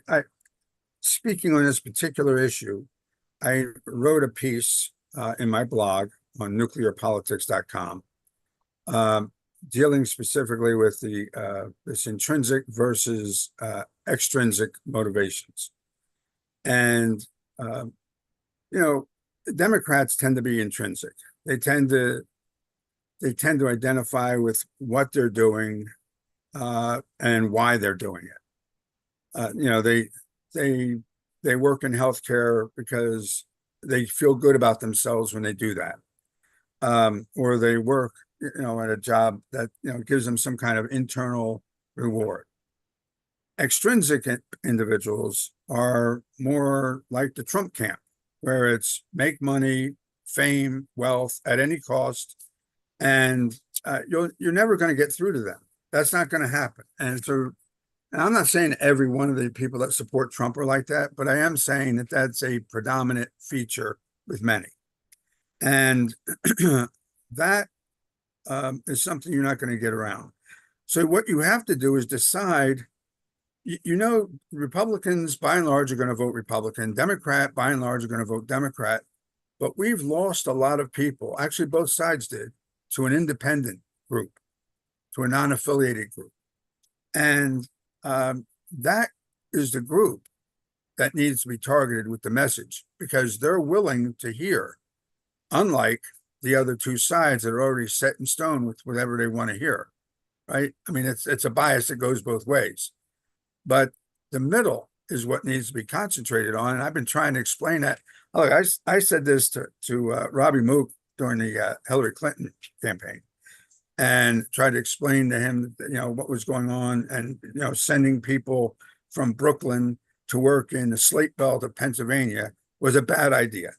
speaking on this particular issue, I wrote a piece in my blog on nuclearpolitics.com dealing specifically with the this intrinsic versus extrinsic motivations. And Democrats tend to be intrinsic. They tend to identify with what they're doing and why they're doing it. They work in healthcare because they feel good about themselves when they do that, or they work, at a job that gives them some kind of internal reward. Extrinsic individuals are more like the Trump camp, where it's make money, fame, wealth at any cost, and you're never going to get through to them. That's not going to happen. And so, and I'm not saying every one of the people that support Trump are like that, but I am saying that that's a predominant feature with many. And that is something you're not going to get around. So what you have to do is decide, Republicans by and large are going to vote Republican, Democrat by and large are going to vote Democrat, but we've lost a lot of people, actually both sides did, to an independent group, to a non-affiliated group. And that is the group that needs to be targeted with the message, because they're willing to hear, unlike the other two sides that are already set in stone with whatever they want to hear, right? I mean, it's a bias that goes both ways. But the middle is what needs to be concentrated on. And I've been trying to explain that. Look, I said this to Robbie Mook during the Hillary Clinton campaign, and tried to explain to him, what was going on, and, sending people from Brooklyn to work in the Slate Belt of Pennsylvania was a bad idea,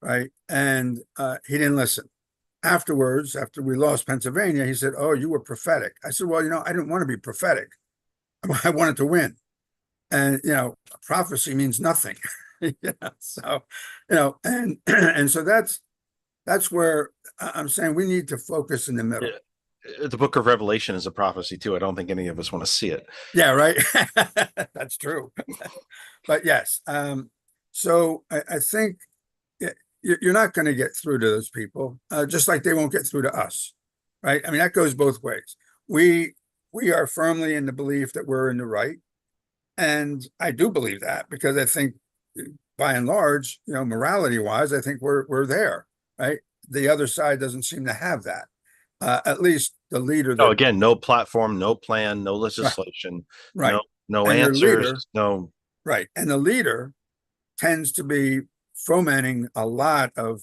right? And he didn't listen. Afterwards, after we lost Pennsylvania, he said, "Oh, you were prophetic." I said, "Well, I didn't want to be prophetic. I wanted to win." And, prophecy means nothing. So, and so that's where I'm saying we need to focus in the middle. The book of Revelation is a prophecy too. I don't think any of us want to see it. Yeah, right. That's true. But yes, so I think you're not going to get through to those people, just like they won't get through to us, right? I mean, that goes both ways. We are firmly in the belief that we're in the right, and I do believe that, because I think, by and large, morality-wise, I think we're there, right? The other side doesn't seem to have that. At least the leader. Oh, again, no platform, no plan, no legislation, right? No and answers, leader, no. Right, and the leader tends to be fomenting a lot of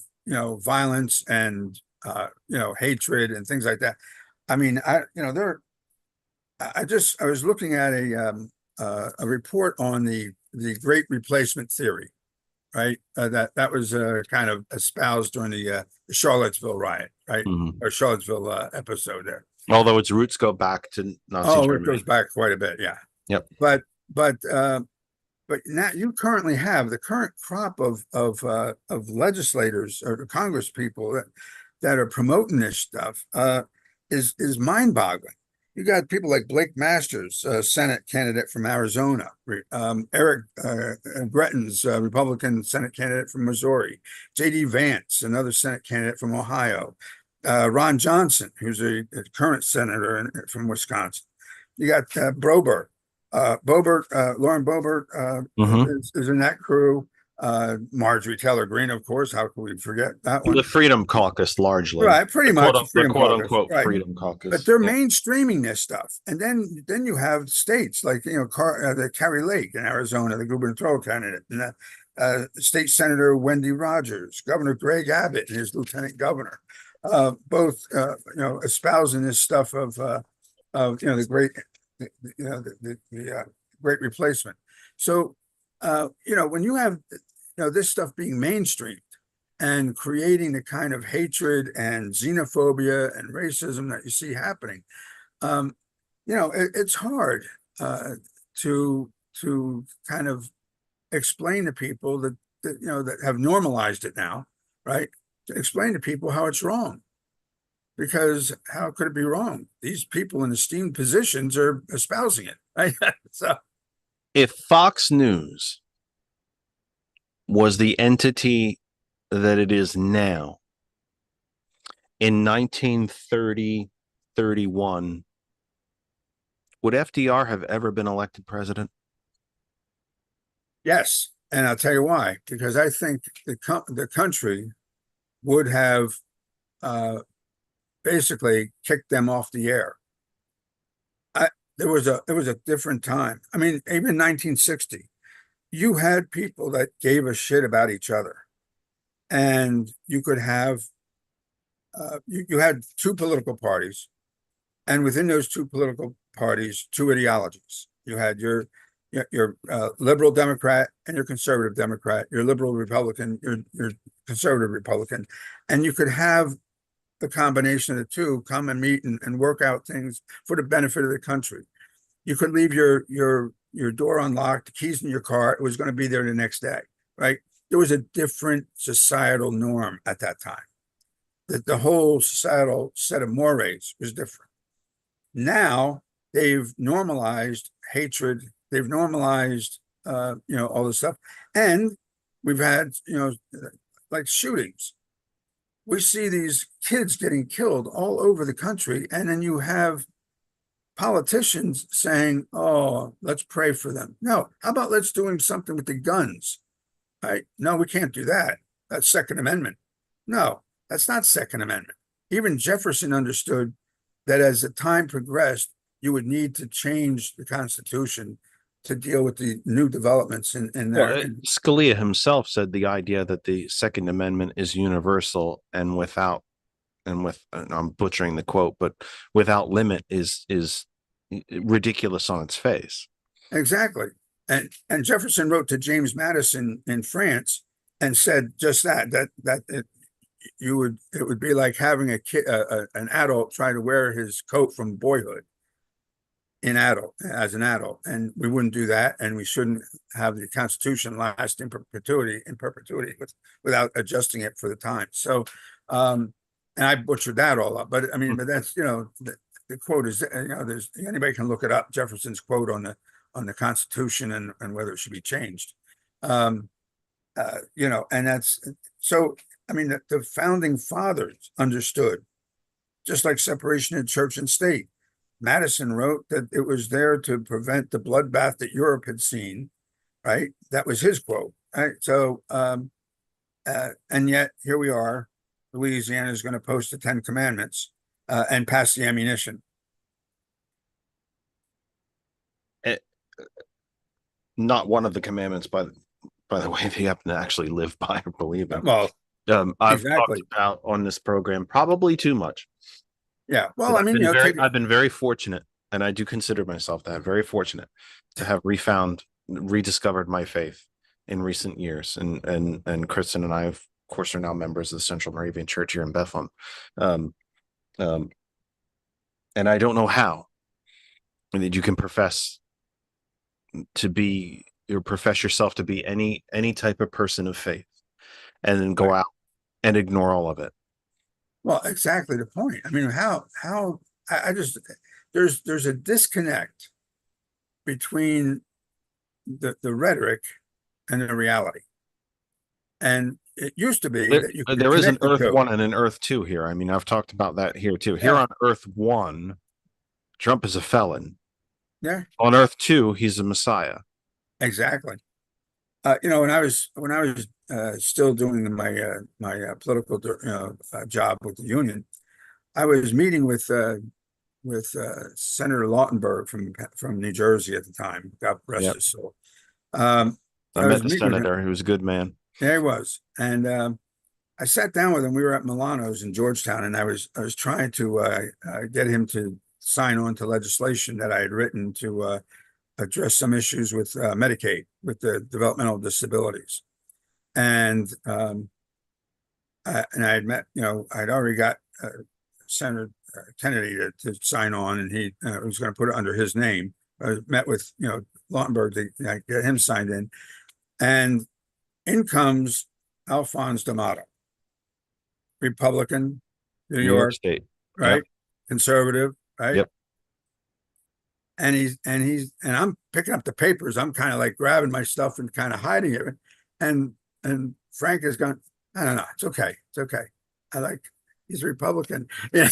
violence and hatred and things like that. I mean, I was looking at a report on the Great Replacement theory, right? That was kind of espoused during the Charlottesville riot, right? Mm-hmm. Or Charlottesville episode there. Although its roots go back to Nazi Germany. It goes back quite a bit, yeah. Yep. But now you currently have the current crop of legislators or Congress people that are promoting this stuff is mind-boggling. You got people like Blake Masters, Senate candidate from Arizona, Eric Gretton's Republican Senate candidate from Missouri, J.D. Vance, another Senate candidate from Ohio, Ron Johnson, who's a current senator from Wisconsin. You got Lauren Boebert is in that crew. Marjorie Taylor Greene, of course. How could we forget that one? The Freedom Caucus, largely, Right, pretty much the quote Caucus, unquote right. Freedom Caucus. But they're mainstreaming this stuff, and then you have states like the Carrie Lake in Arizona, the gubernatorial candidate, and State Senator Wendy Rogers, Governor Greg Abbott, and his lieutenant governor, both espousing this stuff of the great great replacement. So when you have this stuff being mainstreamed and creating the kind of hatred and xenophobia and racism that you see happening, it's hard to kind of explain to people that have normalized it now, right? To explain to people how it's wrong. Because how could it be wrong? These people in esteemed positions are espousing it, right? So, if Fox News was the entity that it is now in 1930-31, would FDR have ever been elected president? yes, and I'll tell you why. Because I think the country would have basically kicked them off the air. It was a different time. I mean, even 1960, you had people that gave a shit about each other, and you could have you had two political parties, and within those two political parties, two ideologies. You had your liberal Democrat and your conservative Democrat, your liberal Republican, your conservative Republican, and you could have the combination of the two come and meet and work out things for the benefit of the country. You could leave your door unlocked, the keys in your car, it was going to be there the next day, right? There was a different societal norm at that time. The whole societal set of mores was different. Now they've normalized hatred, they've normalized all this stuff, and we've had like shootings. We see these kids getting killed all over the country, and then you have politicians saying, "Oh, let's pray for them." No, how about let's doing something with the guns? Right? No, we can't do that. That's Second Amendment. No, that's not Second Amendment. Even Jefferson understood that as the time progressed, you would need to change the Constitution to deal with the new developments in there. Well, Scalia himself said the idea that the Second Amendment is universal and I'm butchering the quote, but without limit is ridiculous on its face. Exactly. And Jefferson wrote to James Madison in France and said just that it would be like having an adult try to wear his coat from boyhood as an adult, and we wouldn't do that, and we shouldn't have the Constitution last in perpetuity without adjusting it for the time. So, and I butchered that all up, but I mean, but that's the quote is there's anybody can look it up. Jefferson's quote on the Constitution and whether it should be changed. And that's so. I mean, the founding fathers understood, just like separation of church and state. Madison wrote that it was there to prevent the bloodbath that Europe had seen, right? That was his quote, right? So, and yet here we are, Louisiana is going to post the 10 Commandments and pass the ammunition. Not one of the commandments, by the way, they happen to actually live by or believe in. Well, I've exactly. talked about on this program probably too much. Yeah, well, I mean, I've been very fortunate, and I do consider myself that very fortunate to have rediscovered my faith in recent years. And Kristen and I, of course, are now members of the Central Moravian Church here in Bethlehem. And I don't know how that you can profess yourself to be any type of person of faith, and then go out and ignore all of it. Well, exactly the point. I mean, how I just there's a disconnect between the rhetoric and the reality. And it used to be that you could there is an connect the Earth two. 1 and an Earth 2 here. I mean, I've talked about that here too. Here Yeah. on Earth 1, Trump is a felon. Yeah, On Earth 2, he's a messiah. exactly. You know, when I was still doing my political job with the union, I was meeting with Senator Lautenberg from New Jersey at the time. God rest Yep. his soul. I was met the meeting with him. senator. He was a good man. Yeah, he was. And I sat down with him. We were at Milano's in Georgetown, and I was trying to get him to sign on to legislation that I had written to address some issues with Medicaid, with the developmental disabilities. And I had met, you know, I'd already got Senator Kennedy to sign on, and he was going to put it under his name. I met with, you know, Lautenberg to get him signed in. And in comes Alphonse D'Amato, Republican, New New York York, State. right? Yep. Conservative, right? Yep. And I'm picking up the papers. I'm kind of like grabbing my stuff and kind of hiding it. And Frank is going, I don't know, it's okay. It's okay. He's Republican. Yeah.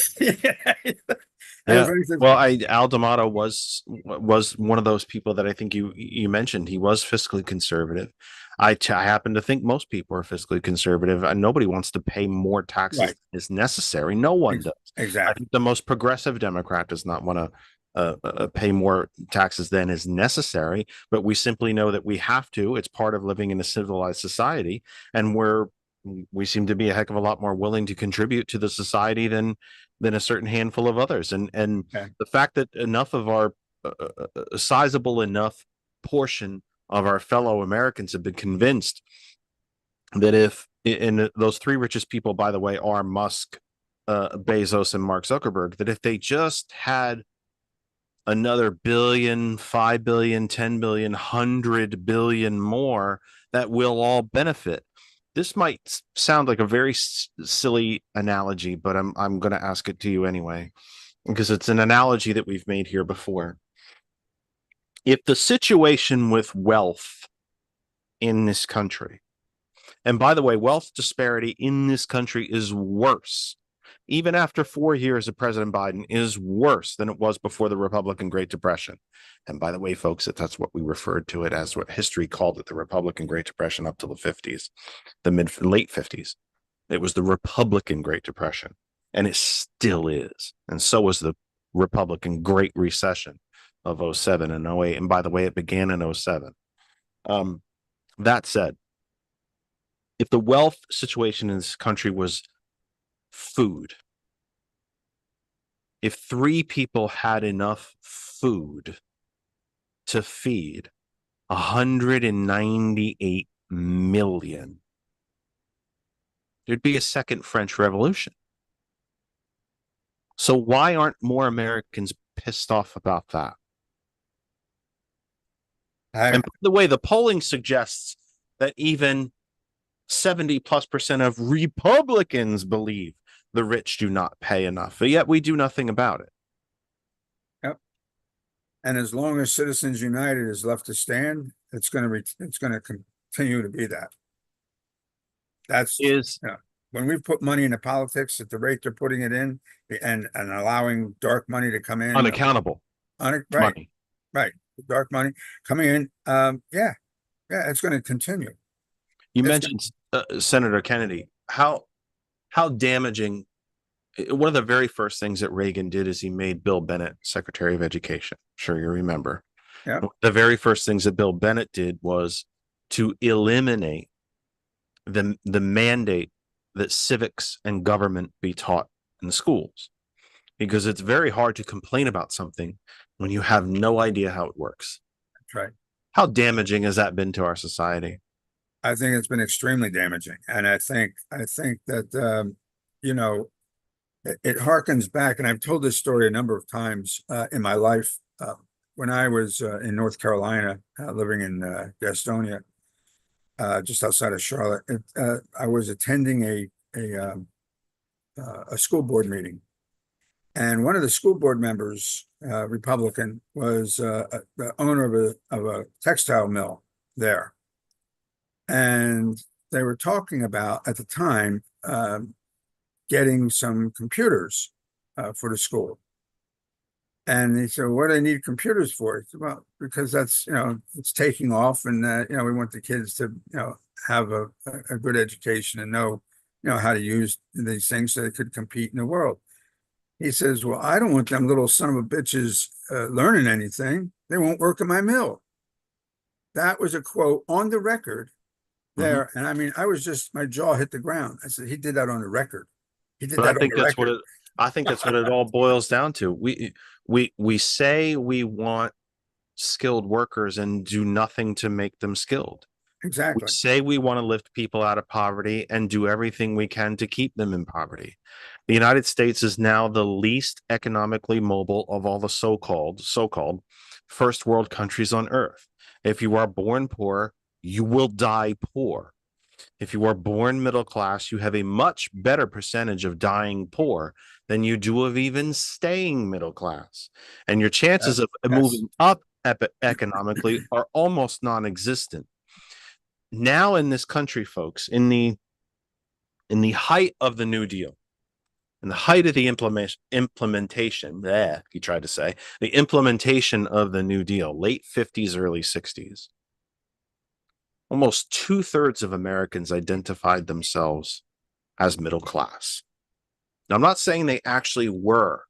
Yeah. Well, Al D'Amato was one of those people that I think you mentioned. He was fiscally conservative. I happen to think most people are fiscally conservative, and nobody wants to pay more taxes than is necessary. No one does. Exactly. I think the most progressive Democrat does not want to pay more taxes than is necessary, but we simply know that we have to. It's part of living in a civilized society, and we seem to be a heck of a lot more willing to contribute to the society than a certain handful of others. And the fact that enough of our sizable enough portion of our fellow Americans have been convinced that and those three richest people, by the way, are Musk, Bezos, and Mark Zuckerberg, that if they just had another billion, 5 billion, 10 billion, 100 billion more, that we'll all benefit. This might sound like a very silly analogy, but I'm going to ask it to you anyway, because it's an analogy that we've made here before. If the situation with wealth in this country, and by the way, wealth disparity in this country is worse, even after 4 years of President Biden, is worse than it was before the Republican Great Depression. And by the way, folks, that's what we referred to it as, what history called it, the Republican Great Depression up to the 50s, the late 50s. It was the Republican Great Depression, and it still is. And so was the Republican Great Recession of 07 and 08. And by the way, it began in 07. That said, if the wealth situation in this country was food, if 3 people had enough food to feed 198 million, there'd be a second French Revolution. So why aren't more Americans pissed off about that? And by the way, the polling suggests that even 70+% of Republicans believe the rich do not pay enough, but yet we do nothing about it. Yep. And as long as Citizens United is left to stand, it's going to continue to be that. When we put money into politics at the rate they're putting it in, and allowing dark money to come in, unaccountable money, right, dark money coming in, it's going to continue. You mentioned Senator Kennedy. How damaging. One of the very first things that Reagan did is he made Bill Bennett Secretary of Education. I'm sure you remember. Yeah. The very first things that Bill Bennett did was to eliminate the mandate that civics and government be taught in the schools, because it's very hard to complain about something when you have no idea how it works. That's right. How damaging has that been to our society? I think it's been extremely damaging, and I think that it harkens back, and I've told this story a number of times in my life. When I was in North Carolina, living in Gastonia, just outside of Charlotte, I was attending a school board meeting, And one of the school board members, Republican, was the owner of a textile mill there. And they were talking about, at the time, getting some computers for the school. And he said, what do they need computers for? He said, well, because that's, it's taking off, and, we want the kids to, have a good education and know, how to use these things so they could compete in the world. He says, well, I don't want them little son of a bitches learning anything. They won't work in my mill. That was a quote on the record there. Mm-hmm. And I mean, my jaw hit the ground. I said, he did that on the record. He did But that I think on the that's record. I think that's what it all boils down to. We say we want skilled workers and do nothing to make them skilled. We Exactly. say we want to lift people out of poverty and do everything we can to keep them in poverty. The United States is now the least economically mobile of all the so-called first world countries on earth. If you are born poor, you will die poor. If you are born middle class, you have a much better percentage of dying poor than you do of even staying middle class. And your chances of moving up economically are almost non-existent. Now in this country, folks, in the height of the New Deal, in the height of the implementation, he tried to say, the implementation of the New Deal, late 50s, early 60s, almost 2/3 of Americans identified themselves as middle class. Now, I'm not saying they actually were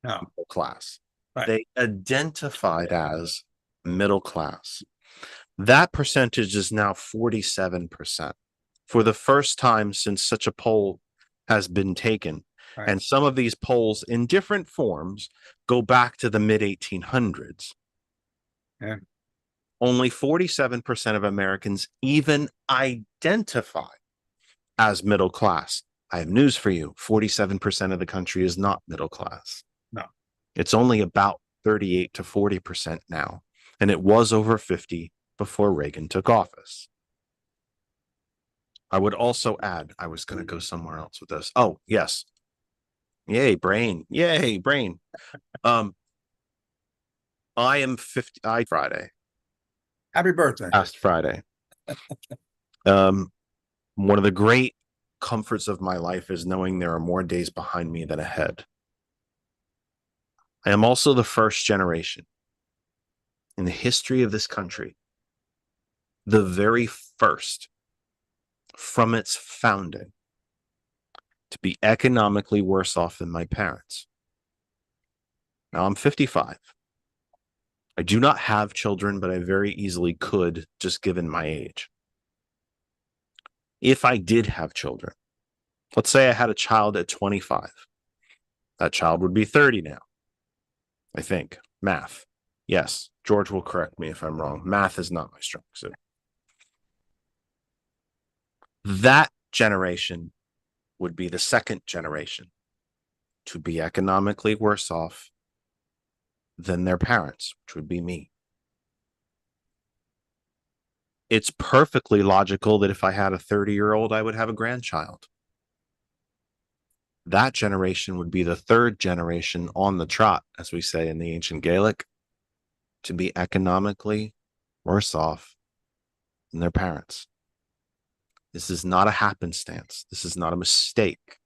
middle class. Right. They identified as middle class. That percentage is now 47% for the first time since such a poll has been taken. Right. And some of these polls in different forms go back to the mid 1800s. Yeah. Only 47% of Americans even identify as middle class. I have news for you. 47% of the country is not middle class. No. It's only about 38 to 40% now. And it was over 50 before Reagan took office. I would also add, I was going to go somewhere else with this. Oh, yes. Yay, brain. Yay, brain. I am 50 Friday. Happy birthday. Last Friday. One of the great comforts of my life is knowing there are more days behind me than ahead. I am also the first generation in the history of this country, the very first from its founding, to be economically worse off than my parents. Now I'm 55. I do not have children, but I very easily could, just given my age. If I did have children, let's say I had a child at 25, that child would be 30 now. I think. Math. Yes. George will correct me if I'm wrong. Math is not my strong suit. That generation would be the second generation to be economically worse off than their parents, which would be me. It's perfectly logical that if I had a 30-year-old, I would have a grandchild. That generation would be the third generation on the trot, as we say in the ancient Gaelic, to be economically worse off than their parents. This is not a happenstance. This is not a mistake.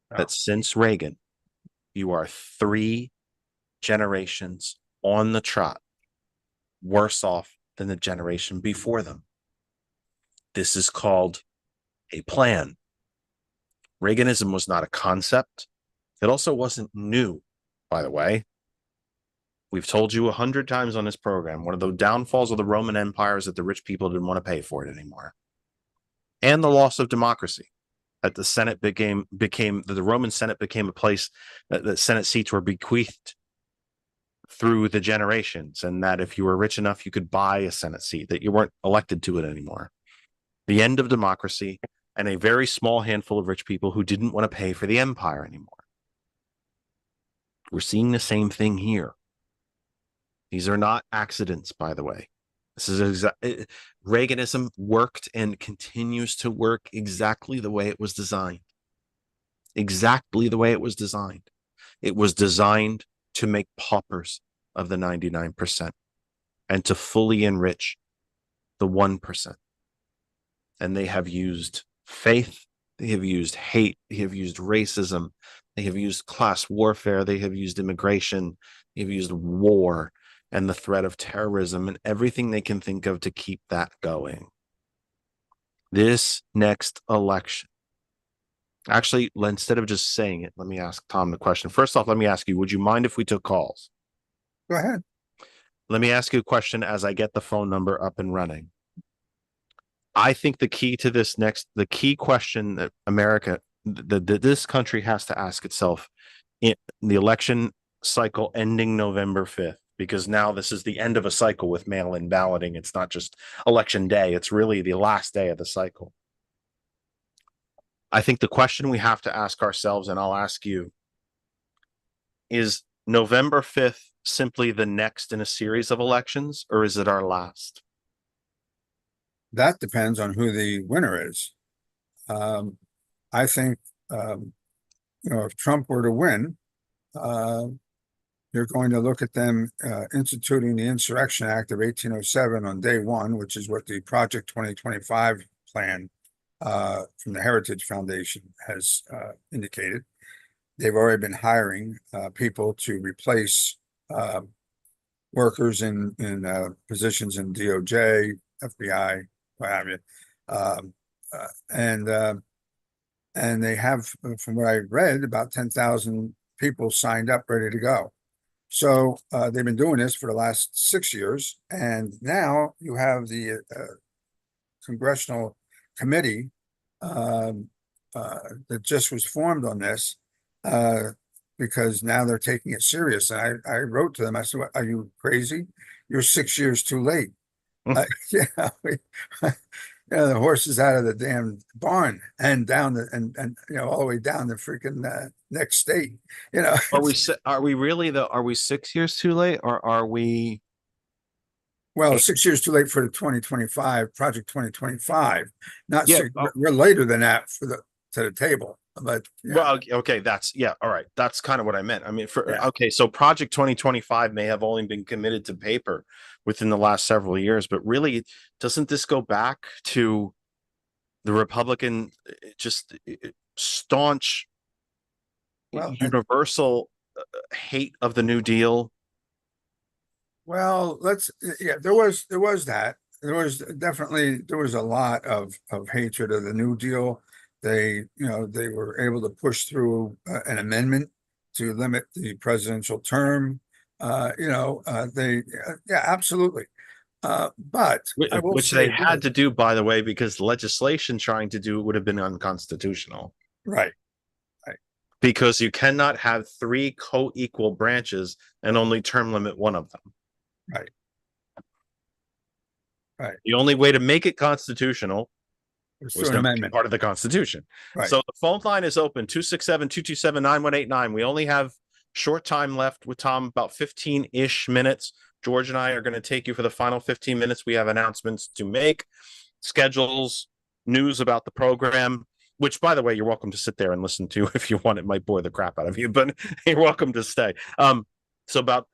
No. That since Reagan, you are 3 generations on the trot worse off than the generation before them. This is called a plan. Reaganism was not a concept. It also wasn't new, by the way. We've told you 100 times on this program, one of the downfalls of the Roman Empire is that the rich people didn't want to pay for it anymore. And the loss of democracy. That the Senate became the Roman Senate became a place that the Senate seats were bequeathed through the generations, and that if you were rich enough, you could buy a Senate seat, that you weren't elected to it anymore. The end of democracy and a very small handful of rich people who didn't want to pay for the empire anymore. We're seeing the same thing here. These are not accidents, by the way. This is Reaganism worked and continues to work exactly the way it was designed. Exactly the way it was designed. It was designed to make paupers of the 99% and to fully enrich the 1%. And they have used faith, they have used hate, they have used racism, they have used class warfare, they have used immigration, they have used war and the threat of terrorism and everything they can think of to keep that going. This next election, actually, instead of just saying it, let me ask Tom the question. First off, let me ask you, would you mind if we took calls? Go ahead. Let me ask you a question as I get the phone number up and running. I think the key to this the key question that America, this country has to ask itself in the election cycle ending November 5th, because now this is the end of a cycle with mail-in balloting. It's not just election day. It's really the last day of the cycle. I think the question we have to ask ourselves, and I'll ask you, is November 5th simply the next in a series of elections, or is it our last? That depends on who the winner is. I think, if Trump were to win, you're going to look at them instituting the Insurrection Act of 1807 on day one, which is what the Project 2025 plan from the Heritage Foundation has indicated. They've already been hiring people to replace workers in positions in DOJ, FBI, what have you. And they have, from what I read, about 10,000 people signed up, ready to go. So they've been doing this for the last 6 years. And now you have the congressional committee that just was formed on this because now they're taking it serious. And I wrote to them, I said, are you crazy? You're 6 years too late. Yeah, the horse is out of the damn barn and down and all the way down the freaking next state. Are we really though? Are we 6 years too late, or are we? Well, 6 years too late for the 2025 Project 2025. Not Yeah, six, we're later than that to the table. But yeah. Well, okay, all right. That's kind of what I meant. I mean, Yeah. okay, so Project 2025 may have only been committed to paper within the last several years, but really, doesn't this go back to the Republican just staunch, universal hate of the New Deal? Well, there was that. There was a lot of hatred of the New Deal. They were able to push through an amendment to limit the presidential term. Absolutely. But which they had to do, by the way, because legislation trying to do it would have been unconstitutional. Right. Because you cannot have 3 co-equal branches and only term limit one of them. Right. The only way to make it constitutional was an amendment, part of the Constitution. Right. So the phone line is open, 267-227-9189. We only have short time left with Tom, about 15-ish minutes. George and I are going to take you for the final 15 minutes. We have announcements to make, schedules, news about the program, which, by the way, you're welcome to sit there and listen to if you want. It might bore the crap out of you, but you're welcome to stay. So about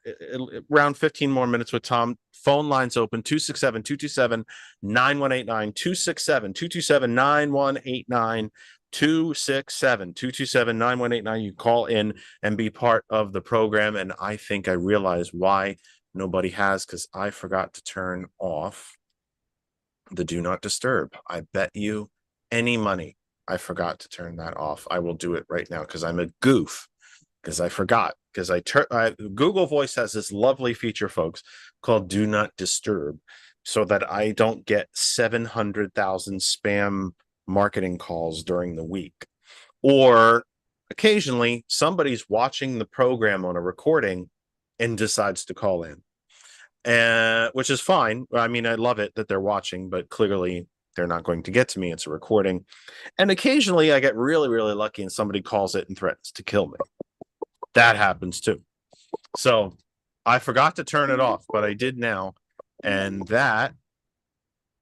around 15 more minutes with Tom. Phone lines open, 267-227-9189, 267-227-9189, 267-227-9189. You call in and be part of the program. And I think I realize why nobody has, because I forgot to turn off the do not disturb. I bet you any money I forgot to turn that off. I will do it right now because I'm a goof, because I forgot. Because Google Voice has this lovely feature, folks, called Do Not Disturb, so that I don't get 700,000 spam marketing calls during the week. Or occasionally somebody's watching the program on a recording and decides to call in, which is fine. I mean, I love it that they're watching, but clearly they're not going to get to me. It's a recording. And occasionally I get really, really lucky and somebody calls it and threatens to kill me. That happens too. So I forgot to turn it off, but I did now. And that,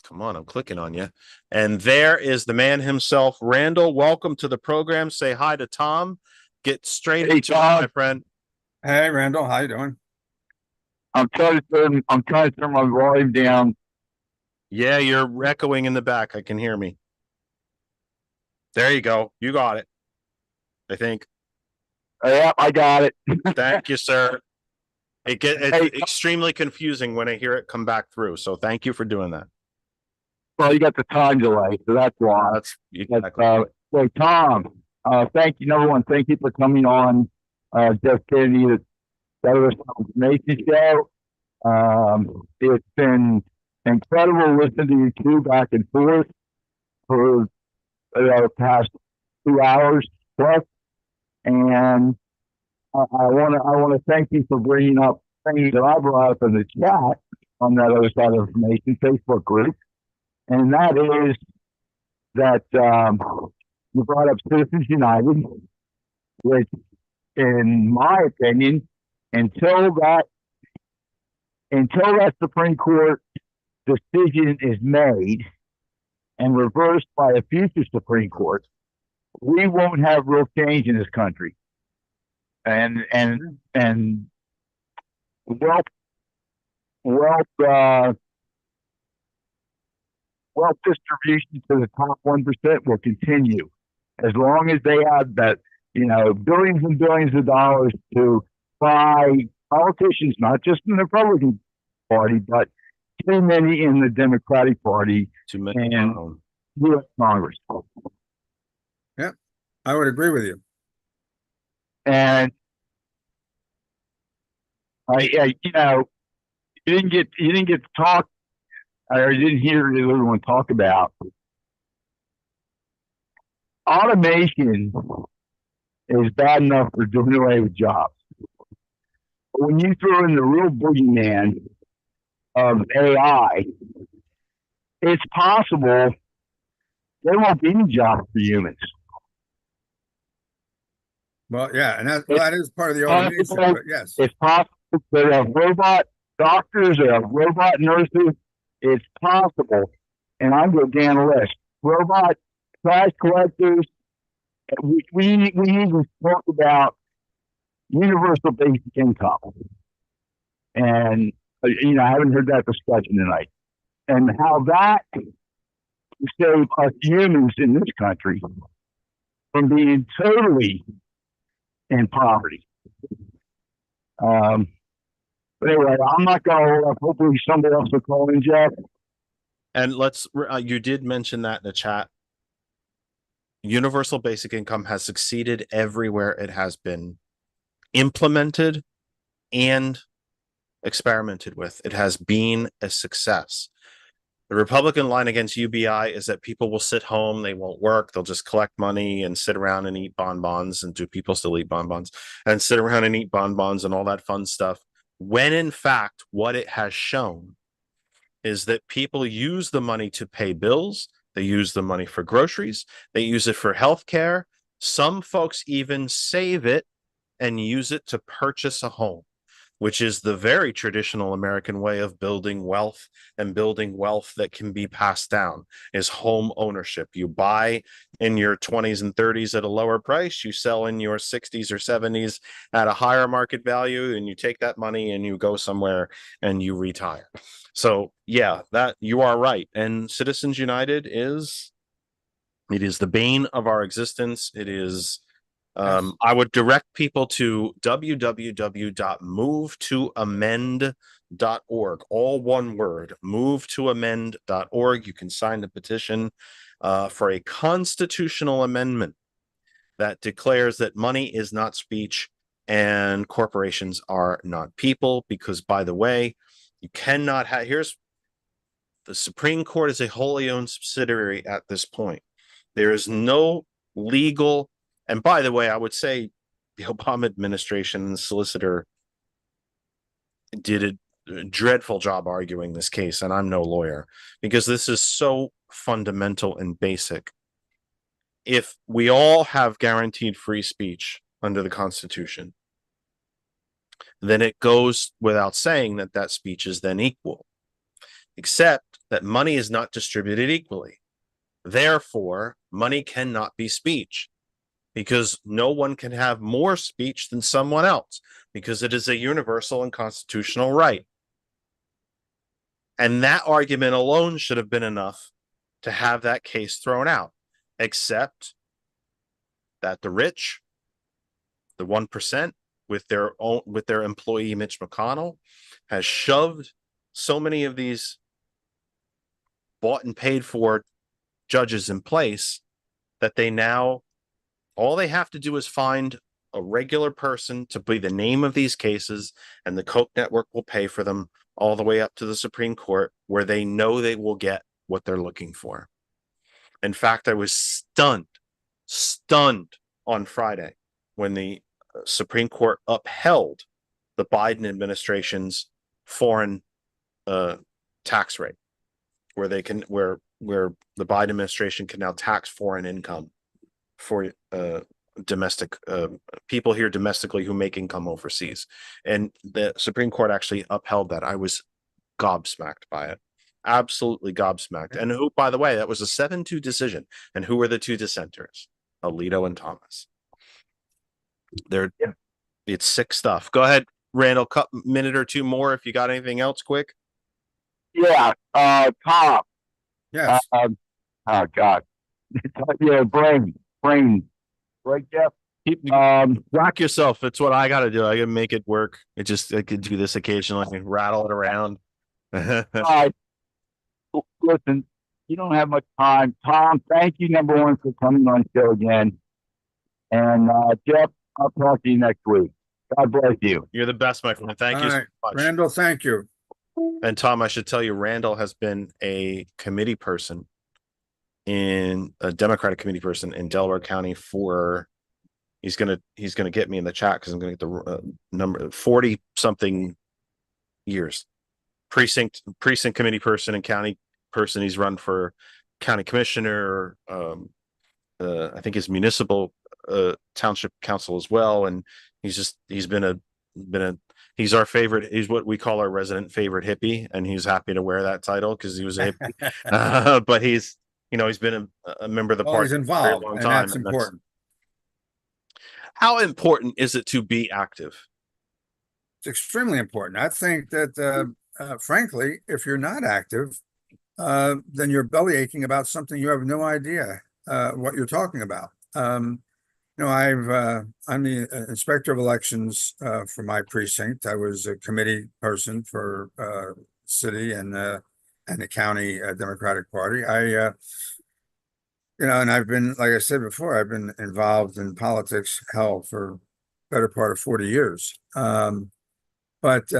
come on, I'm clicking on you. And there is the man himself, Randall. Welcome to the program. Say hi to Tom. Get straight Hey, into it, Tom. my friend. Hey, Randall, how you doing? I'm trying to turn my volume down. Yeah, you're echoing in the back. I can hear me. There you go. You got it. I think. Yeah, I got it. Thank you, sir. It's Hey. extremely confusing when I hear it come back through. So thank you for doing that. Well, you got the time delay, so that's why. That's But, exactly. so Tom, thank you. Number one, thank you for coming on. Jeff Kennedy, the Better Information Show. It's been incredible listening to you two back and forth for the past 2 hours plus, and I want to thank you for bringing up things that I brought up in the chat on that Other Side of Information Facebook group, and that is that you brought up Citizens United, which, in my opinion, until that Supreme Court decision is made and reversed by a future Supreme Court, we won't have real change in this country. And wealth distribution to the top 1% will continue as long as they have that, billions and billions of dollars to buy politicians, not just in the Republican Party, but too many in the Democratic Party Too many. and U.S. Congress. I would agree with you. And you didn't get to talk, or you didn't hear everyone talk about automation is bad enough for doing away with jobs. But when you throw in the real boogeyman of AI, it's possible there won't be any jobs for humans. Well, yeah, and that is part of the automation, but yes. It's possible that have robot doctors or robot nurses. It's possible, and I'm going down the list. Robot trash collectors. We even talk about universal basic income, and I haven't heard that discussion tonight, and how that will save us humans in this country from being totally in poverty. But anyway, I'm not going to hold up. Hopefully somebody else will call in, Jeff. And you did mention that in the chat. Universal basic income has succeeded everywhere it has been implemented and experimented with. It has been a success. The Republican line against UBI is that people will sit home, they won't work, they'll just collect money and sit around and eat bonbons. And do people still eat bonbons? And sit around and eat bonbons and all that fun stuff. When in fact, what it has shown is that people use the money to pay bills. They use the money for groceries. They use it for healthcare. Some folks even save it and use it to purchase a home, which is the very traditional American way of building wealth, and building wealth that can be passed down is home ownership. You buy in your 20s and 30s at a lower price, you sell in your 60s or 70s at a higher market value, and you take that money and you go somewhere and you retire. So yeah, that you are right. And Citizens United is the bane of our existence. It is I would direct people to www.movetoamend.org. All one word, movetoamend.org. You can sign the petition for a constitutional amendment that declares that money is not speech and corporations are not people. Because, by the way, you cannot have, the Supreme Court is a wholly owned subsidiary at this point. There is no legal. And by the way, I would say the Obama administration and the solicitor did a dreadful job arguing this case, and I'm no lawyer, because this is so fundamental and basic. If we all have guaranteed free speech under the Constitution, then it goes without saying that that speech is then equal, except that money is not distributed equally. Therefore, money cannot be speech. because no one can have more speech than someone else, because it is a universal and constitutional right. And that argument alone should have been enough to have that case thrown out, except that the rich, the 1%, with their employee Mitch McConnell, has shoved so many of these bought and paid for judges in place that they now, all they have to do is find a regular person to be the name of these cases, and the Koch network will pay for them all the way up to the Supreme Court, where they know they will get what they're looking for. In fact, I was stunned on Friday when the Supreme Court upheld the Biden administration's foreign tax rate, where they can where the Biden administration can now tax foreign income for domestic people here domestically who make income overseas. And the Supreme Court actually upheld that. I was gobsmacked by it. Absolutely gobsmacked. And who, by the way, that was a 7-2 decision. And who were the two dissenters? Alito and Thomas. It's sick stuff. Go ahead, Randall, minute or two more if you got anything else quick. Yeah, Tom. Yes. Oh God. Yeah, brain. Right, Jeff? Rock yourself. It's what I got to do. I can make it work. I could do this occasionally, rattle it around. All right. Listen, you don't have much time. Tom, thank you, number one, for coming on the show again. And Jeff, I'll talk to you next week. God bless you. You're the best, my friend. Thank you so much. Randall, thank you. And Tom, I should tell you, Randall has been a committee person in a Democratic committee person in Delaware County for, he's gonna get me in the chat because I'm gonna get the number 40 something years. Precinct committee person and county person. He's run for county commissioner, I think his municipal township council as well, and he's our favorite. He's what we call our resident favorite hippie, and he's happy to wear that title because he was a hippie. But he's been a member of the party He's involved, for a long and time. that's important. How important is it to be active? It's extremely important. I think that, frankly, if you're not active, then you're belly aching about something you have no idea what you're talking about. I'm the inspector of elections for my precinct. I was a committee person for city and the county Democratic Party. And I've been, like I said before, I've been involved in politics, for better part of 40 years. But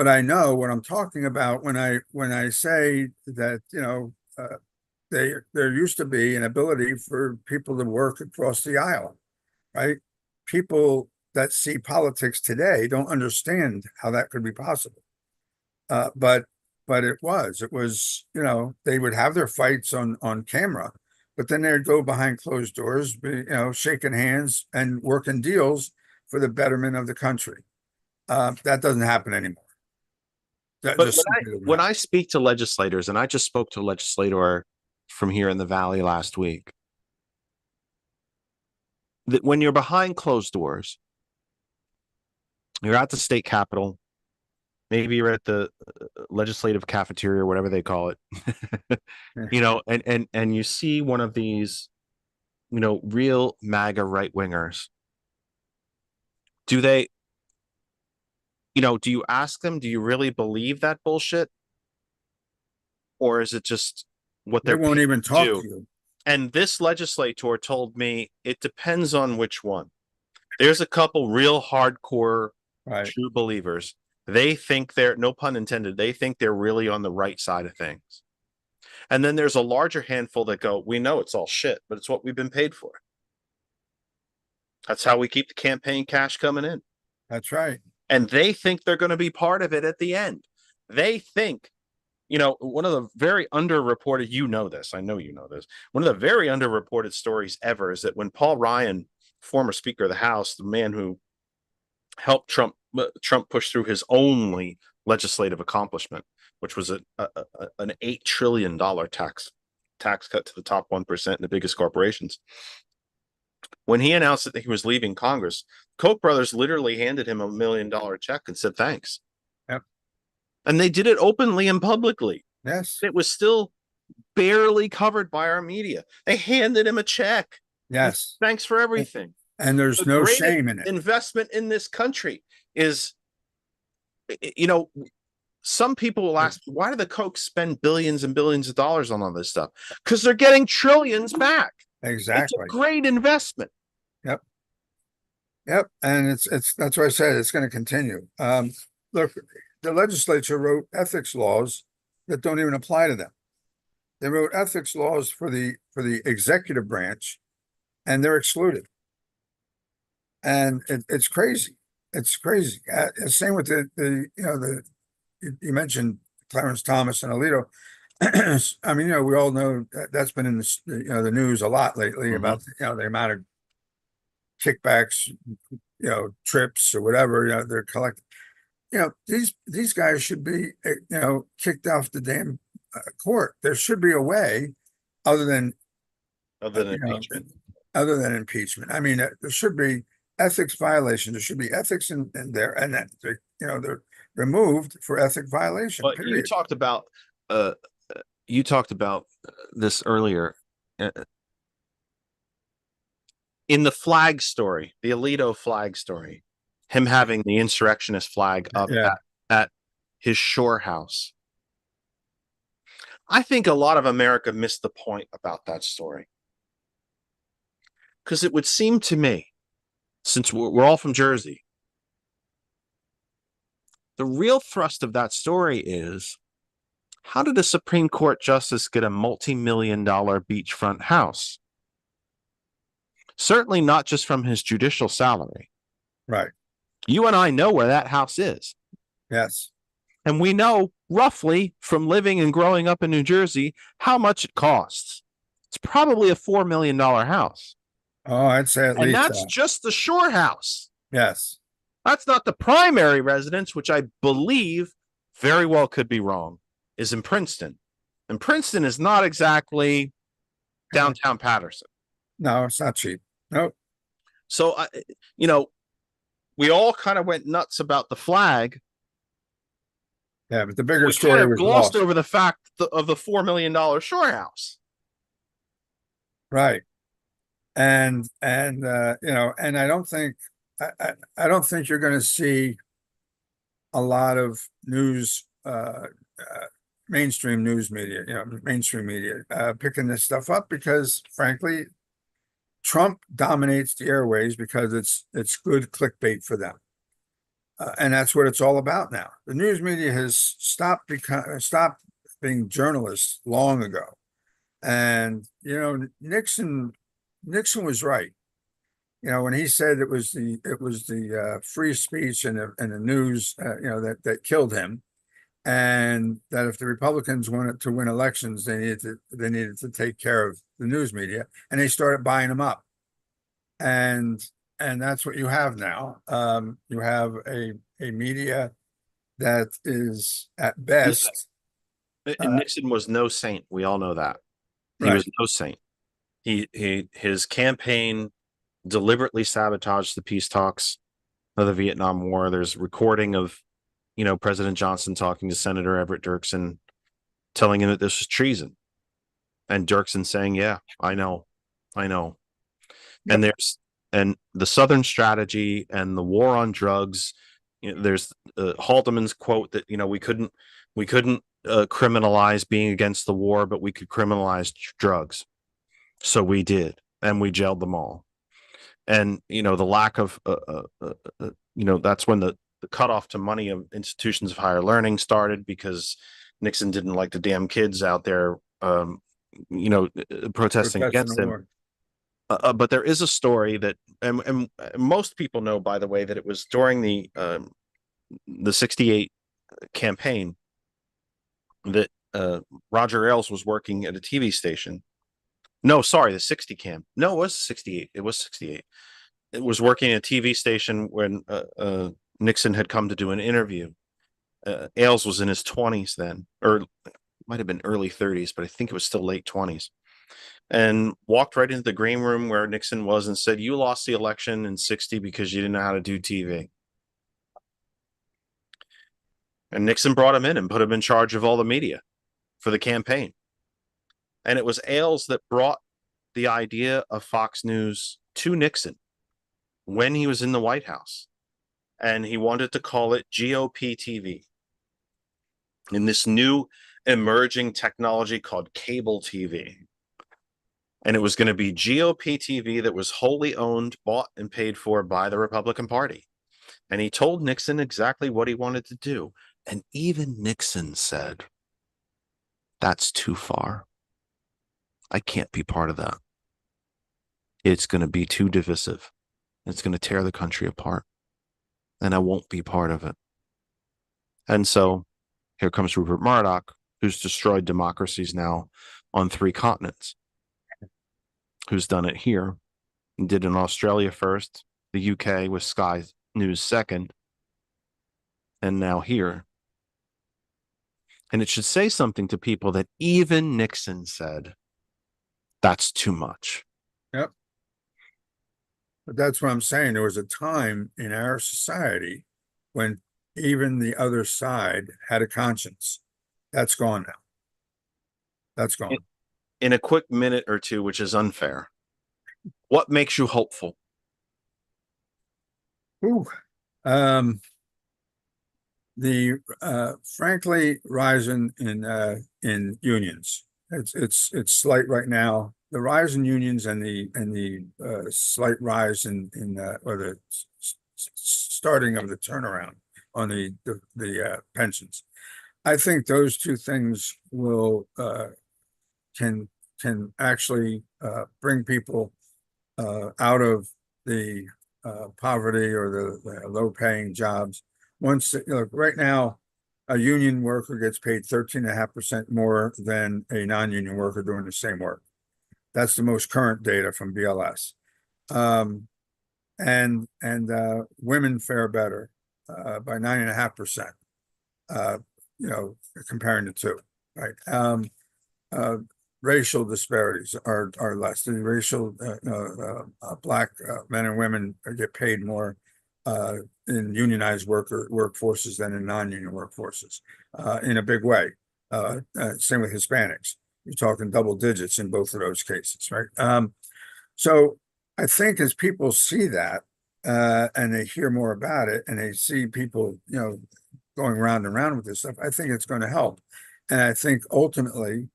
I know what I'm talking about when I say that, there used to be an ability for people to work across the aisle, right? People that see politics today don't understand how that could be possible. But it was, they would have their fights on camera, but then they'd go behind closed doors, shaking hands and working deals for the betterment of the country. That doesn't happen anymore. But when I speak to legislators, and I just spoke to a legislator from here in the Valley last week, that when you're behind closed doors, you're at the state capitol, maybe you're at the legislative cafeteria, or whatever they call it, and you see one of these, real MAGA right wingers. Do you ask them, do you really believe that bullshit? Or is it just what they won't even talk to you? And this legislator told me it depends on which one. There's a couple real hardcore true believers. They think they're, no pun intended, they think they're really on the right side of things. And then there's a larger handful that go, we know it's all shit, but it's what we've been paid for. That's how we keep the campaign cash coming in. That's right. And they think they're going to be part of it at the end. They think, one of the very underreported, this, I know you know this, one of the very underreported stories ever is that when Paul Ryan, former Speaker of the House, the man who helped Trump push through his only legislative accomplishment, which was an $8 trillion tax cut to the top 1% and the biggest corporations. When he announced that he was leaving Congress, Koch brothers literally handed him $1 million check and said thanks. Yep. And they did it openly and publicly. Yes, It was still barely covered by our media. They handed him a check. yes. Thanks for everything. And there's The no greatest shame in it. investment in this country is, some people will ask, why do the Kochs spend billions and billions of dollars on all this stuff? Because they're getting trillions back. Exactly. It's a great investment. Yep, and it's that's what I said. It's going to continue. Look, the legislature wrote ethics laws that don't even apply to them. They wrote ethics laws for the executive branch, and they're excluded. And it's crazy. It's crazy. Same with you mentioned Clarence Thomas and Alito. I mean, we all know that's been in the news a lot lately about the amount of kickbacks, trips or whatever, they're collecting. These guys should be, kicked off the damn court. There should be a way other than impeachment. Other than impeachment. I mean, there should be ethics violations. There should be ethics in there, and that they're removed for ethic violation. But period. you talked about this earlier. In the flag story, the Alito flag story, him having the insurrectionist flag up at his shore house. I think a lot of America missed the point about that story. Because it would seem to me, since we're all from Jersey, the real thrust of that story is, how did a Supreme Court justice get a multi-million-dollar beachfront house? Certainly not just from his judicial salary. Right. You and I know where that house is. Yes. And we know roughly from living and growing up in New Jersey how much it costs. It's probably a $4 million house. Oh, I'd say at least. And that's just the shore house. Yes. That's not the primary residence, which I believe very well could be wrong, is in Princeton. And Princeton is not exactly downtown Patterson. No, it's not cheap. Nope. So, we all kind of went nuts about the flag. Yeah, but the bigger We story kind of was glossed lost. over the fact of the $4 million shore house. Right. And and I don't think you're going to see a lot of news, mainstream news media, mainstream media picking this stuff up because, frankly, Trump dominates the airways because it's good clickbait for them, and that's what it's all about now. The news media has stopped being journalists long ago, and Nixon was right. When he said it was the free speech and the news, that killed him, and that if the Republicans wanted to win elections, they needed to take care of the news media, and they started buying them up, and that's what you have now. You have a media that is at best. And Nixon was no saint. We all know that. He Right. was no saint. His campaign deliberately sabotaged the peace talks of the Vietnam War. There's recording of, President Johnson talking to Senator Everett Dirksen, telling him that this was treason. And Dirksen saying, yeah, I know. Yep. And the Southern strategy and the war on drugs. There's Haldeman's quote that, we couldn't criminalize being against the war, but we could criminalize drugs. So we did, and we jailed them all. And, the lack of, that's when the cutoff to money of institutions of higher learning started, because Nixon didn't like the damn kids out there, protesting against him. But there is a story that, and most people know, by the way, that it was during the 68 campaign that Roger Ailes was working at a TV station. No, sorry, the 60 cam. No, it was 68. It was 68. It was working at a TV station when Nixon had come to do an interview. Ailes was in his 20s then, or might have been early 30s, but I think it was still late 20s. and walked right into the green room where Nixon was and said, "You lost the election in 60 because you didn't know how to do TV." And Nixon brought him in and put him in charge of all the media for the campaign. And it was Ailes that brought the idea of Fox News to Nixon when he was in the White House. And he wanted to call it GOP TV. In this new emerging technology called cable TV. And it was going to be GOP TV that was wholly owned, bought, and paid for by the Republican Party. And he told Nixon exactly what he wanted to do. And even Nixon said, "That's too far. I can't be part of that. It's going to be too divisive. It's going to tear the country apart. And I won't be part of it." And so here comes Rupert Murdoch, who's destroyed democracies now on 3 continents, who's done it here and did it in Australia first, the UK with Sky News second, and now here. And it should say something to people that even Nixon said, "That's too much." Yep. But that's what I'm saying. There was a time in our society when even the other side had a conscience. That's gone now. That's gone. In a quick minute or two, which is unfair, what makes you hopeful? Ooh. The frankly rise in unions. It's slight right now. The rise in unions and the slight rise in or the starting of the turnaround on the pensions. I think those two things will can actually bring people out of the poverty or the low paying jobs. Once, look, right now, a union worker gets paid 13.5% more than a non-union worker doing the same work. That's the most current data from BLS. And women fare better by 9.5%. Comparing the two, right? Racial disparities are less. The racial black men and women get paid more in unionized workforces than in non-union workforces in a big way. Same with Hispanics. You're talking double digits in both of those cases, right? So I think as people see that and they hear more about it and they see people, going round and round with this stuff, I think it's going to help. And I think ultimately,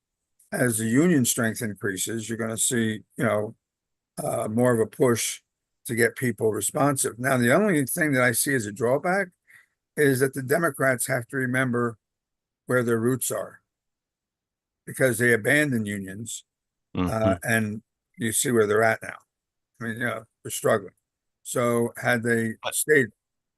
as the union strength increases, you're going to see, more of a push to get people responsive. Now, the only thing that I see as a drawback is that the Democrats have to remember where their roots are because they abandoned unions and you see where they're at now. I mean, they're struggling. So had they stayed,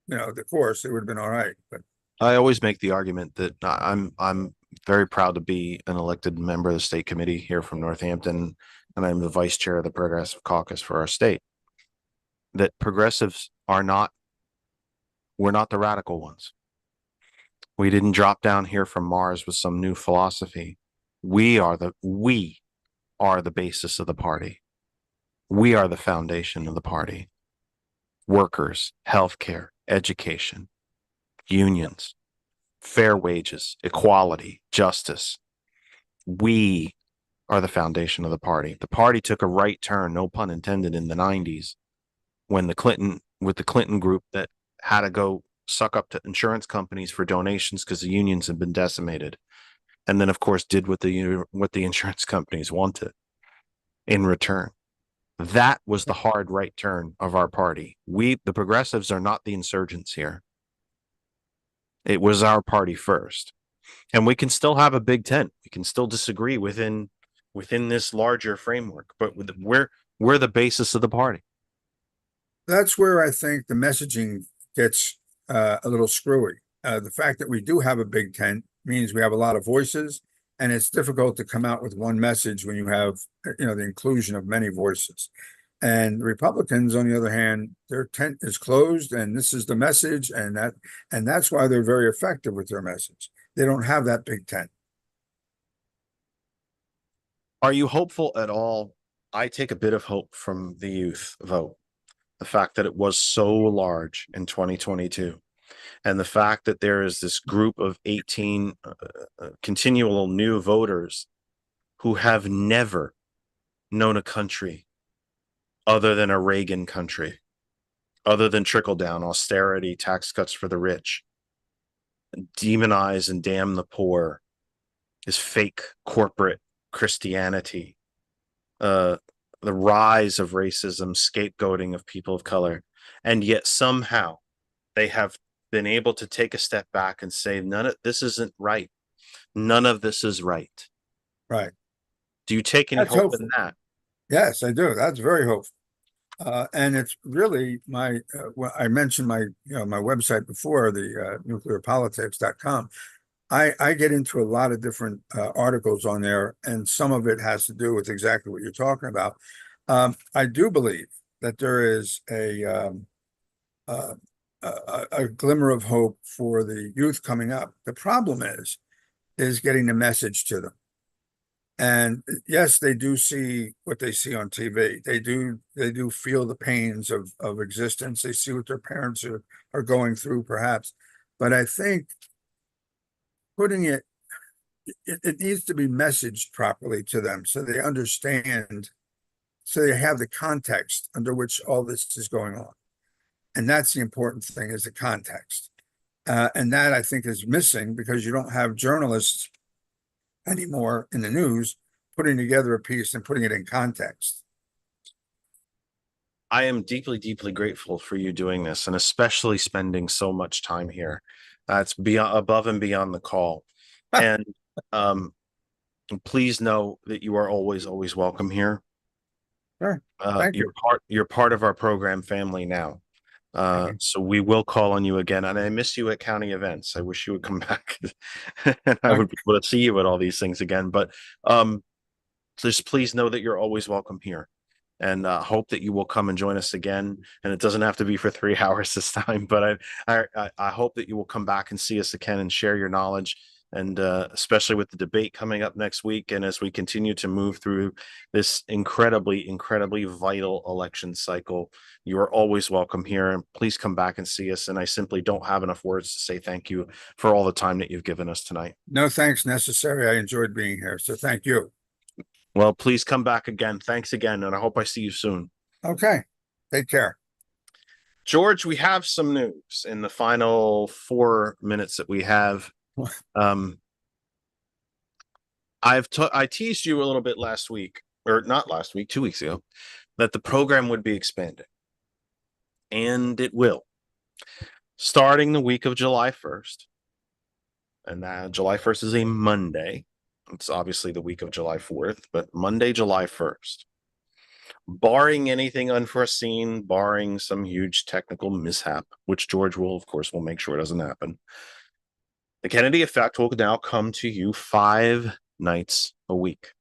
the course, it would have been all right. But I always make the argument that I'm very proud to be an elected member of the state committee here from Northampton, and I'm the vice chair of the Progressive Caucus for our state. That progressives we're not the radical ones. We didn't drop down here from Mars with some new philosophy. We are the basis of the party. We are the foundation of the party. Workers, healthcare, education, unions, fair wages, equality, justice. We are the foundation of the party. The party took a right turn, no pun intended, in the 90s when the Clinton group that had to go suck up to insurance companies for donations because the unions had been decimated. And then, of course, did what the insurance companies wanted in return. That was the hard right turn of our party. We, the progressives, are not the insurgents here. It was our party first. And we can still have a big tent. We can still disagree within this larger framework, but we're the basis of the party. That's where I think the messaging gets a little screwy. The fact that we do have a big tent means we have a lot of voices, and it's difficult to come out with one message when you have, the inclusion of many voices. And Republicans, on the other hand, their tent is closed, and this is the message, and that's why they're very effective with their message. They don't have that big tent. Are you hopeful at all? I take a bit of hope from the youth vote. The fact that it was so large in 2022, and the fact that there is this group of 18 continual new voters who have never known a country other than a Reagan country, other than trickle down austerity, tax cuts for the rich, demonize and damn the poor, is fake corporate Christianity, the rise of racism, scapegoating of people of color. And yet somehow they have been able to take a step back and say, none of this isn't right. None of this is right. Right. Do you take any That's hope hopeful. in that? Yes, I do. That's very hopeful. And it's really my, well, I mentioned my, my website before, the nuclearpolitics.com. I get into a lot of different articles on there, and some of it has to do with exactly what you're talking about. I do believe that there is a glimmer of hope for the youth coming up. The problem is getting the message to them. And yes, they do see what they see on TV. They do feel the pains of existence. They see what their parents are going through, perhaps. But I think putting it needs to be messaged properly to them so they understand, so they have the context under which all this is going on. And that's the important thing, is the context. And that, I think, is missing because you don't have journalists anymore in the news putting together a piece and putting it in context. I am deeply, deeply grateful for you doing this, and especially spending so much time here. That's beyond, above and beyond the call. And please know that you are always, always welcome here. Sure. Thank you. You're part of our program family now. So we will call on you again. And I miss you at county events. I wish you would come back and I would be able to see you at all these things again. But just please know that you're always welcome here, and hope that you will come and join us again. And it doesn't have to be for 3 hours this time, but I hope that you will come back and see us again and share your knowledge. And especially with the debate coming up next week, and as we continue to move through this incredibly, incredibly vital election cycle, you are always welcome here. And please come back and see us. And I simply don't have enough words to say thank you for all the time that you've given us tonight. No thanks necessary. I enjoyed being here. So thank you. Well, please come back again. Thanks again. And I hope I see you soon. Okay. Take care. George, we have some news in the final 4 minutes that we have. I teased you a little bit last week, or not last week, 2 weeks ago, that the program would be expanded. And it will. Starting the week of July 1st. And that July 1st is a Monday. It's obviously the week of July 4th, but Monday, July 1st. Barring anything unforeseen, barring some huge technical mishap, which George will, of course, will make sure doesn't happen. The Kennedy Effect will now come to you 5 nights a week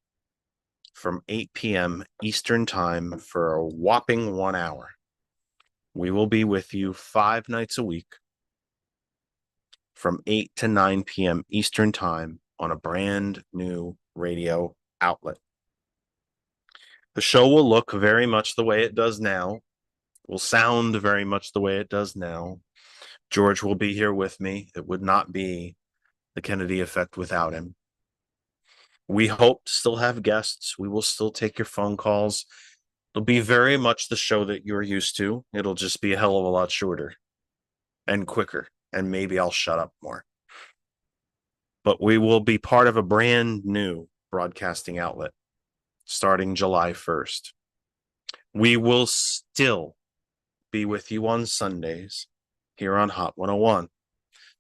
from 8 p.m. Eastern Time for a whopping 1 hour. We will be with you 5 nights a week from 8 to 9 p.m. Eastern Time on a brand new radio outlet. The show will look very much the way it does now, will sound very much the way it does now. George will be here with me. It would not be the Kennedy Effect without him. We hope to still have guests. We will still take your phone calls. It'll be very much the show that you're used to. It'll just be a hell of a lot shorter and quicker, and maybe I'll shut up more. But we will be part of a brand new broadcasting outlet starting July 1st. We will still be with you on Sundays here on Hot 101.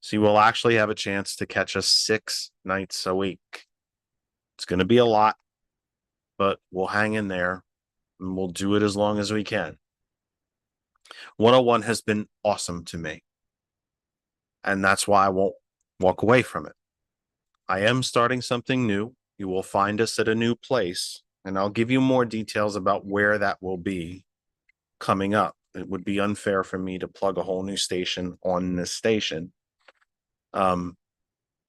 So you will actually have a chance to catch us 6 nights a week. It's going to be a lot, but we'll hang in there and we'll do it as long as we can. 101 has been awesome to me, and that's why I won't walk away from it. I am starting something new. You will find us at a new place, and I'll give you more details about where that will be coming up. It would be unfair for me to plug a whole new station on this station.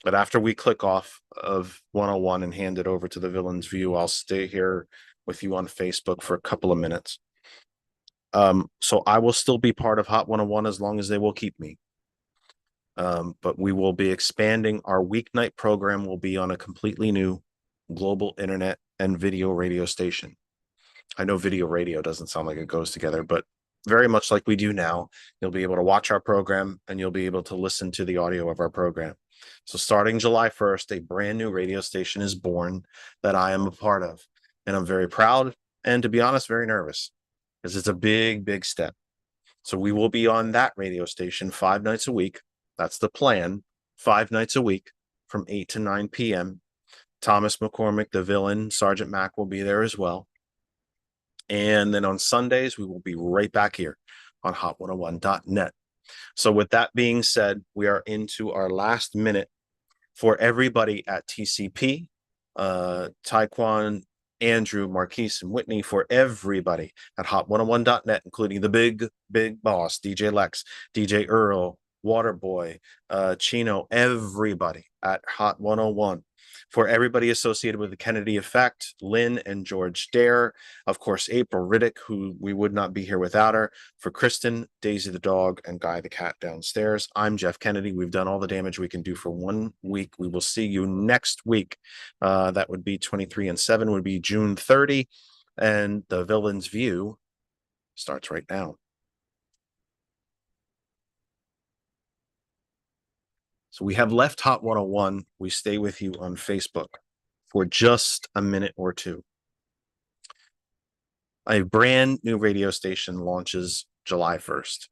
But after we click off of 101 and hand it over to the Villain's View, I'll stay here with you on Facebook for a couple of minutes. So I will still be part of Hot 101 as long as they will keep me. But we will be expanding. Our weeknight program will be on a completely new global internet and video radio station. I know video radio doesn't sound like it goes together, but very much like we do now, you'll be able to watch our program and you'll be able to listen to the audio of our program. So starting July 1st, a brand new radio station is born that I am a part of. And I'm very proud and, to be honest, very nervous, because it's a big, big step. So we will be on that radio station 5 nights a week. That's the plan. 5 nights a week from 8 to 9 p.m. Thomas McCormick, the villain, Sergeant Mac, will be there as well. And then on Sundays, we will be right back here on hot101.net. So with that being said, we are into our last minute for everybody at TCP, Taekwon, Andrew, Marquise, and Whitney, for everybody at hot101.net, including the big boss, DJ Lex, DJ Earl, Waterboy, Chino, everybody at Hot 101. For everybody associated with the Kennedy Effect, Lynn and George Dare, of course, April Riddick, who we would not be here without her. For Kristen, Daisy the dog, and Guy the cat downstairs, I'm Jeff Kennedy. We've done all the damage we can do for 1 week. We will see you next week. That would be 23 and 7 would be June 30. And the Villain's View starts right now. So we have left Hot 101. We stay with you on Facebook for just a minute or two. A brand new radio station launches July 1st.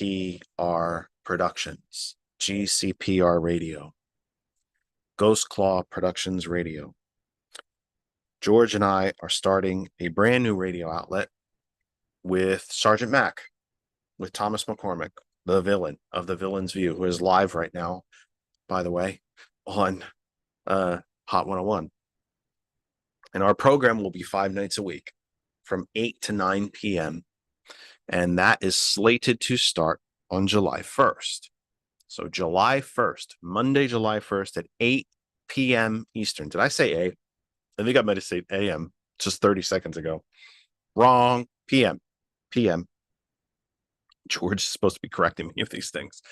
GCPR Productions, GCPR Radio, Ghost Claw Productions Radio. George and I are starting a brand new radio outlet with Sergeant Mac, with Thomas McCormick, the villain of the Villain's View, who is live right now, by the way, on Hot 101. And our program will be 5 nights a week from 8 to 9 p.m. And that is slated to start on July 1st. So July 1st, Monday, July 1st at 8 p.m. Eastern. Did I say 8? I think I might have said a.m. just 30 seconds ago. Wrong. p.m. p.m. George is supposed to be correcting me of these things.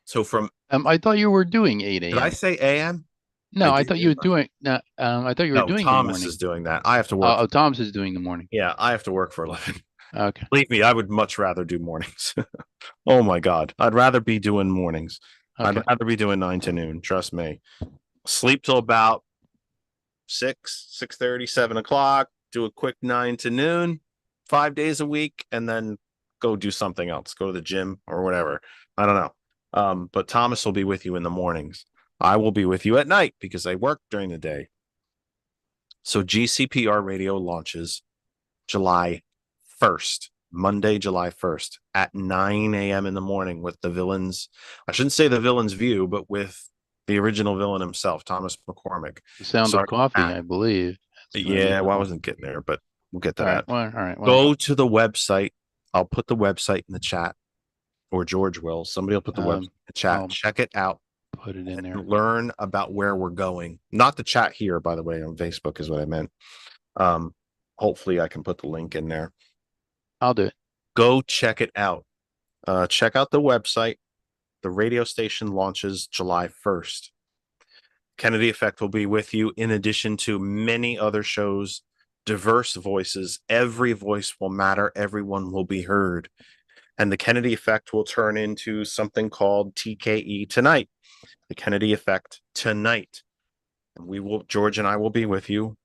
So from I thought you were doing 8 a.m. Did I say a.m.? No, I did thought you were doing. No, I thought you were No, doing Thomas the is morning. doing that. I have to work. Oh, Thomas is doing the morning. Yeah, I have to work for a living. Okay. Believe me, I would much rather do mornings. Oh my God. I'd rather be doing mornings. Okay. I'd rather be doing 9 to noon. Trust me. Sleep till about 6:30, 7 o'clock. Do a quick 9 to noon, 5 days a week, and then go do something else. Go to the gym or whatever. I don't know. But Thomas will be with you in the mornings. I will be with you at night because I work during the day. So GCPR Radio launches July 1st, Monday, July 1st at 9 a.m. in the morning with the villains. I shouldn't say the Villain's View, but with the original villain himself, Thomas McCormick. The Sound Sorry, of Coffee, Mac. I believe. Yeah, well, I wasn't getting there, but we'll get to All that. right. Well, all right. Well, Go to the website. I'll put the website in the chat, or George will. Somebody will put the website in the chat. I'll Check it out. put it in there. Learn about where we're going. Not the chat here, by the way, on Facebook is what I meant. Hopefully I can put the link in there. I'll do it. Go check it out. Check out the website. The radio station launches July 1st. Kennedy Effect will be with you in addition to many other shows, diverse voices. Every voice will matter. Everyone will be heard. And the Kennedy Effect will turn into something called TKE Tonight. The Kennedy Effect Tonight. And George and I will be with you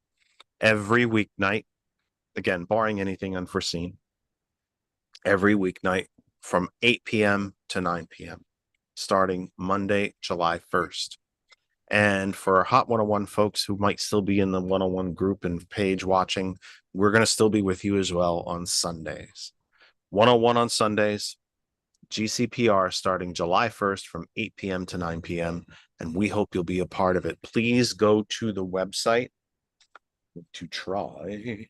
every weeknight. Again, barring anything unforeseen. Every weeknight from 8 p.m. to 9 p.m. starting Monday, July 1st. And for our Hot 101 folks who might still be in the 101 group and page watching, we're going to still be with you as well on Sundays. 101 on Sundays, GCPR starting July 1st from 8 p.m. to 9 p.m. And we hope you'll be a part of it. Please go to the website to try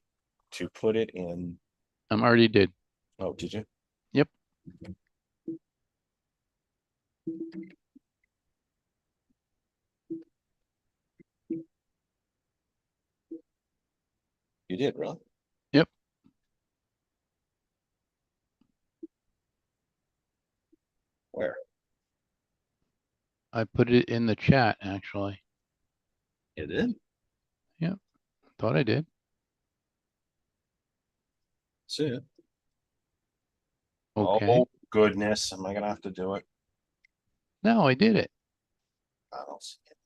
to put it in. Already did. Oh, did you? Yep. You did, really? Yep. Where? I put it in the chat, actually. You did? Thought I did. See it. Okay. Oh, goodness. Am I gonna have to do it? No, I did it. I don't see it,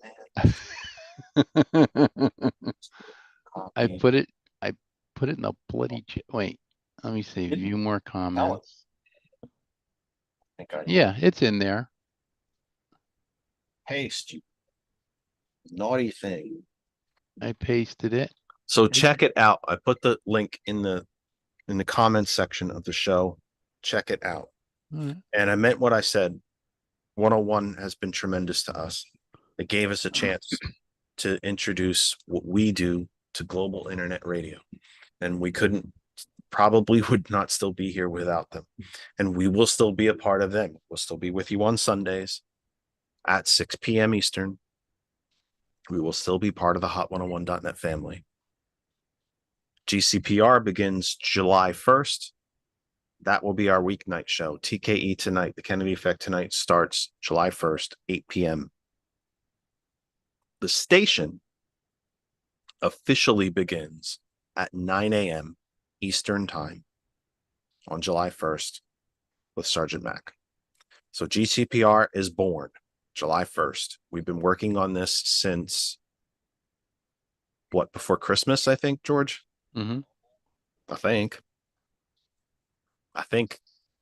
man. I Copy. put it in the bloody chat. Wait, let me see. Didn't View more tell comments. I think I Yeah, it's in there. paste, you naughty thing. I pasted it. So check it out. I put the link in the comments section of the show. Check it out. Alright. And I meant what I said. 101 has been tremendous to us. It gave us a chance to introduce what we do to global internet radio. And we probably would not still be here without them. And we will still be a part of them. We'll still be with you on Sundays at 6 p.m. Eastern. We will still be part of the Hot101.net family. GCPR begins July 1st. That will be our weeknight show. TKE Tonight, the Kennedy Effect Tonight starts July 1st, 8 p.m. The station officially begins at 9 a.m. Eastern Time on July 1st with Sergeant Mac. So GCPR is born July 1st. We've been working on this since before Christmas, I think, George? Mm-hmm. I think,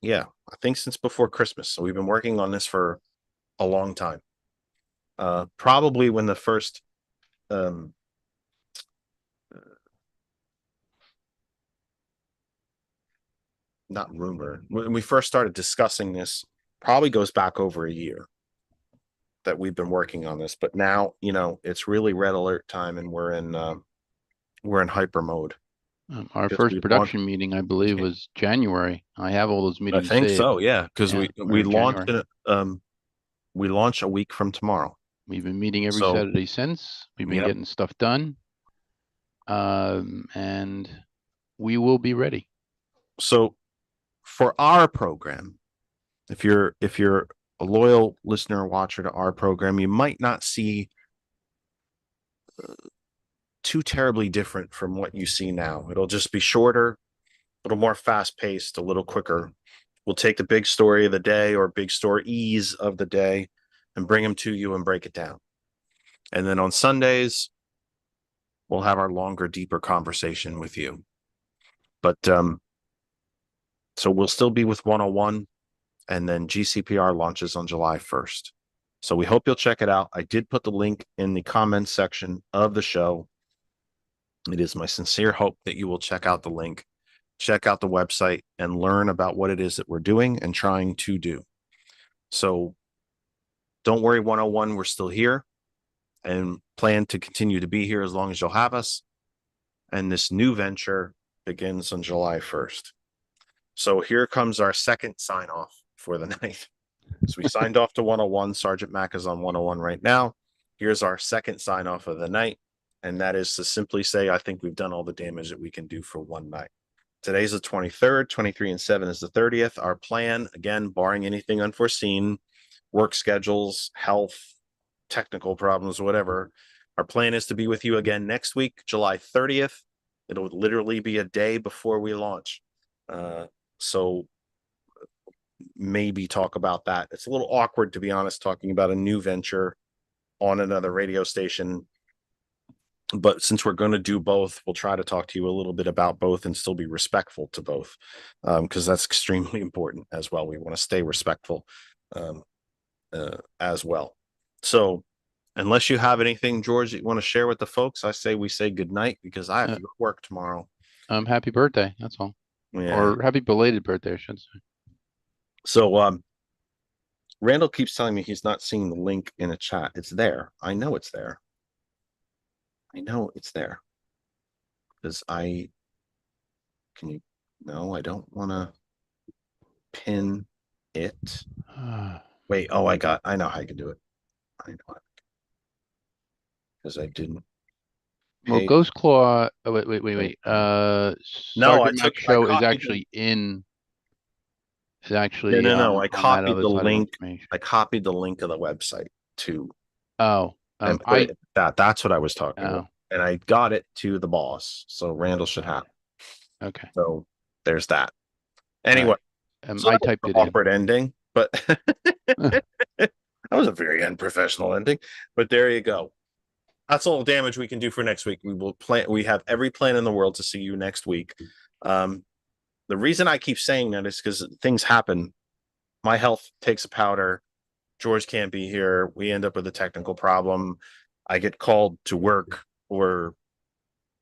yeah, I think since before Christmas. So we've been working on this for a long time. Probably when the first not rumor, when we first started discussing this, probably goes back over a year that we've been working on this. But now, it's really red alert time, and we're in hyper mode. Our Because first we production meeting, I believe, was January. I have all those I meetings think saved. so, yeah, because Yeah, we we're in launched January. we launch a week from tomorrow. We've been meeting every So- Saturday since. We've been Yep. getting stuff done. And we will be ready. So for our program, if you're a loyal listener or watcher to our program, you might not see too terribly different from what you see now. It'll just be shorter, a little more fast paced, a little quicker. We'll take the big story of the day or big stories of the day and bring them to you and break it down. And then on Sundays, we'll have our longer, deeper conversation with you. But so we'll still be with 101, and then GCPR launches on July 1st. So we hope you'll check it out. I did put the link in the comments section of the show. It is my sincere hope that you will check out the link, check out the website, and learn about what it is that we're doing and trying to do. So don't worry, 101, we're still here and plan to continue to be here as long as you'll have us. And this new venture begins on July 1st. So here comes our second sign off for the night. So we signed off to 101. Sergeant Mac is on 101 right now. Here's our second sign off of the night. And that is to simply say, I think we've done all the damage that we can do for one night. Today's the 23rd, 23 and 7 is the 30th. Our plan, again, barring anything unforeseen, work schedules, health, technical problems, whatever. Our plan is to be with you again next week, July 30th. It'll literally be a day before we launch. So maybe talk about that. It's a little awkward, to be honest, talking about a new venture on another radio station. But since we're going to do both, we'll try to talk to you a little bit about both and still be respectful to both, because that's extremely important as well. We want to stay respectful as well. So unless you have anything, George, that you want to share with the folks, I say we say good night, because I have to go to work tomorrow. Happy birthday. That's all. Yeah. Or happy belated birthday, I should say. So Randall keeps telling me he's not seeing the link in a chat. It's there. I know it's there. Because no, I don't want to pin it. Wait, oh, I know how I can do it. I know because I didn't. Well, pay- Ghost Claw, oh, wait. No, Sergeant Mac I Show is copied actually no. I on that copied other the side of link. information. I copied the link of the website to Oh, and put it that's what I was talking about. oh, And I got it to the boss. So Randall should have. okay. So there's that. Anyway, so I that was typed an it in. awkward ending, but that was a very unprofessional ending. But there you go. That's all the damage we can do for next week. We have every plan in the world to see you next week. The reason I keep saying that is because things happen. My health takes a powder. George can't be here. We end up with a technical problem. I get called to work, or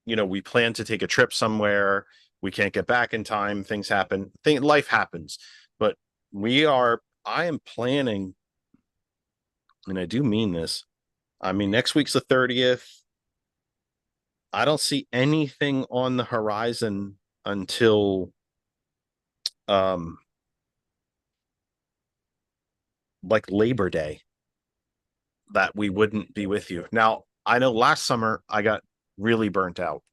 we plan to take a trip somewhere. We can't get back in time. Things happen. Life happens. But I am planning, and I do mean this. I mean, next week's the 30th. I don't see anything on the horizon until like Labor Day that we wouldn't be with you. Now, I know last summer I got really burnt out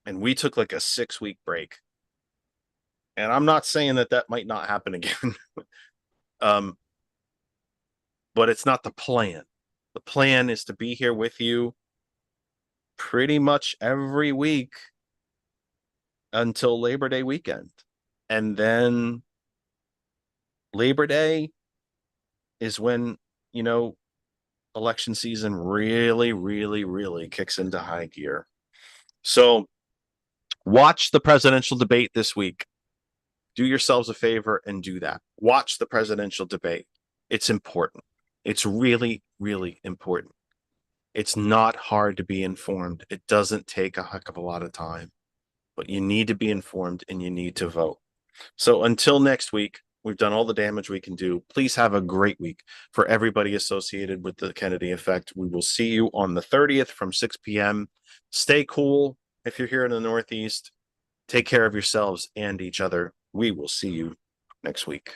and we took like a 6-week break. And I'm not saying that might not happen again. But it's not the plan. The plan is to be here with you pretty much every week until Labor Day weekend. And then Labor Day is when, election season really, really, really kicks into high gear. So watch the presidential debate this week. Do yourselves a favor and do that. Watch the presidential debate. It's important. It's really, really important. It's not hard to be informed. It doesn't take a heck of a lot of time, but you need to be informed and you need to vote. So until next week, we've done all the damage we can do. Please have a great week for everybody associated with the Kennedy effect. We will see you on the 30th from 6 p.m. Stay cool if you're here in the Northeast. Take care of yourselves and each other. We will see you next week.